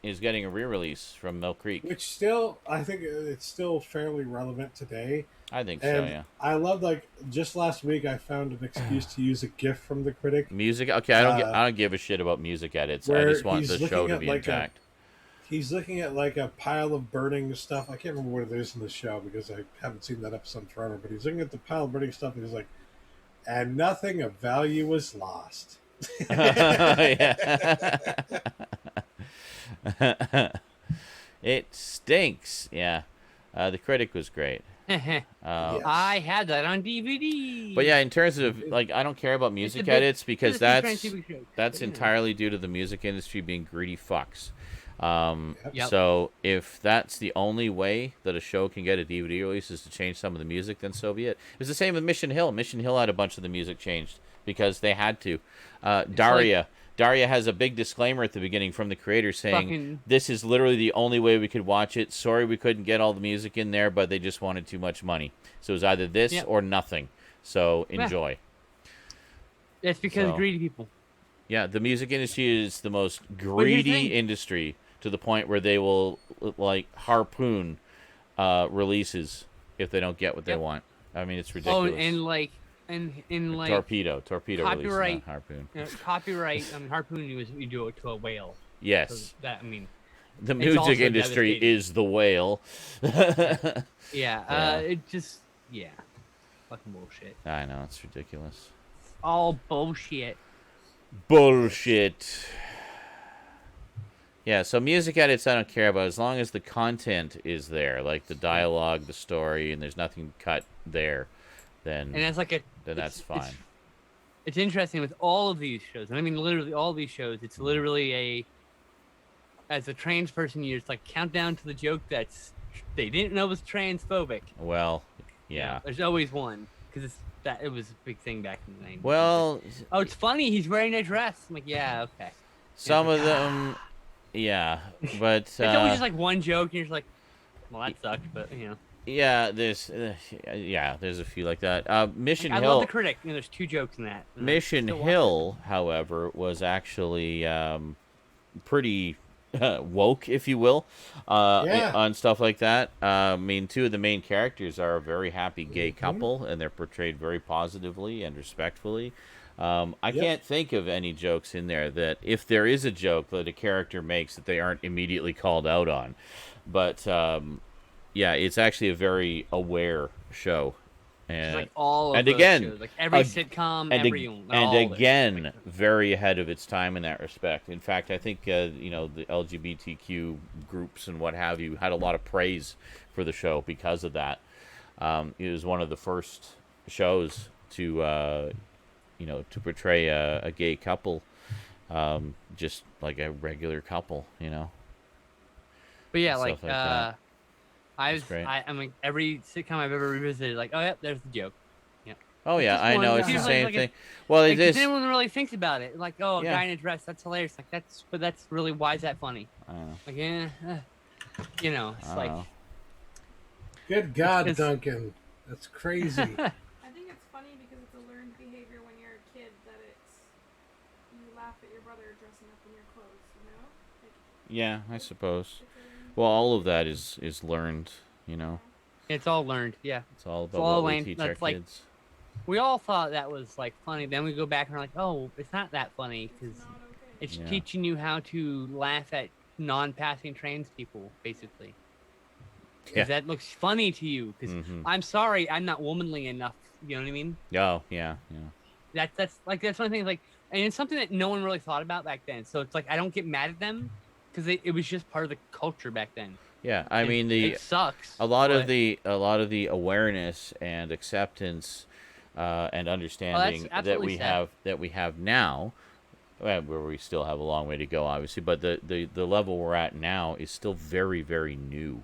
is getting a re-release from Mill Creek. Which still, I think it's still fairly relevant today. I think And so, yeah. I love, just last week I found an excuse to use a GIF from The Critic. Music? Okay, I don't give a shit about music edits. I where just want he's the looking show to at, be like, intact. he's looking at like a pile of burning stuff. I can't remember what it is in the show because I haven't seen that episode forever. But he's looking at the pile of burning stuff, and he's like, "And nothing of value was lost." It stinks. Yeah, the critic was great. Yes. I had that on DVD. But yeah, in terms of like, I don't care about music edits because that's entirely due to the music industry being greedy fucks. So if that's the only way that a show can get a DVD release is to change some of the music, then so be it. It was the same with Mission Hill. Mission Hill had a bunch of the music changed because they had to. Daria has a big disclaimer at the beginning from the creator saying, this is literally the only way we could watch it. Sorry we couldn't get all the music in there, but they just wanted too much money. So it was either this or nothing. So enjoy. It's because of greedy people. Yeah, the music industry is the most greedy industry to the point where they will, like, harpoon releases if they don't get what they want. I mean, it's ridiculous. Oh, and like... And like torpedo copyright, release, not harpoon. Copyright. Harpoon you do it to a whale. Yes. So that, I mean, the music industry is the whale. It just fucking bullshit. I know, it's ridiculous. All bullshit. Bullshit. Yeah, so music edits I don't care about as long as the content is there, like the dialogue, the story, and there's nothing cut there. Then and that's fine. It's interesting with all of these shows, and I mean literally all these shows. It's literally as a trans person, you just like count down to the joke they didn't know was transphobic. Well, yeah. There's always one because it was a big thing back in the 90s. Well, oh, it's funny. He's wearing a dress. I'm like, yeah, okay. Some of them, yeah, but it's always just like one joke, and you're just like, well, that sucked, but you know. Yeah, there's a few like that. Mission Hill. I love the critic. You know, there's two jokes in that. Mission Hill, however, was actually pretty woke, if you will, on stuff like that. I mean, two of the main characters are a very happy gay couple, and they're portrayed very positively and respectfully. I can't think of any jokes in there that, if there is a joke that a character makes, that they aren't immediately called out on. But yeah, it's actually a very aware show, and like all of and those again, shows. Like every sitcom, again, very ahead of its time in that respect. In fact, I think the LGBTQ groups and what have you had a lot of praise for the show because of that. It was one of the first shows to to portray a gay couple, just like a regular couple, But yeah, like that. I mean, every sitcom I've ever revisited, like, oh yeah, there's the joke. Yeah. Oh yeah, I know it's the same thing. Well, it is. Anyone really thinks about it, like, oh, a guy in a dress, that's hilarious. Like that's really, why is that funny? I don't know. Like, it's like. Good God, Duncan, that's crazy. I think it's funny because it's a learned behavior when you're a kid that you laugh at your brother dressing up in your clothes, Like, yeah, I suppose. Well, all of that is learned, It's all learned, yeah. It's all about what we teach our kids. We all thought that was, like, funny. Then we go back and we're like, oh, it's not that funny because it's teaching you how to laugh at non-passing trans people, basically. Because that looks funny to you. Because I'm sorry, I'm not womanly enough. You know what I mean? Oh, yeah. That's one thing. Like, and it's something that no one really thought about back then. So it's like I don't get mad at them because it was just part of the culture back then. Yeah, I mean it sucks. A lot of the awareness and acceptance and understanding that we have now, where we still have a long way to go, obviously, but the level we're at now is still very, very new.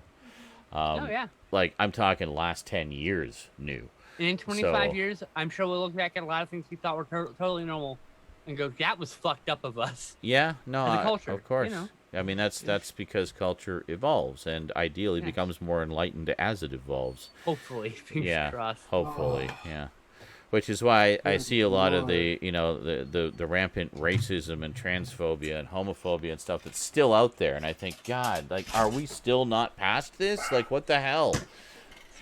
Like, I'm talking last 10 years new. And in 25 years, I'm sure we'll look back at a lot of things we thought were totally normal and go, that was fucked up of us. Yeah, no, as a culture, of course. I mean, that's because culture evolves and ideally becomes more enlightened as it evolves. Hopefully, fingers crossed. Hopefully, yeah. Which is why I see a lot of the the rampant racism and transphobia and homophobia and stuff that's still out there, and I think, God, like, are we still not past this? Like, what the hell?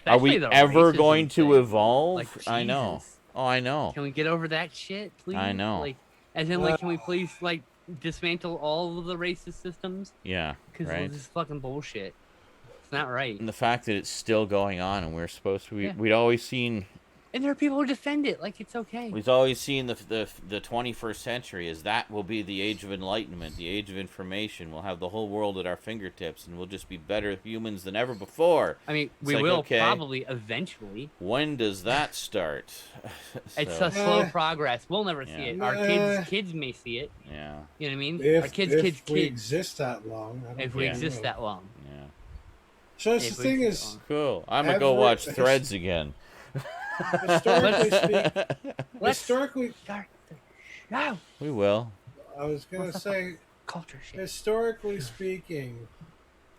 Are we ever going to evolve? Like, I know. Oh, I know. Can we get over that shit, please? I know. Like, as in, like, can we please, like, dismantle all of the racist systems. Yeah, Because right. this is fucking bullshit. It's not right. And the fact that it's still going on, and we're supposed to, Yeah. we'd always seen. And there are people who defend it like it's okay. We've always seen the 21st century as that will be the age of enlightenment, the age of information. We'll have the whole world at our fingertips, and we'll just be better humans than ever before. I mean, we like, will okay, probably eventually. When does that start? It's a slow progress. We'll never see it. Our kids may see it. Yeah. You know what I mean? If, Our kids, if we kids. exist that long. I don't If we think exist will. that long. Yeah. So that's the thing is, cool. I'm gonna go watch Threads again. historically, Start the show. We will. I was gonna say, Culture shit. historically speaking,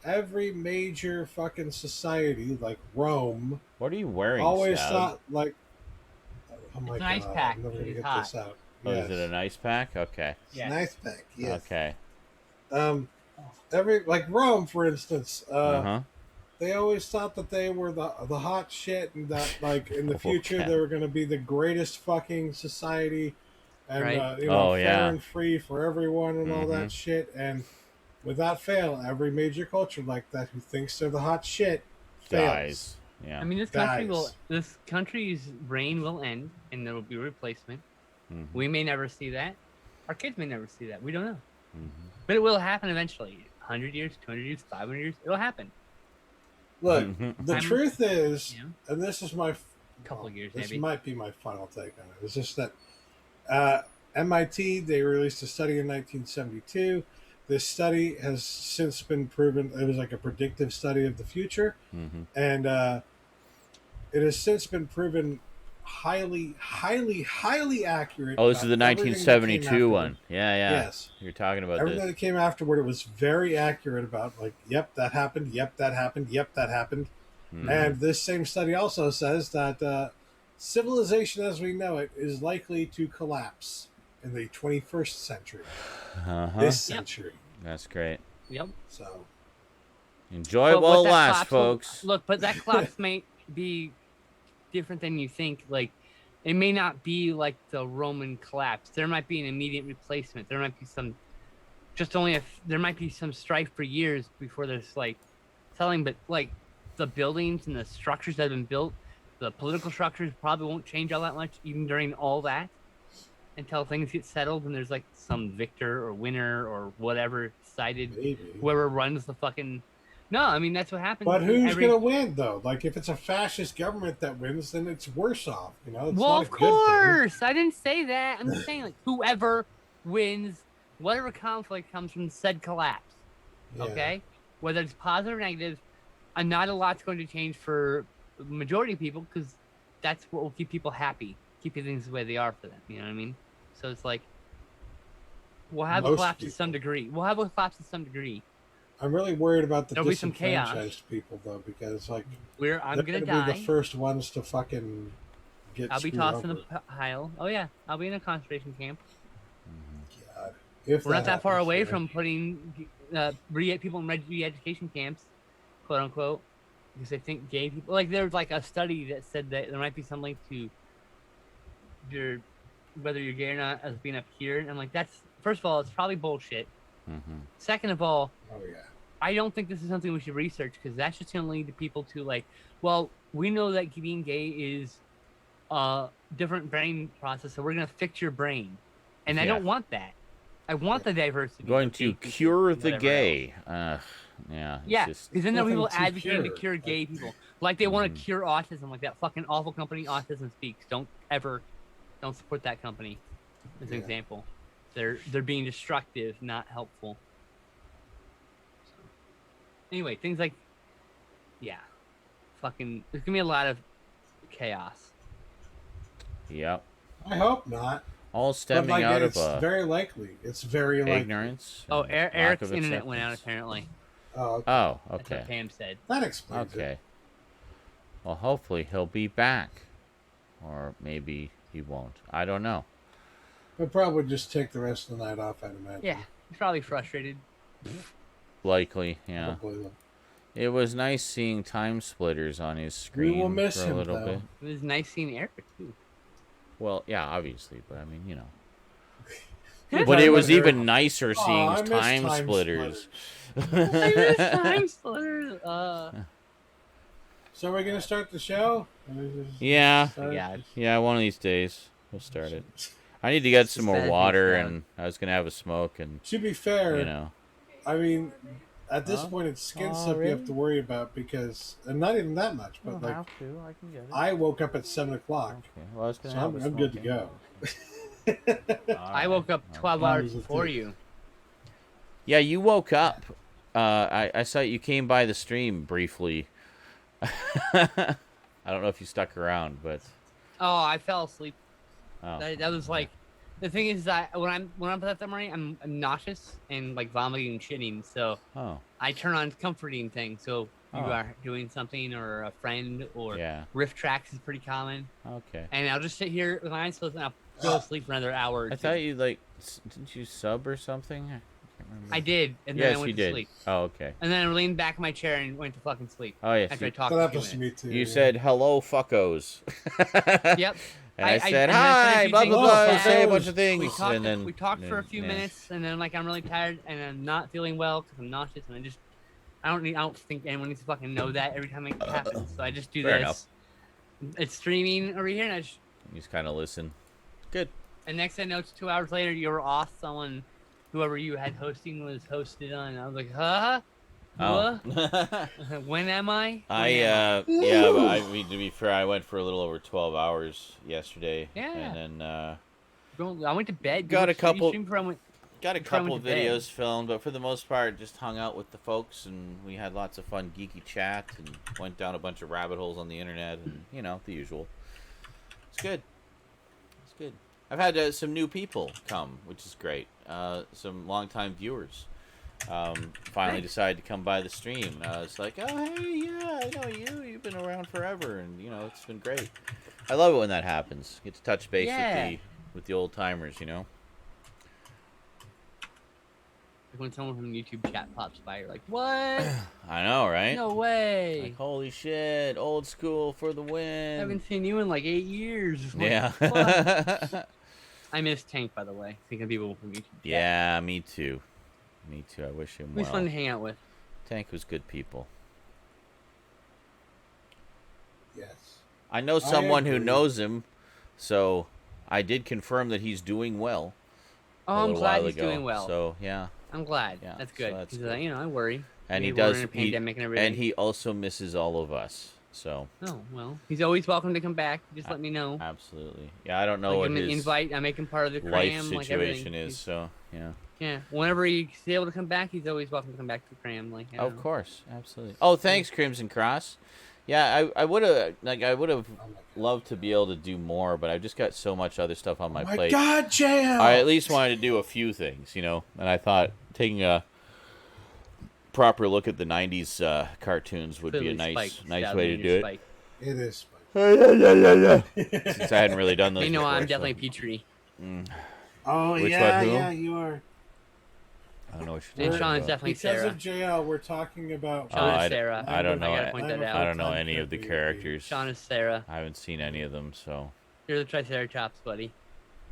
every major fucking society like Rome What are you wearing? always Sal? thought like, oh my It's an ice god, pack. I'm never gonna It's get hot. this out. Oh, Yes. is it an ice pack? Okay. It's an ice pack. Yes. Okay. Every like Rome, for instance, Uh-huh. they always thought that they were the hot shit, and that like in the future Okay. they were going to be the greatest fucking society, and Right. fair and free for everyone and all Mm-hmm. that shit. And without fail, every major culture like that who thinks they're the hot shit fails. Dies. Yeah. I mean, this country's reign will end, and there will be a replacement. Mhm. We may never see that. Our kids may never see that. We don't know. Mhm. But it will happen eventually. 100 years, 200 years, 500 years. It'll happen. Look, Mhm. the I'm- truth is, Yeah. and this is my Couple of years, this maybe. might be my final take on it. It's just that MIT, they released a study in 1972. This study has since been proven. It was like a predictive study of the future, Mhm. and it has since been proven highly accurate. Oh, this is the about everything that came 1972 afterward. one. Yeah, yeah. Yes. You're talking about Everything this. that came afterward, it was very accurate about, like, yep, that happened, yep, that happened, yep, that happened. Mhm. And this same study also says that civilization as we know it is likely to collapse in the 21st century, Uh-huh. this Yep. century. That's great. Yep. So, Enjoy it But while what it that lasts, collapse will- folks. Look, but that collapse may be different than you think. Like, it may not be like the Roman collapse. There might be an immediate replacement. There might be some, there might be some strife for years before there's like telling. But like the buildings and the structures that have been built, the political structures probably won't change all that much, even during all that, until things get settled and there's like some victor or winner or whatever decided. maybe. Whoever runs the fucking. No, I mean that's what happens. But in who's every- going to win, though? Like, if it's a fascist government that wins, then it's worse off. You know, it's Well, not of a good thing. course. I didn't say that. I'm just saying, like, whoever wins, whatever conflict comes from said collapse. Yeah. Okay, whether it's positive or negative, not a lot's going to change for the majority of people because that's what will keep people happy, keep things the way they are for them. You know what I mean? So it's like we'll have a Most collapse to people. some degree. We'll have a collapse to some degree. I'm really worried about the There'll be some chaos. disenfranchised people, though, because, like, I'm they're gonna gonna be die. the first ones to fucking get I'll be screwed tossed in over. a pile. Oh yeah, I'll be in a concentration camp. God. If We're not that far happens, away yeah. from putting people in re-education camps, quote unquote, because I think gay people, like there's like a study that said that there might be some link to whether you're gay or not as being up here, and I'm like, that's, first of all, it's probably bullshit. Mhm. Second of all, Oh yeah. I don't think this is something we should research because that's just going to lead to people to like, well, we know that being gay is a different brain process, so we're going to fix your brain, and I Yeah. don't want that. I want the diversity. Going of to gay people cure and the whatever gay. else. Yeah. it's Yeah, just- because then there are people nothing to advocating to cure. cure gay people, like they want Mhm. to cure autism, like that fucking awful company Autism Speaks. Don't support that company. As an Yeah. example, they're being destructive, not helpful. So, anyway, things like, yeah, fucking. There's gonna be a lot of chaos. Yep. I hope not. All But stemming like, out it's of very likely. It's very likely. ignorance. Oh, and lack Eric's of internet went out acceptance. apparently. Oh, okay. Oh, That's what okay. Pam said. That explains it. Okay. Well, hopefully he'll be back. Or maybe he won't. I don't know. We'll probably just take the rest of the night off, I'd imagine. Yeah, he's probably frustrated. Likely, yeah. Probably. It was nice seeing Time Splitters on his screen will miss for a him, little though. bit. It was nice seeing Eric too. Well, yeah, obviously, but I mean, you know. But it was even nicer Oh, seeing I miss time splitters. I miss time splitters. So we're gonna start the show? Yeah. God. Yeah, one of these days we'll start it. I need to get some more bad water, things, and I was gonna have a smoke, and To be fair, you know. I mean, at this Huh? point, it's skin Oh, stuff you really? have to worry about because, and not even that much, but like, I can get it. I woke up at 7 o'clock, Okay. Well, I was so gonna have a I'm good to smoke go. anyway. I woke up 12 Mine hours was a before thing. you. Yeah, you woke up. I saw you came by the stream briefly. I don't know if you stuck around, but Oh, I fell asleep. oh. That was like, the thing is that when I'm at that morning, I'm nauseous and like vomiting and shitting. So Oh. I turn on comforting things. So if you Oh. are doing something or a friend or Yeah. riff tracks is pretty common. Okay. And I'll just sit here with my eyes closed and I'll go to sleep for another hour. Or I two. thought you didn't you sub or something? I can't remember. I did, and then Yes, I went you to did. sleep. Oh, okay. And then I leaned back in my chair and went to fucking sleep. Oh yes. After I You, talked That for a happens to few me minutes. too. you yeah. said hello, fuckos. Yep. And I said and hi, started blah using- blah blah. Oh, Say a fuckos. bunch of things, We talked. and then We talked for a then- few yeah. minutes, and then like I'm really tired, and I'm not feeling well because I'm nauseous, and I don't think anyone needs to fucking know that every time it happens. So I just do Fair this. It's streaming over here, and You just kind of listen. Good. and next I know, it's 2 hours later, you were off. Whoever you had hosting was hosted on. And I was like, huh? Oh. What? When am I? Yeah, but I mean, to be fair, I went for a little over 12 hours yesterday. Yeah. And then I went to bed. Got a couple- You streamed before I went- got a Before I went couple of to bed. videos filmed, but for the most part, just hung out with the folks, and we had lots of fun geeky chat, and went down a bunch of rabbit holes on the internet, and you know, the usual. It's good. It's good. I've had some new people come, which is great. Some longtime viewers finally decided to come by the stream. It's like, oh hey, yeah, I know you. You've been around forever, and you know, it's been great. I love it when that happens. Get to touch base Yeah. with the old timers, you know. Like when someone from YouTube chat pops by, you're like, what? I know, right? No way. Like, holy shit, old school for the I win. haven't seen you in like 8 years. Like, Yeah. what? I miss Tank, by the way. Thinking of people from YouTube. chat. Yeah, me too. Me too. I wish him He was fun to well. hang out with. Tank was good people. Yes. I know someone who agree. knows him, so I did confirm that he's doing well. Oh, a I'm little glad while he's ago. doing well. So yeah, I'm glad. Yeah, That's so good. that's 'Cause, good. I worry. and he Maybe we're does. in a pandemic and everything. And he also misses all of us. So Oh well, he's always welcome to come back. Just let me know. absolutely. Yeah, I don't know I what give him an his invite. I make him part of the life cram. Like situation everything. is. So yeah. Yeah. Whenever he's able to come back, he's always welcome to come back to the cram. Like. Of course, absolutely. Oh, thanks, Crimson Cross. Yeah, I would have Oh my God. loved to be able to do more, but I've just got so much other stuff on my Oh my plate. God, JL! I at least wanted to do a few things, you know, and I thought taking a proper look at the '90s cartoons would be a nice way to do it. It is. Since I hadn't really done those. You know, before, I'm so- definitely Petrie. Oh Which yeah, one, who? yeah, you are. I don't know what And you're Sean talking is about. definitely Because Sarah. of JL, we're talking about. Sean is I- Sarah. I don't know. I gotta point that I out. don't know any of the characters. Sean is Sarah. I haven't seen any of them, so You're the Triceratops, buddy.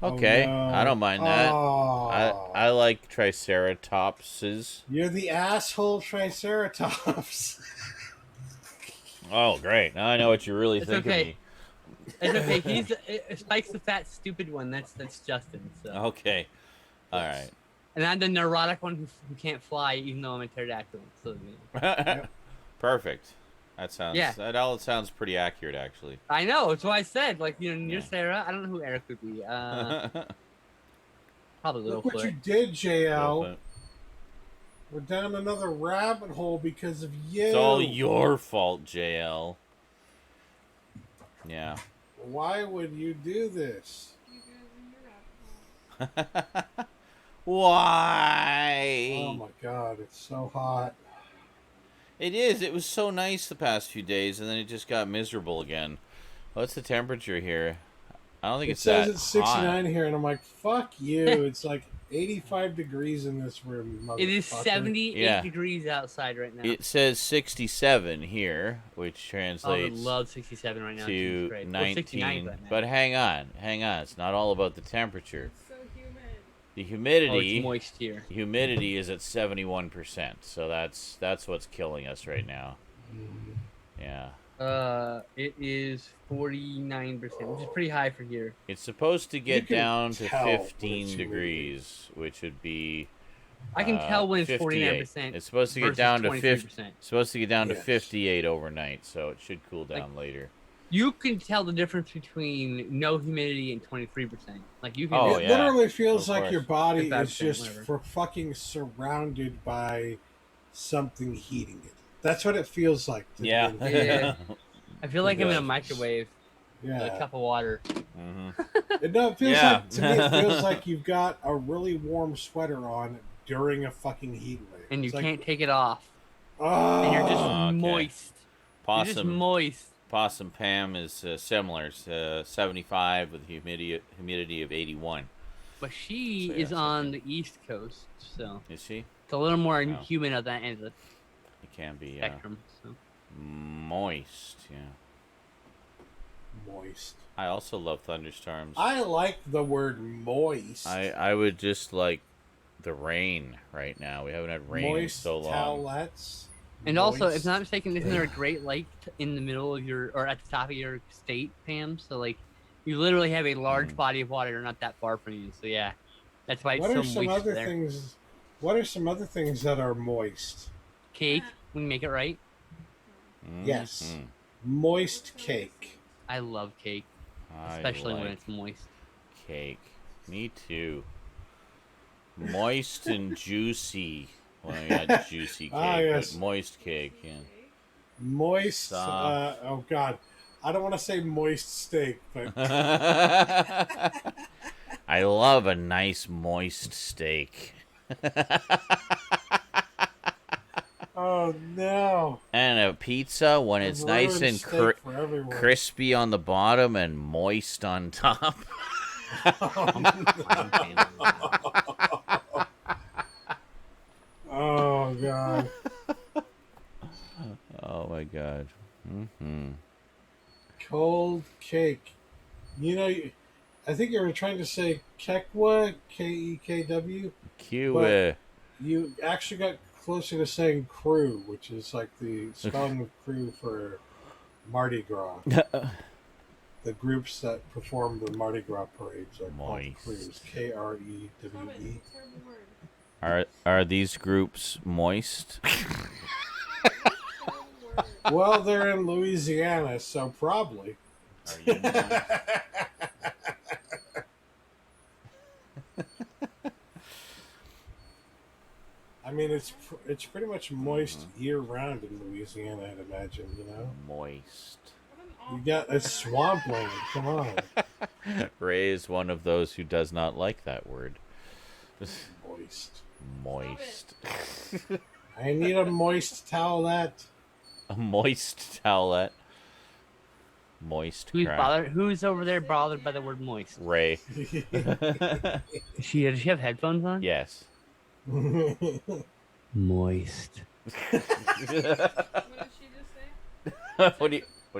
okay. Oh, no. I don't mind that. Oh. I like Triceratopses. You're the asshole Triceratops. Oh, great! Now I know what you really It's think okay. of me. It's okay. Spike's the fat, stupid one. That's Justin. So. Okay. All right. And I'm the neurotic one who can't fly, even though I'm a pterodactyl. So, you know. Perfect. That sounds. Yeah. That all sounds pretty accurate, actually. I know. That's why I said, like, you know, you're Yeah. Sarah. I don't know who Eric would be. Probably Little Look what you Foot. did, JL. It's We're down another rabbit hole because of you. all your fault, JL. Yeah. Why would you do this? You guys are your asshole. Why? Oh my God, it's so hot. It is. It was so nice the past few days, and then it just got miserable again. What's the temperature here? I don't think It it's says that it's 69 hot. here, and I'm like, fuck you. It's like 85 degrees in this room. It is motherfucker. 78 Yeah. degrees outside right now. It says 67 here, which I would translates love 67 right now. to Jesus Christ. Or 69 19. right now. But hang on. It's not all about the temperature. It's so humid. The Oh, humidity. it's moist here. Humidity is at 71%, so that's what's killing us right now. Yeah. It is 49%, which is pretty high for here. It's supposed to get can down to tell when it's 15 humidity. degrees, which would be I can tell when it's 58. 49%. It's supposed to get versus down to 23%. supposed to get down to Yes. 58 overnight, so it should cool down Like, later. You can tell the difference between no humidity and 23%. Like you can. Oh, It yeah. literally feels Of like course. your body 5%, is just whatever. for fucking surrounded by something heating it. That's what it feels like. To me. Yeah. I feel like I'm in Yeah. a microwave Yeah. with a cup of water. It feels Yeah. like, to me, it feels like you've got a really warm sweater on during a fucking heat wave. And you It's can't like, take it off. oh, And you're just okay. moist. You're just moist. Possum Pam is similar, 75 with humidity of 81. But she So, yeah, is on something. the East Coast, so Is she? it's a little more Oh. humid at that end of the It can be spectrum. So. moist. Yeah. moist. I also love thunderstorms. I like the word moist. I would just like the rain right now. We haven't had rain in moist so long. towelettes. And also, if Moist. not mistaken, isn't there a Great Lake in the middle of your, or at the top of your state, Pam? So like, you literally have a large body of water not that far from you. So yeah, that's why it's What so are some moist other there. things? What are some other things that are moist? Cake, when you make it right. Yes. Mhm. Moist cake. I love cake, I especially when like it's moist. cake. Me too. Moist and juicy. Well, yeah, juicy cake, yes. but moist cake. Yeah. Moist. Soft. Oh God, I don't want to say moist steak, but I love a nice moist steak. oh no. And a pizza when it's nice and Steak for everyone. crispy on the bottom and moist on top. Oh God. Oh my god. Cold cake. You know, I think you were trying to say Kekwa, Kekw. Q. But you actually got closer to saying crew, which is like the spelling of crew for Mardi Gras. The groups that perform the Mardi Gras parades are called Moist. crews. Stop it, Krewe. it's a terrible word. Are these groups moist? Terrible word. Well, they're in Louisiana, so probably. Are you moist? I mean, it's pretty much moist year round in Louisiana, I'd imagine. You know, Moist. What an you got a swampland. Come on, Ray is one of those who does not like that word. moist. Moist. I need a moist towelette. A moist towelette. Moist crap. Who's over there bothered by the word moist? Ray. Does she have headphones on? Yes. Moist. What did she just say? what do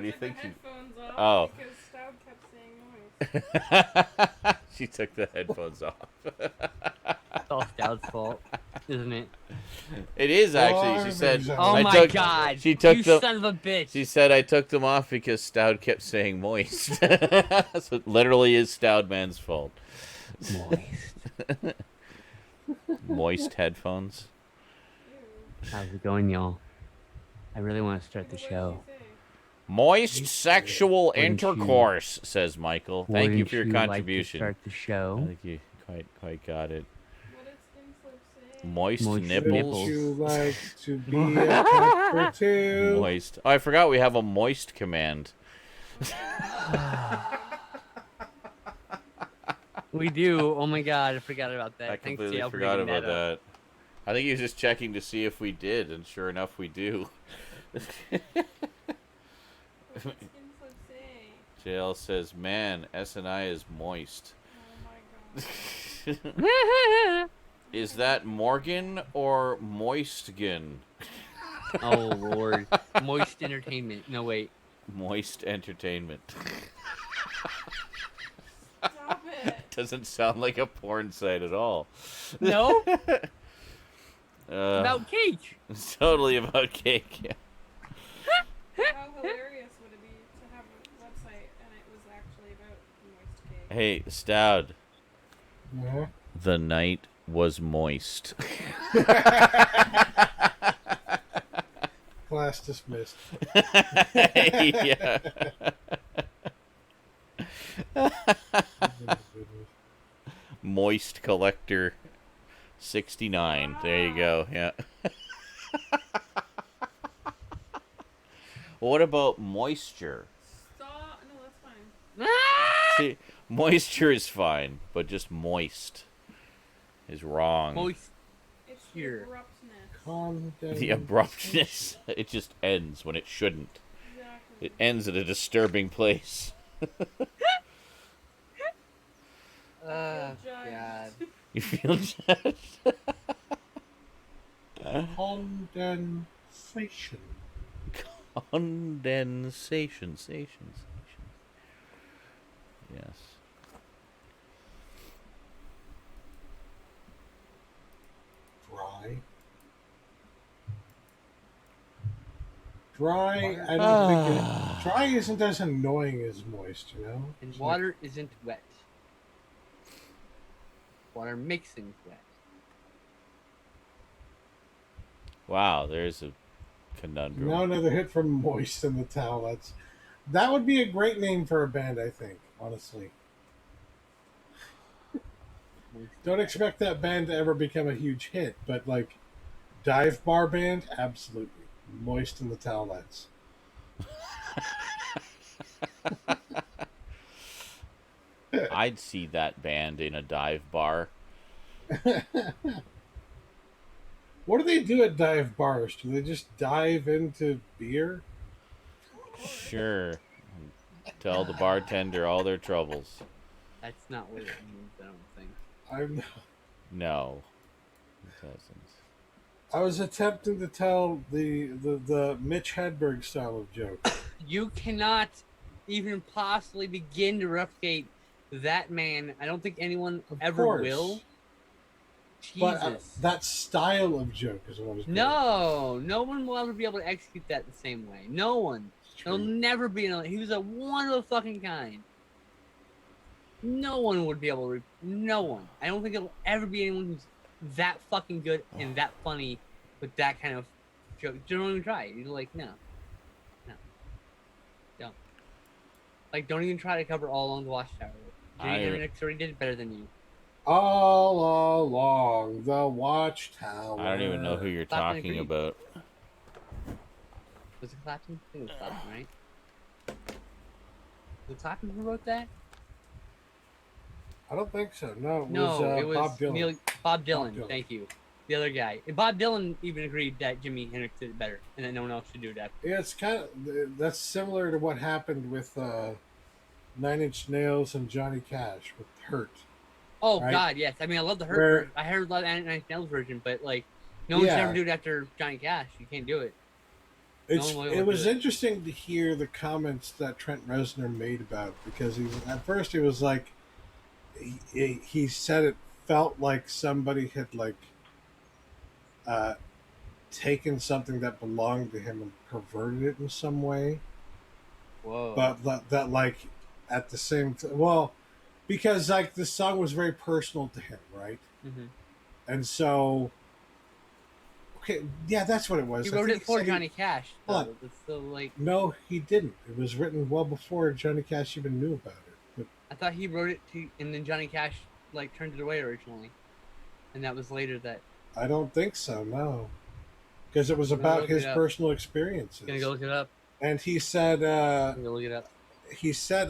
you Took think? the headphones off Oh. because Stout kept saying moist. She took the headphones off. It's all Stout's fault, isn't it? It is actually. She said. Oh I my took- God! She took you the. son of a bitch! She said I took them off because Stout kept saying moist. So it literally is Stout Man's fault. Moist. Moist headphones. How's it going, y'all? I really want to start the What did show. she say? Moist sexual Wouldn't you- intercourse, says Michael. Thank you Wouldn't for your like to contribution. start the I show. think you quite got it. What did Skinslip say? Moist, Moist nipples. Would you like to be a pepper too? Moist. Oh, I forgot we have a moist command. We do. Oh my God, I forgot about that. I Thanks, completely JL, for forgot bringing about that. that. Up. I think he was just checking to see if we did, and sure enough, we do. What did Skinslip say? JL says, "Man, SNI is moist." Oh my god. Is that Morgan or Moistgen? Oh Lord, Moist Entertainment. No wait. Moist Entertainment. Stop it. doesn't sound like a porn site at all. No? About cake. It's totally about cake. Yeah. How hilarious would it be to have a website and it was actually about moist cake? Hey, Stout. Yeah. The night was moist. Class dismissed. Yeah. Moist Collector 69. There you go. Yeah. What about moisture? Stop. No, that's fine. See, moisture is fine, but just moist is wrong. Moist. It's Here. the abruptness. The abruptness. It just ends when it shouldn't. Exactly. It ends at a disturbing place. Oh, judged. God. You feel judged? Condensation. Condensation. Yes. Dry, I don't think dry isn't as annoying as moist, you know? And It's water isn't wet. Water mixing is wet. Wow, there's a like, conundrum. now another hit from Moist in the Towel. That would be a great name for a band, I think, honestly. Don't expect that band to ever become a huge hit, but like dive bar band, absolutely. Moist in the Towelettes. I'd see that band in a dive bar. What do they do at dive bars? Do they just dive into beer? Sure. Tell the bartender all their troubles. That's not what it means, I don't think. No, it doesn't. I was attempting to tell the Mitch Hedberg style of joke. You cannot even possibly begin to replicate that man. I don't think anyone Of ever course. will. But Jesus. that style of joke is what I was going No one will ever be able to execute that the same way. No one. There'll never be another. He was a one of a fucking kind. No one would be able to. No one. I don't think it'll ever be anyone who's that fucking good and that funny with that kind of joke. Don't even try it. You're like, no. Don't. Like, don't even try to cover All Along the Watchtower. Jimmy Hendrix already did better than you. All along the Watchtower. I don't even know who you're Clapton talking agreed. about. Was it Clapton? I think it was Clapton, right? Was it Clapton who wrote that? I don't think so. No, it No, was, it was Bob Dylan. Bob Dylan. Dylan. Thank you. The other guy. And Bob Dylan even agreed that Jimi Hendrix did it better, and that no one else should do that. Yeah, it's kind of that's similar to what happened with Nine Inch Nails and Johnny Cash with Hurt. Oh Right? God, yes. I mean, I love the Hurt. Where- version. I heard a lot of Nine Inch Nails version, but like, no one should Yeah. ever do it after Johnny Cash. You can't do it. It's No one will it was do it. interesting to hear the comments that Trent Reznor made about it, because at first he was like he said it felt like somebody had like taken something that belonged to him and perverted it in some way. Whoa. But that like at the same well, because like the song was very personal to him, right? Mm-hmm. And so okay, yeah, that's what it was. He I wrote think it for said Johnny Cash. Hold Though. It's still like No, he didn't. It was written well before Johnny Cash even knew about it. But I thought he wrote it to, and then Johnny Cash like turned it away originally, and that was later that. I don't think so, no. Because it was I'm gonna about look his it up. personal experiences. Gonna go look it up. And he said Gonna look it up.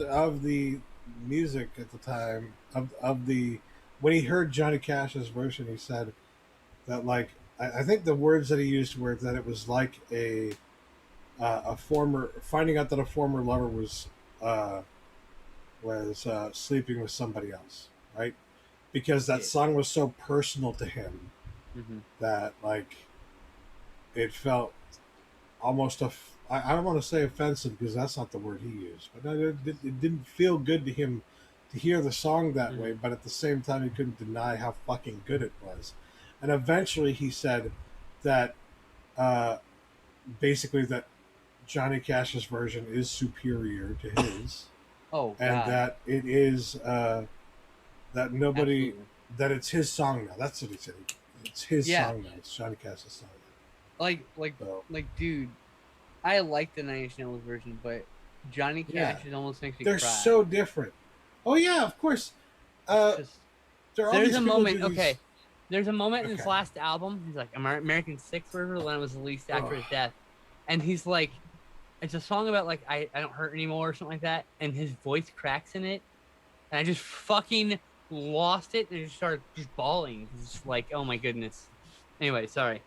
of the music at the time, of the when he heard Johnny Cash's version, he said that like I think the words that he used were that it was like a former finding out that a former lover was sleeping with somebody else, right? Because that song was so personal to him that like it felt almost I don't want to say offensive because that's not the word he used, but it didn't feel good to him to hear the song that way, but at the same time he couldn't deny how fucking good it was. And eventually he said that basically that Johnny Cash's version is superior to his. Oh, and God. that it is that nobody Absolutely. that it's his song now. That's what he said. It's his song now. It's Johnny Cash's song now. Like, dude, I like the Nine Inch Nails version, but Johnny Cash it almost makes me They're cry. so different. Oh yeah, of course. There's a moment. Okay, there's a moment in his last album. He's like American Six River when it was released after his death, and he's like, it's a song about like I don't hurt anymore or something like that, and his voice cracks in it, and I just fucking lost it and just started just bawling. It's just like, oh my goodness. Anyway, sorry.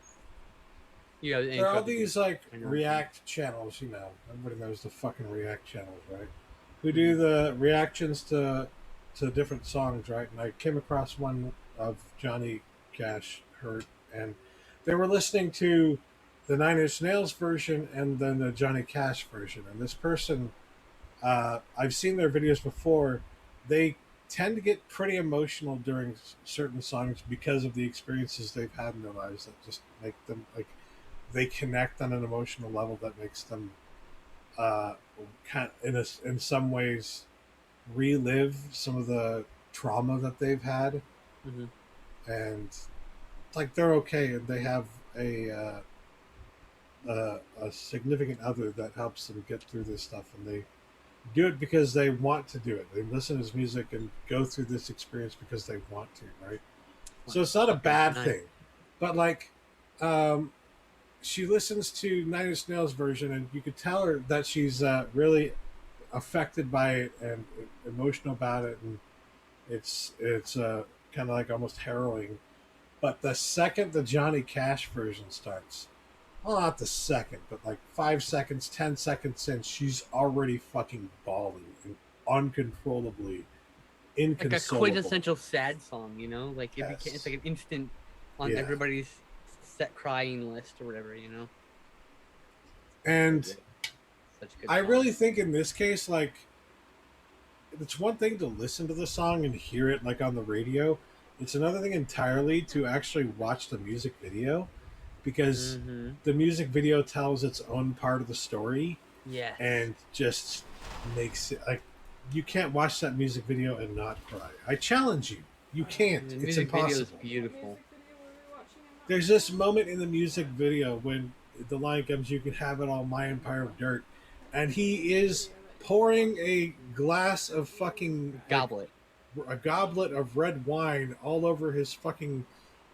There are all these like React channels, you know. Everybody knows the fucking React channels, right? Who do the reactions to different songs, right? And I came across one of Johnny Cash Hurt, and they were listening to the Nine Inch Nails version and then the Johnny Cash version. And this person, I've seen their videos before. They tend to get pretty emotional during certain songs because of the experiences they've had in their lives that just make them like they connect on an emotional level that makes them in some ways relive some of the trauma that they've had. And like they're okay, and they have a significant other that helps them get through this stuff, and they do it because they want to do it. They listen to his music and go through this experience because they want to, right? So it's not a bad thing, but like she listens to Nine Inch Nails version, and you could tell her that she's really affected by it and emotional about it, and it's kind of like almost harrowing. But the second the Johnny Cash version starts, well, not the second, but like 5 seconds, 10 seconds in, she's already fucking bawling and uncontrollably inconsolable. Like a quintessential sad song, you know? Like it's like an instant on everybody's set crying list or whatever, you know? And I really think in this case, like, it's one thing to listen to the song and hear it like on the radio. It's another thing entirely to actually watch the music video, because the music video tells its own part of the story. Yeah. And just makes it like you can't watch that music video and not cry. I challenge you. You can't. The it's music impossible. video is beautiful. There's this moment in the music video when the line comes, "You can have it all, my empire of dirt," and he is pouring a glass of fucking goblet, a goblet of red wine all over his fucking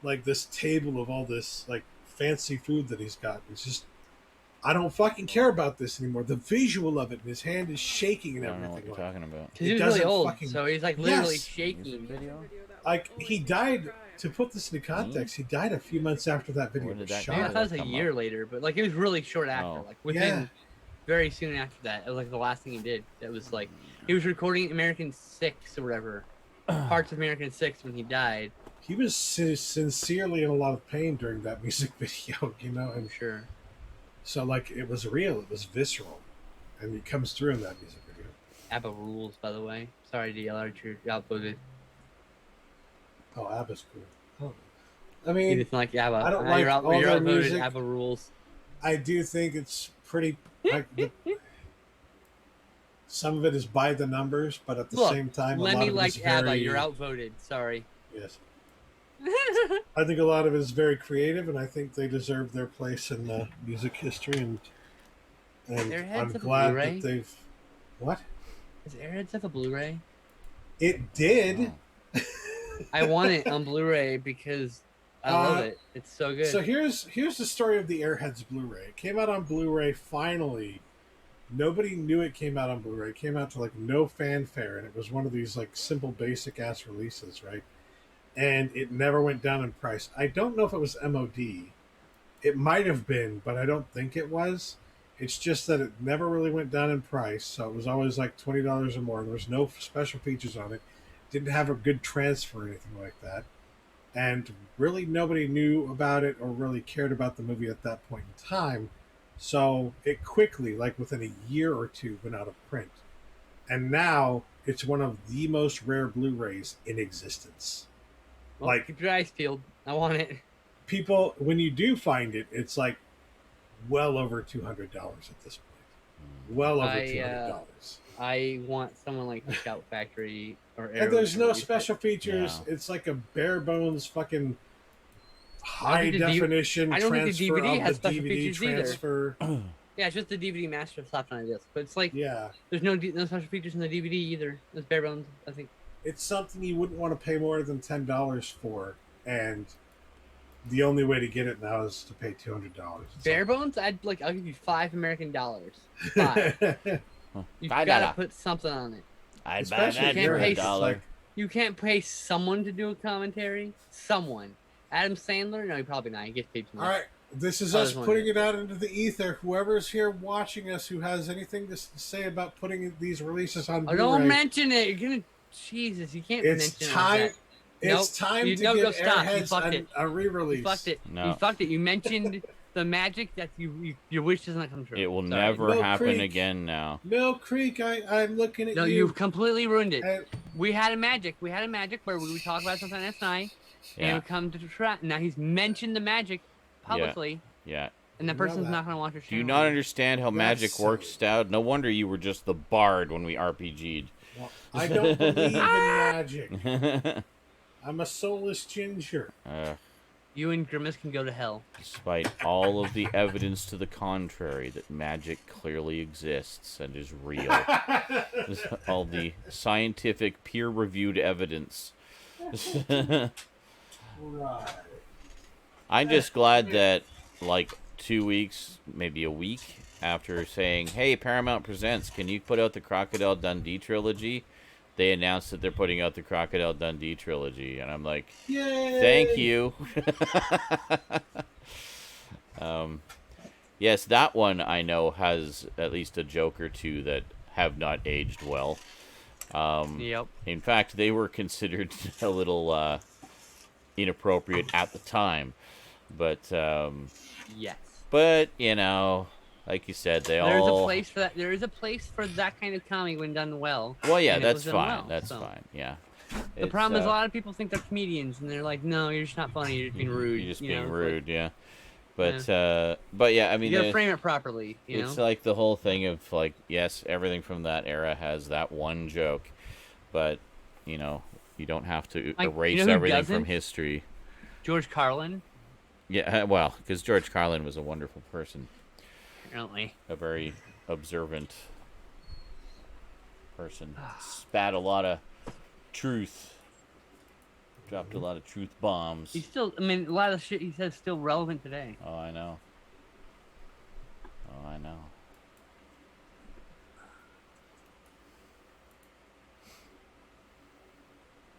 like this table of all this like fancy food that he's got. It's just, I don't fucking care about this anymore. The visual of it, and his hand is shaking and everything. I don't know what you're talking about. Because he's really old, so he's like literally shaking. Like he died. To put this into context, he died a few months after that video was shot. Yeah, I thought it was a year later, but like it was really short after. Like within very soon after that, it was like the last thing he did. It was like he was recording American Six or whatever, parts of American Six when he died. He was sincerely in a lot of pain during that music video, you know. I'm sure. So like it was real, it was visceral, and it comes through in that music video. ABBA rules, by the way. Sorry to yell at you, outvoted. Oh, ABBA's cool. Oh. I mean, you just like ABBA. I don't like all their music. ABBA rules. I do think it's pretty. Like, some of it is by the numbers, but at the same time, Lemmy likes ABBA. You're outvoted. Sorry. Yes. I think a lot of it is very creative, and I think they deserve their place in music history. And I'm glad that they've. What? Does Airheads have a Blu-ray? It did. Oh. I want it on Blu-ray because I love it. It's so good. So here's the story of the Airheads Blu-ray. It came out on Blu-ray finally. Nobody knew it came out on Blu-ray. It came out to like no fanfare, and it was one of these like simple basic ass releases, right? And it never went down in price. I don't know if it was MOD. It might have been, but I don't think it was. It's just that it never really went down in price, so it was always like $20 or more. There was no special features on it. Didn't have a good transfer or anything like that. And really nobody knew about it or really cared about the movie at that point in time. So it quickly, like within a year or two, went out of print. And now it's one of the most rare Blu-rays in existence. Well, like, keep your eyes peeled. I want it. People, when you do find it, it's like well over $200 at this point. Well over $200. I want someone like the Shout Factory or Arrow. And there's no special features. Yeah. It's like a bare bones fucking high definition transfer of the DVD transfer. Yeah, it's just the DVD master slapped on a disc. But it's like, yeah, there's no special features in the DVD either. It's bare bones, I think. It's something you wouldn't want to pay more than $10 for, and the only way to get it now is to pay $200. Bare bones? I'll give you $5 American. $5. You've got to put something on it. I'd buy that for $1. You can't pay someone to do a commentary. Someone. Adam Sandler? No, probably not. He gets paid too much. All right. This is us putting it out into the ether. Whoever's here watching us who has anything to say about putting these releases on Blu-ray. Don't mention it. You're going to... Jesus, you can't mention it. It's time to give Airheads a re-release. You fucked it. No. You fucked it. You mentioned the magic that your wish does not come true. It will never happen again now. Mill Creek, I'm looking at you. No, you've completely ruined it. We had a magic where we would talk about something last night, and it would come to trap. Now he's mentioned the magic publicly. Yeah. And the person's not going to watch your show. Do you not understand how magic works, Stout? No wonder you were just the bard when we RPG'd. Well, I don't believe in magic. I'm a soulless ginger. You and Grimace can go to hell. Despite all of the evidence to the contrary that magic clearly exists and is real. All the scientific peer-reviewed evidence. Right. I'm just glad that, like, 2 weeks, maybe a week, after saying, hey, Paramount Presents, can you put out the Crocodile Dundee trilogy? They announced that they're putting out the Crocodile Dundee trilogy, and I'm like, yay! Thank you. Yes, that one I know has at least a joke or two that have not aged well. Yep. In fact, they were considered a little inappropriate at the time, but yes. But you know, like you said, There's a place for that. There is a place for that kind of comedy when done well. Well, yeah, that's fine. That's fine. Yeah. The problem is a lot of people think they're comedians, and they're like, "No, you're just not funny. You're just being rude." You're just being rude, yeah. But yeah, I mean, you gotta frame it properly. It's like the whole thing of like, yes, everything from that era has that one joke, but you know, you don't have to erase everything from history. George Carlin. Yeah, well, because George Carlin was a wonderful person. Apparently. A very observant person. Spat a lot of truth. Dropped a lot of truth bombs. He's still, I mean, a lot of shit he says is still relevant today. Oh, I know. Oh, I know.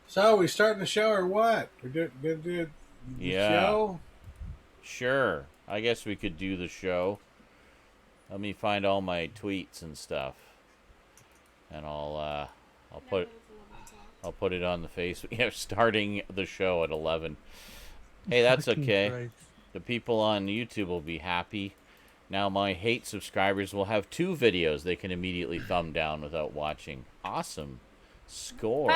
So, we starting the show or what? We're gonna do the show? Sure. I guess we could do the show. Let me find all my tweets and stuff, and I'll put it on the face. Yeah, starting the show at 11. Hey, that's okay. The people on YouTube will be happy. Now my hate subscribers will have 2 videos they can immediately thumb down without watching. Awesome. Score.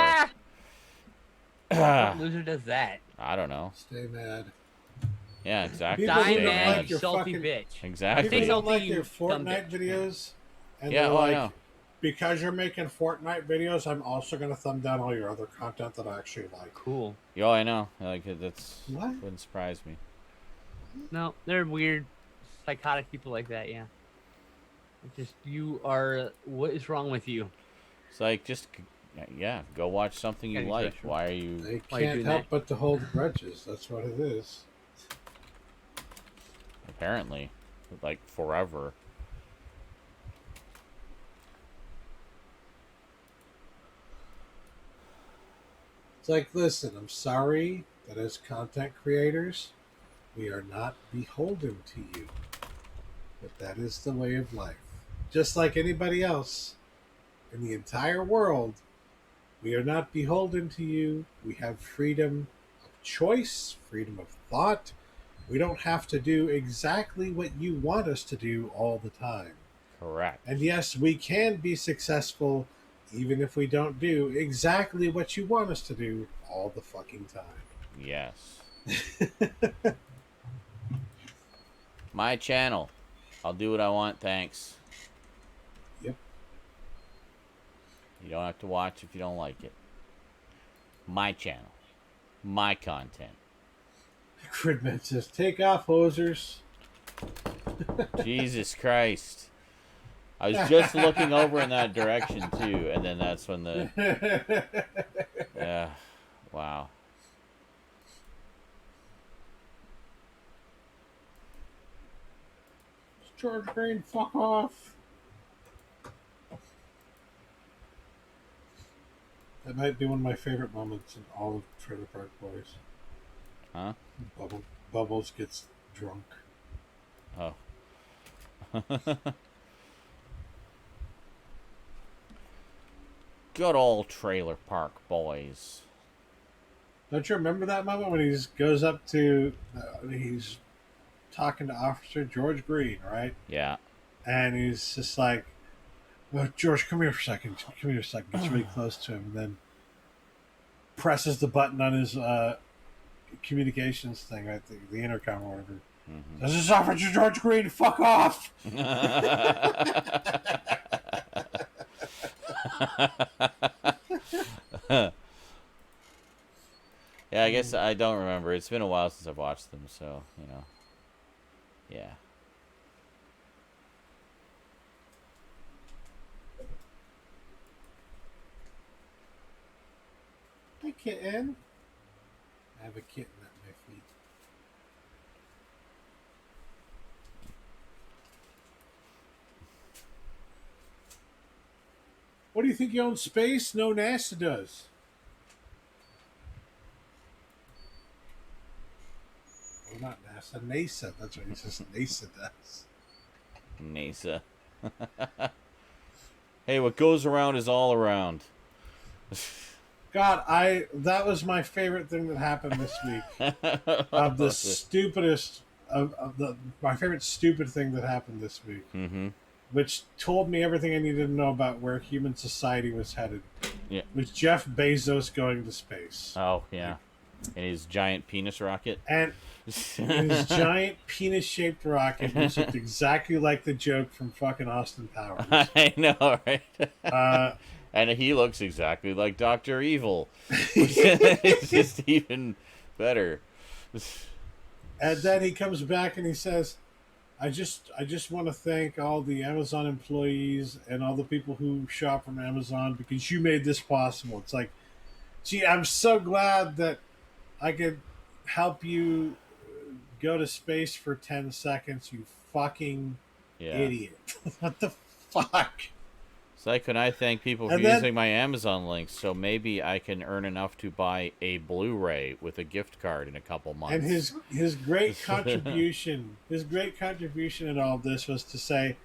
What loser does that? I don't know. Stay mad. Yeah, exactly. Die mad, you salty bitch. Exactly. People don't like your Fortnite videos. And yeah, well, I know. Because you're making Fortnite videos, I'm also going to thumb down all your other content that I actually like. Cool. Yeah, I know. Like that's what? Wouldn't surprise me. No, they're weird, psychotic people like that. Yeah. Just you are. What is wrong with you? It's like just go watch something you like. Why are you? They can't help but to hold grudges. That's what it is. Apparently, like forever. It's like, listen, I'm sorry that as content creators, we are not beholden to you. But that is the way of life. Just like anybody else in the entire world, we are not beholden to you. We have freedom of choice, freedom of thought. We don't have to do exactly what you want us to do all the time. Correct. And yes, we can be successful even if we don't do exactly what you want us to do all the fucking time. Yes. My channel. I'll do what I want, thanks. Yep. You don't have to watch if you don't like it. My channel. My content. Gridman says, take off, hosers. Jesus Christ. I was just looking over in that direction, too, and then that's when the... Yeah. Wow. George Green, fuck off. That might be one of my favorite moments in all of Trailer Park Boys. Huh? Bubbles gets drunk. Oh. Good old Trailer Park Boys. Don't you remember that moment when he goes up to... he's talking to Officer George Green, right? Yeah. And he's just like, well, George, come here for a second. Come here a second. Gets really close to him and then presses the button on his communications thing, right? The intercom or whatever. Mm-hmm. This is Officer George Green. Fuck off. Yeah, I guess I don't remember. It's been a while since I've watched them, so, you know. Yeah. Hi, kitten. I have a kitten at my feet. What do you think you own space? No, NASA does. Well, not NASA, NASA. That's what he says. NASA does. NASA. Hey, what goes around is all around. God, that was my favorite thing that happened this week. Of the stupidest my favorite stupid thing that happened this week. Mm-hmm. Which told me everything I needed to know about where human society was headed. Yeah. Was Jeff Bezos going to space. Oh, yeah. And his giant penis rocket. And his giant penis-shaped rocket, which looked exactly like the joke from fucking Austin Powers. I know, right? And he looks exactly like Dr. Evil. It's just even better. And then he comes back and he says, I just want to thank all the Amazon employees and all the people who shop from Amazon because you made this possible. It's like, gee, I'm so glad that I could help you go to space for 10 seconds, you fucking idiot. What the fuck? It's like when I thank people for using my Amazon links, so maybe I can earn enough to buy a Blu-ray with a gift card in a couple months. And his great contribution, in all this was to say,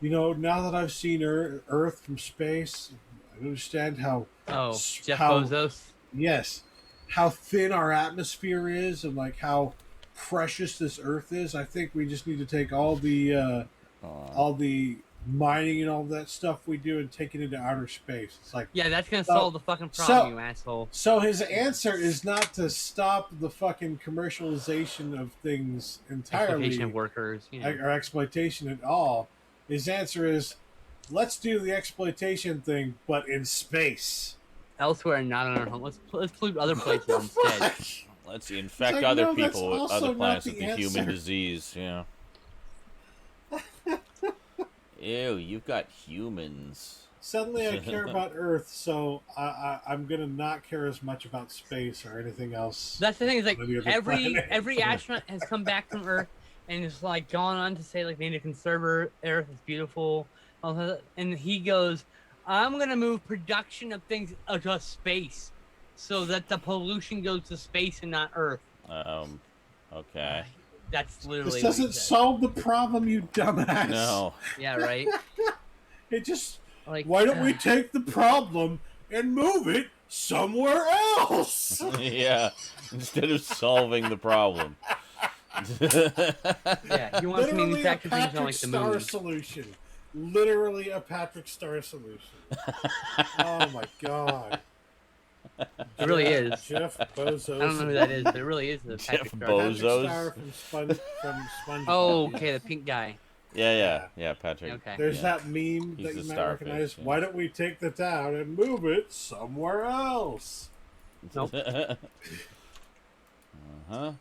you know, now that I've seen Earth from space, I understand how... Oh, Jeff Bezos? Yes. How thin our atmosphere is and, like, how precious this Earth is. I think we just need to take all the mining and all that stuff we do and take it into outer space. It's like, yeah, that's gonna solve the fucking problem, you asshole. So his answer is not to stop the fucking commercialization of things entirely, exploitation of workers, or exploitation at all. His answer is, let's do the exploitation thing, but in space, elsewhere, not on our home. Let's pollute other places instead. Let's infect other people with other planets with the human disease. Yeah. Ew, you've got humans. Suddenly I care about Earth, so I'm going to not care as much about space or anything else. That's the thing, is like every astronaut has come back from Earth and is like gone on to say like they need to conserve Earth, it's beautiful. And he goes, I'm going to move production of things to space so that the pollution goes to space and not Earth. Okay. That's literally. This doesn't solve the problem, you dumbass. No. Yeah, right. It just. Like, why don't we take the problem and move it somewhere else? Yeah, instead of solving the problem. Yeah, you want to manufacture things on like the moon. Solution. literally a Patrick Star solution. Oh my god. It really is. Jeff Bezos. I don't know who that is, but it really is the Jeff Patrick Star. Bezos. Patrick Star from SpongeBob. Oh, okay, the pink guy. Yeah, Patrick. Okay. There's that meme He's that you the might starfish, recognize. yeah. Why don't we take the town and move it somewhere else? Nope. Uh-huh.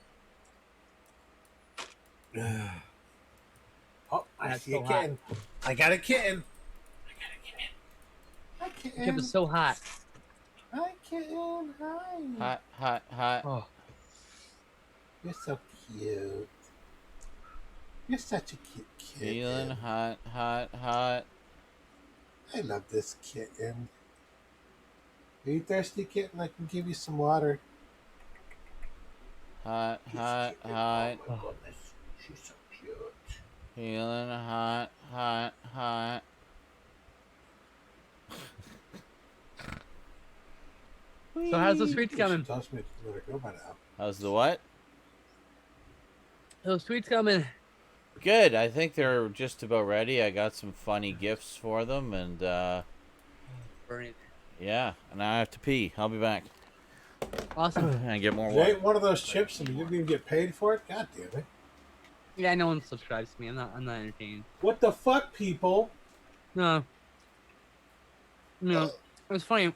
Oh, I That's see so a kitten. I got a kitten. Hi, The kitten. chip is so hot. Hi, kitten. Hi. Hot. Oh, You're so cute. You're such a cute kitten. Feeling hot. I love this kitten. Are you thirsty, kitten? I can give you some water. Hot. Oh my goodness. She's so cute. Feeling hot. so how's the sweets She coming? tells me to let her go by now. How's the what? Those sweets coming. Good. I think they're just about ready. I got some funny gifts for them, and yeah. And I have to pee. I'll be back. Awesome. And get more You water. ate one of those chips and you didn't even get paid for it? God damn it. Yeah, no one subscribes to me. I'm not entertained. What the fuck, people? No. No. It was funny.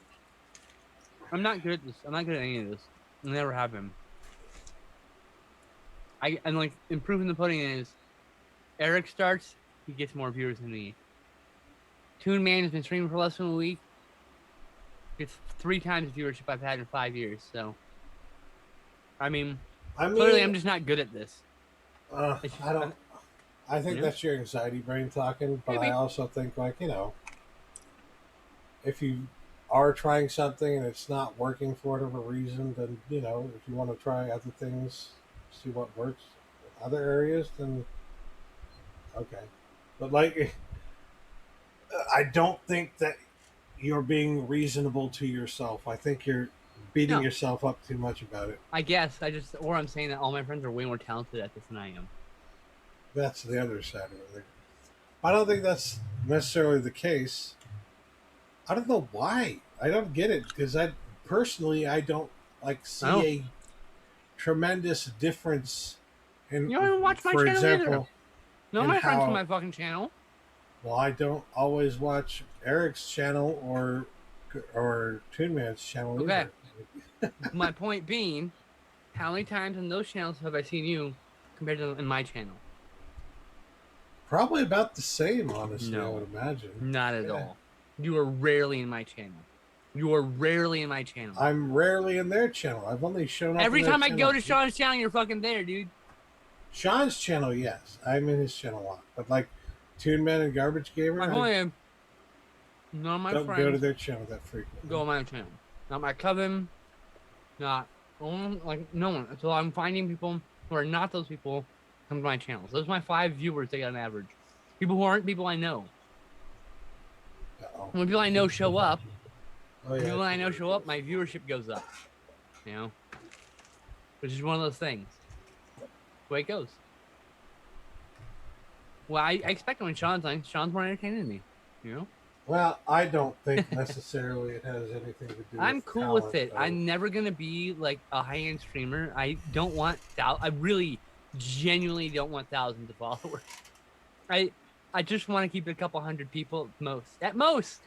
I'm not good at this. I'm not good at any of this. I never have been. And like improving the pudding is Eric starts, he gets more viewers than me. Toon Man has been streaming for less than a week. It's 3 times the viewership I've had in 5 years, so I mean clearly I'm just not good at this. I think Yeah. that's your anxiety brain talking, but Maybe. I also think, like, you know, if you are trying something and it's not working for whatever reason, then, you know, if you want to try other things, see what works in other areas, then okay. But, like, I don't think that you're being reasonable to yourself. I think you're beating No. yourself up too much about it. I guess or I'm saying that all my friends are way more talented at this than I am. That's the other side of it. I don't think that's necessarily the case. I don't know why. I don't get it because I don't like see Oh. a tremendous difference in. You don't even watch my for channel either. example, No, and my friends how- on my fucking channel. well, I don't always watch Eric's channel or Toon Man's channel Okay. either. My point being, how many times on those channels have I seen you compared to in my channel? Probably about the same, honestly. I No. would imagine. Not at Yeah. all. You are rarely in my channel. You are rarely in my channel. I'm rarely in their channel. I've only shown up Every in their time I go channel. to Sean's channel, you're fucking there, dude. Sean's channel, yes, I'm in his channel a lot, but like Toon Man and Garbage Gamer, My I point is, none of my don't go to friends their channel that frequently. go on my channel. Not my cousin, not like no one. Until I'm finding people who are not those people come to my channel. So those are my 5 viewers they got on average. People who aren't people I know. Uh-oh. When people I know show up, Oh, yeah, people I know show up, my viewership goes up. You know? Which is one of those things. The way it goes. Well, I expect it when Sean's on. Sean's more entertaining than me. You know? Well, I don't think necessarily it has anything to do. I'm with cool talent, with it. though. I'm never gonna be like a high-end streamer. I don't want I really genuinely don't want thousands of followers. I just want to keep it a couple hundred people at most. At most.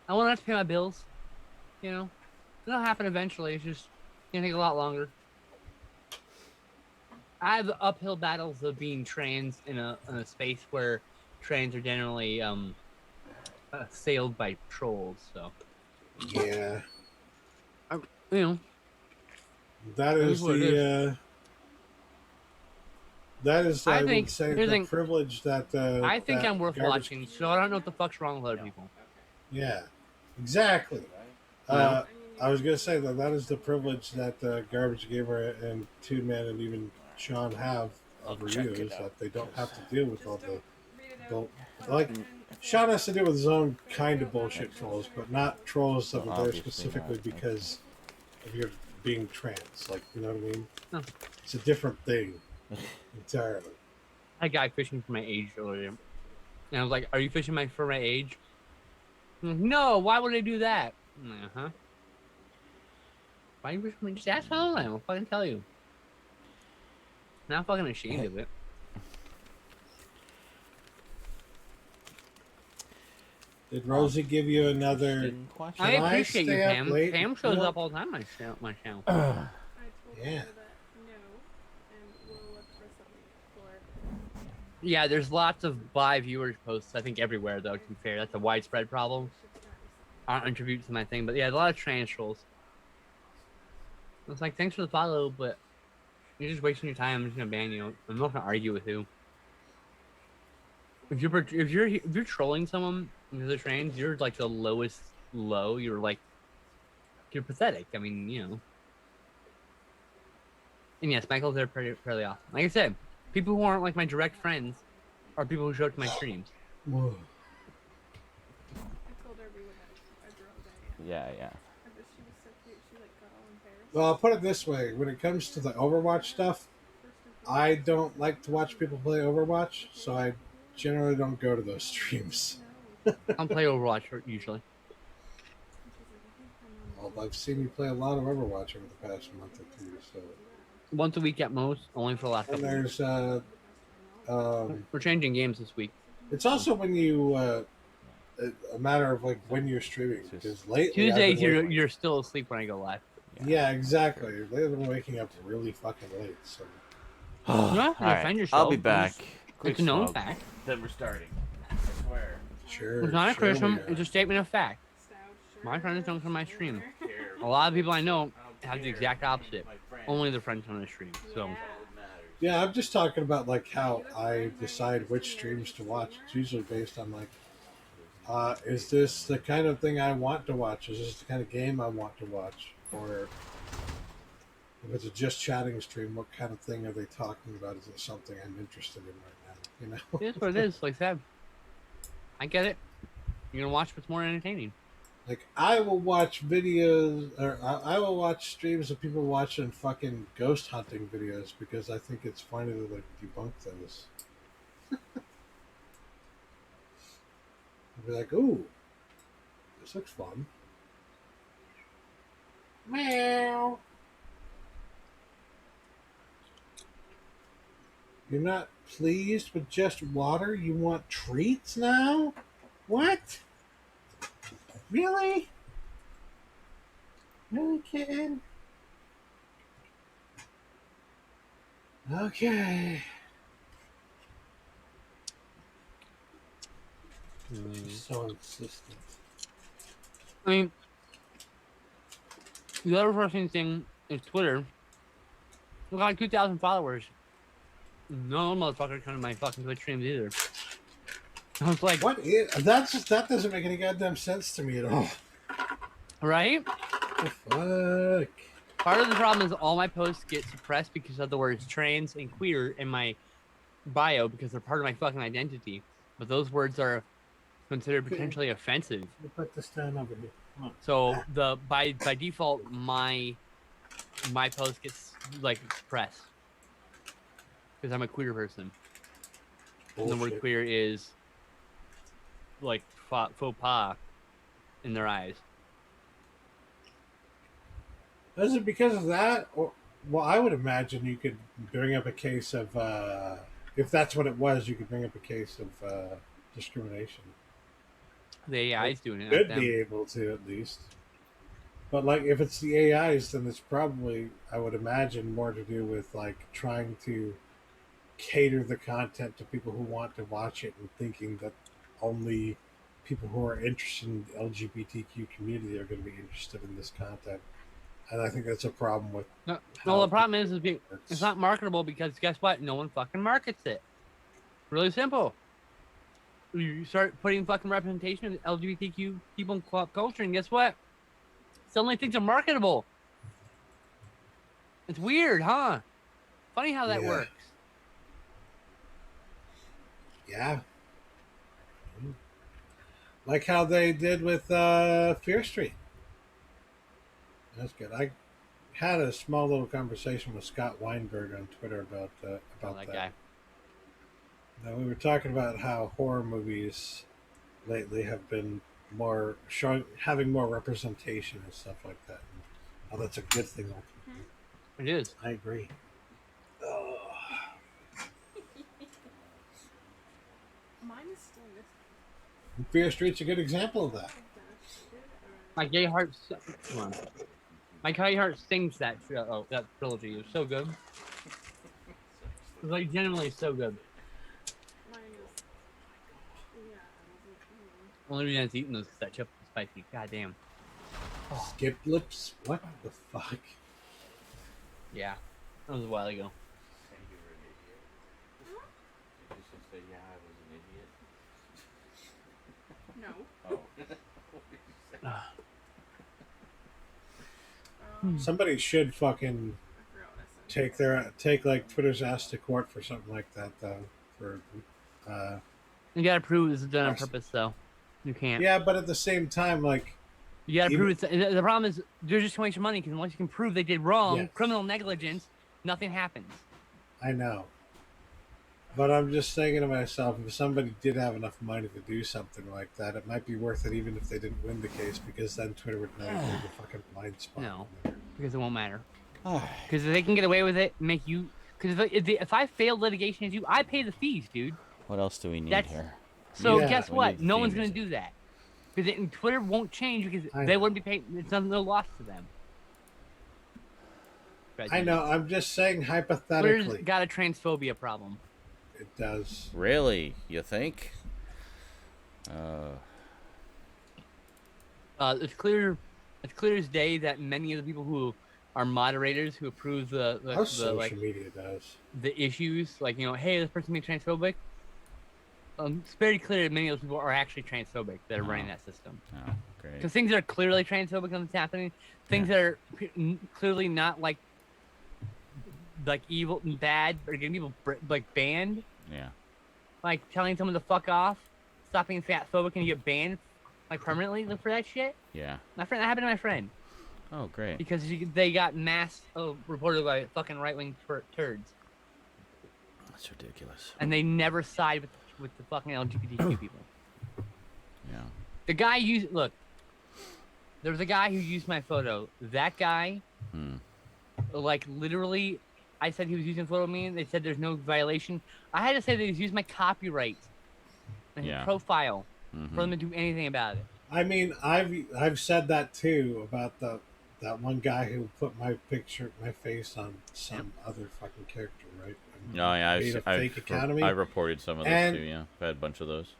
I want to have to pay my bills. You know? It'll happen eventually. It's just gonna take a lot longer. I have the uphill battles of being trans in a space where trans are generally assailed by trolls. So Yeah, you know, that is what it the. That is, I think- would say, here's the the thing. privilege that. I think that I'm worth Garbage- watching. So I don't know what the fuck's wrong with other people. Yeah, exactly. I was gonna say that is the privilege that Garbage Gamer and Toon Man and even Sean have over you, is that they don't have to deal with all the like. Sean has to deal with his own kind of bullshit trolls, but not trolls that are there Obviously specifically not. because of your being trans. Like, you know what I mean? No. It's a different thing entirely. I got fishing for my age earlier. And I was like, "Are you fishing for my age?" I'm like, no, why would I do that? I'm like, uh-huh. Why you fishing for me? Just ask how I am. I'll fucking tell you. I'm not fucking ashamed of it. Did Rosie give you another? I Can I appreciate you, stay up Pam. late? Pam shows No. up all the time on my channel. I told Yeah. her that no, and we'll look for something for. Yeah, there's lots of buy viewers posts, I think, everywhere, though, to be fair. That's a widespread problem. I don't attribute to my thing, but yeah, a lot of trans trolls. It's like, thanks for the follow, but you're just wasting your time. I'm just gonna ban you. I'm not gonna argue with you. If you're trolling someone because they're trans, you're like the lowest low. You're pathetic. I mean, you know. And yes, Michael's there fairly often. Like I said, people who aren't like my direct friends are people who show up to my streams. Whoa. I told her we would have a girl day. Yeah. But she was so cute. She like got all embarrassed. Well, I'll put it this way: when it comes to the Overwatch stuff, I don't like to watch people play Overwatch, so I generally don't go to those streams. I don't play Overwatch usually. Well, I've seen you play a lot of Overwatch over the past month or two, so. Once a week at most, only for the last And couple weeks. there's We're changing games this week. it's also when you a matter of like when you're streaming, because lately Tuesdays, I've been you're still asleep when I go live. yeah, exactly. Lately I've been waking up really fucking late, so. You don't have to All defend right, yourself. I'll be back. It's a known fact. Then we're starting. I swear. Sure. It's not a sure criticism. we are. It's a statement of fact. My friends don't come to my stream. A lot of people I know have the exact opposite. Only their friends come to the stream. So Yeah, I'm just talking about like how I decide which streams to watch. It's usually based on like, is this the kind of thing I want to watch? Is this the kind of game I want to watch? Or if it's a just chatting stream, what kind of thing are they talking about? Is it something I'm interested in right now? You know? it is what it is. Like I said, I get it. You're gonna watch what's more entertaining. Like I will watch videos, or I will watch streams of people watching fucking ghost hunting videos because I think it's funny to like debunk those. I'll be like, ooh, this looks fun. Meow. You're not pleased with just water? You want treats now? What? Really? Really, kid? Okay. She's so insistent. I mean, the other frustrating thing is Twitter. We got like 2,000 followers. No motherfucker come to my fucking Twitch streams either. I was like, What is that? Doesn't make any goddamn sense to me at all. right? The fuck? Part of the problem is all my posts get suppressed because of the words trans and queer in my bio because they're part of my fucking identity. But those words are considered potentially offensive. Let me put this down over here. Come on. So by default my post gets like suppressed because I'm a queer person. And the word Bullshit. queer is like faux pas in their eyes. Is it because of that? Or, well, I would imagine you could bring up a case of, if that's what it was, you could bring up a case of discrimination. The AI's doing it. Could not them. be able to, at least. But, like, if it's the AIs, then it's probably, I would imagine, more to do with, like, trying to cater the content to people who want to watch it and thinking that only people who are interested in the LGBTQ community are going to be interested in this content. And I think that's a problem with. No, how the problem is it it's not marketable because guess what? No one fucking markets it. Really simple. You start putting fucking representation of LGBTQ people in pop culture, and guess what? Suddenly things are marketable. It's weird, huh? Funny how that Yeah. works. Yeah. Like how they did with Fear Street. That's good. I had a small little conversation with Scott Weinberg on Twitter about Oh, that that. guy. We were talking about how horror movies lately have been having more representation and stuff like that. And how that's a good thing. It is. I agree. Oh. Mine is still missing. Fear Street's a good example of that. My gay heart. Come on. My gay heart sings that trilogy. It was so good. It was like genuinely so good. Mine is. Yeah, Only reason I was eating those is that chip was spicy. God damn. Skip lips? What the fuck? Yeah. That was a while ago. No. Somebody should fucking I forgot what I said. take like Twitter's ass to court for something like that though. For You gotta prove this is done on purpose, though. You can't. yeah, but at the same time, like You gotta even- prove it's. The problem is they're just wasting money because unless you can prove they did wrong, Yes. criminal negligence, nothing happens. I know. But I'm just thinking to myself, if somebody did have enough money to do something like that, it might be worth it even if they didn't win the case, because then Twitter would know there's a fucking blind spot. No, because it won't matter. Because if they can get away with it, make you. Because if I fail litigation as you, I pay the fees, dude. What else do we need That's- here? So Yeah. guess We what? need No one's theme gonna music. do that. Because Twitter won't change because I they know. wouldn't be paid. It's no loss to them. I know. I'm just saying Twitter's hypothetically, got a transphobia problem. it does. Really? You think? It's clear as day that many of the people who are moderators who approve How the social like media does. the issues, like, you know, hey, this person being transphobic. It's very clear that many of those people are actually transphobic that are running that system. Oh, great. Because things that are clearly transphobic when it's happening, things that are clearly not like evil and bad, or getting people like banned, Yeah. like telling someone to fuck off, stop being fatphobic, and you get banned like permanently for that shit. Yeah. That happened to my friend Oh, great. because they got mass reported by fucking right wing turds, That's ridiculous. and they never side with the fucking LGBTQ people. Yeah. The guy there was a guy who used my photo. That guy, like, literally, I said he was using a photo of me, and they said there's no violation. I had to say that he was using my copyright and his Yeah. profile for them to do anything about it. I mean, I've said that too about that one guy who put my face on some other fucking character, right? And Oh, yeah. made a fake account of me. I reported some of those And- too, yeah. I've had a bunch of those.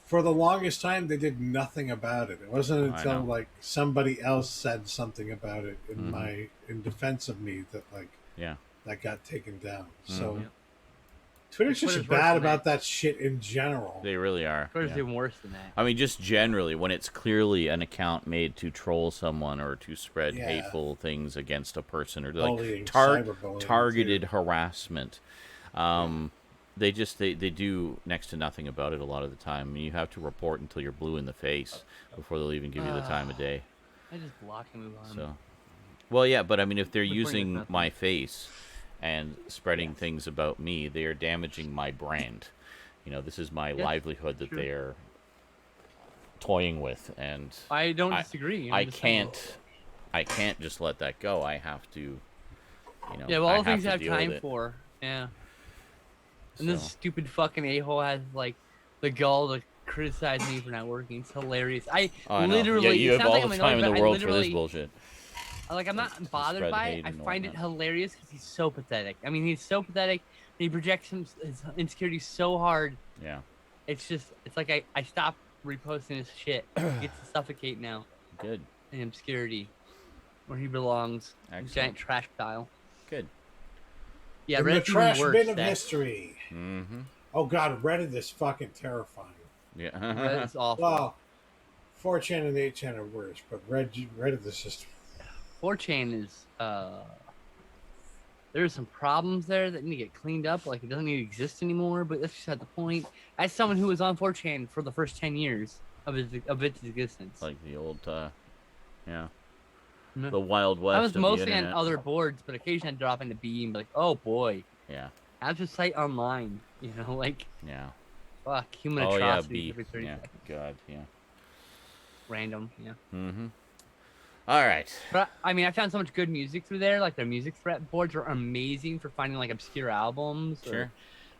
For the longest time, they did nothing about it. It wasn't I until know. like somebody else said something about it Mhm. in defense of me that Yeah. that got taken down. So Mhm. Twitter's Twitter's just worse bad than about that shit in general. They really are. Twitter's yeah. even worse than that. I mean, just generally, when it's clearly an account made to troll someone or to spread Yeah. hateful things against a person or Bullying, like cyberbullying, targeted too. harassment, they do next to nothing about it a lot of the time. I mean, you have to report until you're blue in the face before they'll even give you the time of day. I just block and move on. So, well, yeah, but I mean, if they're Reporting is using nothing. my face and spreading things about me, they are damaging my brand. You know, this is my Yes, livelihood that true. they're toying with, and I don't disagree. I'm just saying. I can't just let that go. I have to, you know. Yeah, well, I all the things to I have deal with time it. for. Yeah. And this So, stupid fucking a-hole has, like, the gall to criticize me for not working. It's hilarious. I oh, I know. literally... Yeah, you it have sounds all like the I'm time in annoyed, the but I world for this literally- bullshit. Like, I'm not To bothered spread by it. hate I and find it whatnot. hilarious because he's so pathetic. I mean, he's so pathetic. He projects his insecurity so hard. Yeah, It's just... It's like I stopped reposting his shit. He gets to suffocate now good, in obscurity. Where he belongs. Excellent. Giant trash pile. good. Yeah, in the Reddit's even trash worse, bin of Zach. history. Mm-hmm. Oh god, Reddit is fucking terrifying. Yeah. Reddit's awful. Well, 4chan and 8chan are worse, but Reddit is just 4chan is there's some problems there that need to get cleaned up. Like, it doesn't need to exist anymore. But that's just not the point. As someone who was on 4chan for the first 10 years of its existence, Like the old, yeah, Mhm. the Wild West. I was of the mostly on internet. other boards, but occasionally I'd drop into B and be like, oh boy, Yeah. Have to cite online. You know, like Yeah. fuck human Oh yeah, atrocities beef. every 30 Yeah. seconds. God. Yeah. Random. Yeah. Mm-hmm. All right. But I mean, I found so much good music through there. Like their music threat boards are amazing for finding like obscure albums. Sure.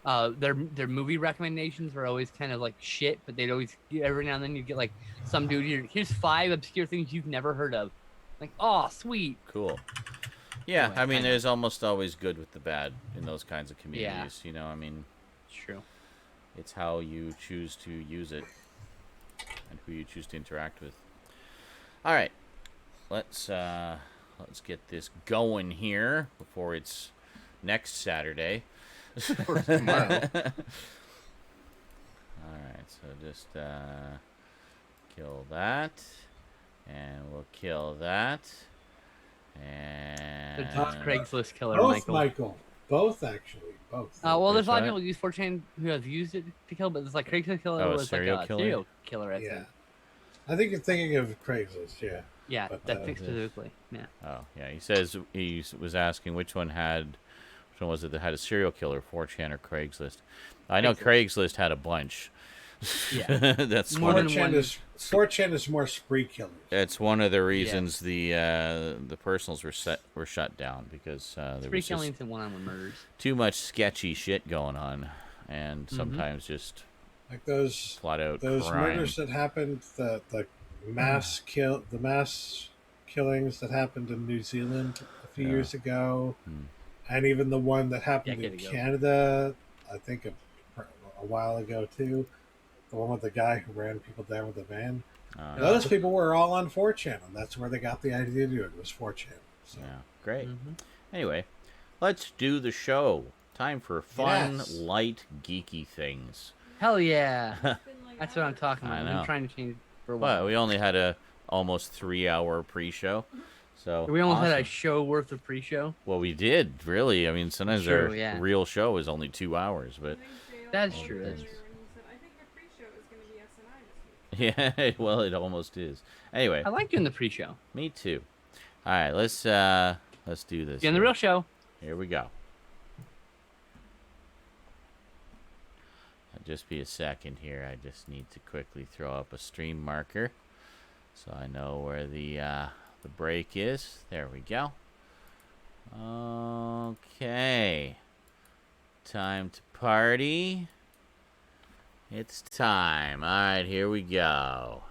Their movie recommendations were always kind of like shit, but they'd always every now and then you get like some dude here. Here's 5 obscure things you've never heard of. Like, oh, sweet. Cool. Yeah, Anyway, I mean, I know. there's almost always good with the bad in those kinds of communities. You know, I mean, It's true. it's how you choose to use it and who you choose to interact with. All right, let's get this going here before it's next Saturday. Or tomorrow. All right, so just kill that, and we'll kill that, and It's Craigslist killer, Both, Michael. Michael. Both, actually. Both. Well, there's a lot of That's people who use 4chan who have used it to kill, but it's like Craigslist killer Oh, a was serial like a killer? serial killer, I Yeah. think. I think you're thinking of Craigslist, yeah. Yeah, But, that thing specifically. Yeah. Oh, yeah. He says he was asking which one was it that had a serial killer, 4chan or Craigslist? I know Craigslist had a bunch. Yeah. That's More one. than 4chan is more spree killers. That's one of the reasons the personals were shut down because there Spree was just killings and one-on-one murders. too much sketchy shit going on, and sometimes just Like those flat out those crime. murders that happened, the mass killings that happened in New Zealand a few years ago, and even the one that happened in Decade ago. Canada, I think a while ago too. The one with the guy who ran people down with a van. Those people were all on 4chan, and that's where they got the idea to do it. Was 4chan. So. Yeah, great. Anyway, let's do the show. Time for fun, Yes. light, geeky things. Hell yeah. It's been like That's what I'm hours. talking I about. I've know. been trying to change it for a while. Well, we only had a almost 3-hour pre-show, so We almost had a awesome. show worth of pre-show. Well, we did really. I mean, sometimes True, our yeah. real show is only 2 hours, but I think Jay That's also true, was that's earlier when he said, I think the pre-show is going to be SNI this week. yeah, well, it almost is. Anyway, I like doing the pre-show. me too. All right, let's do this. Doing the here. real show. Here we go. Just be a second here. I just need to quickly throw up a stream marker so I know where the break is. There we go. Okay. Time to party. It's time. All right, here we go.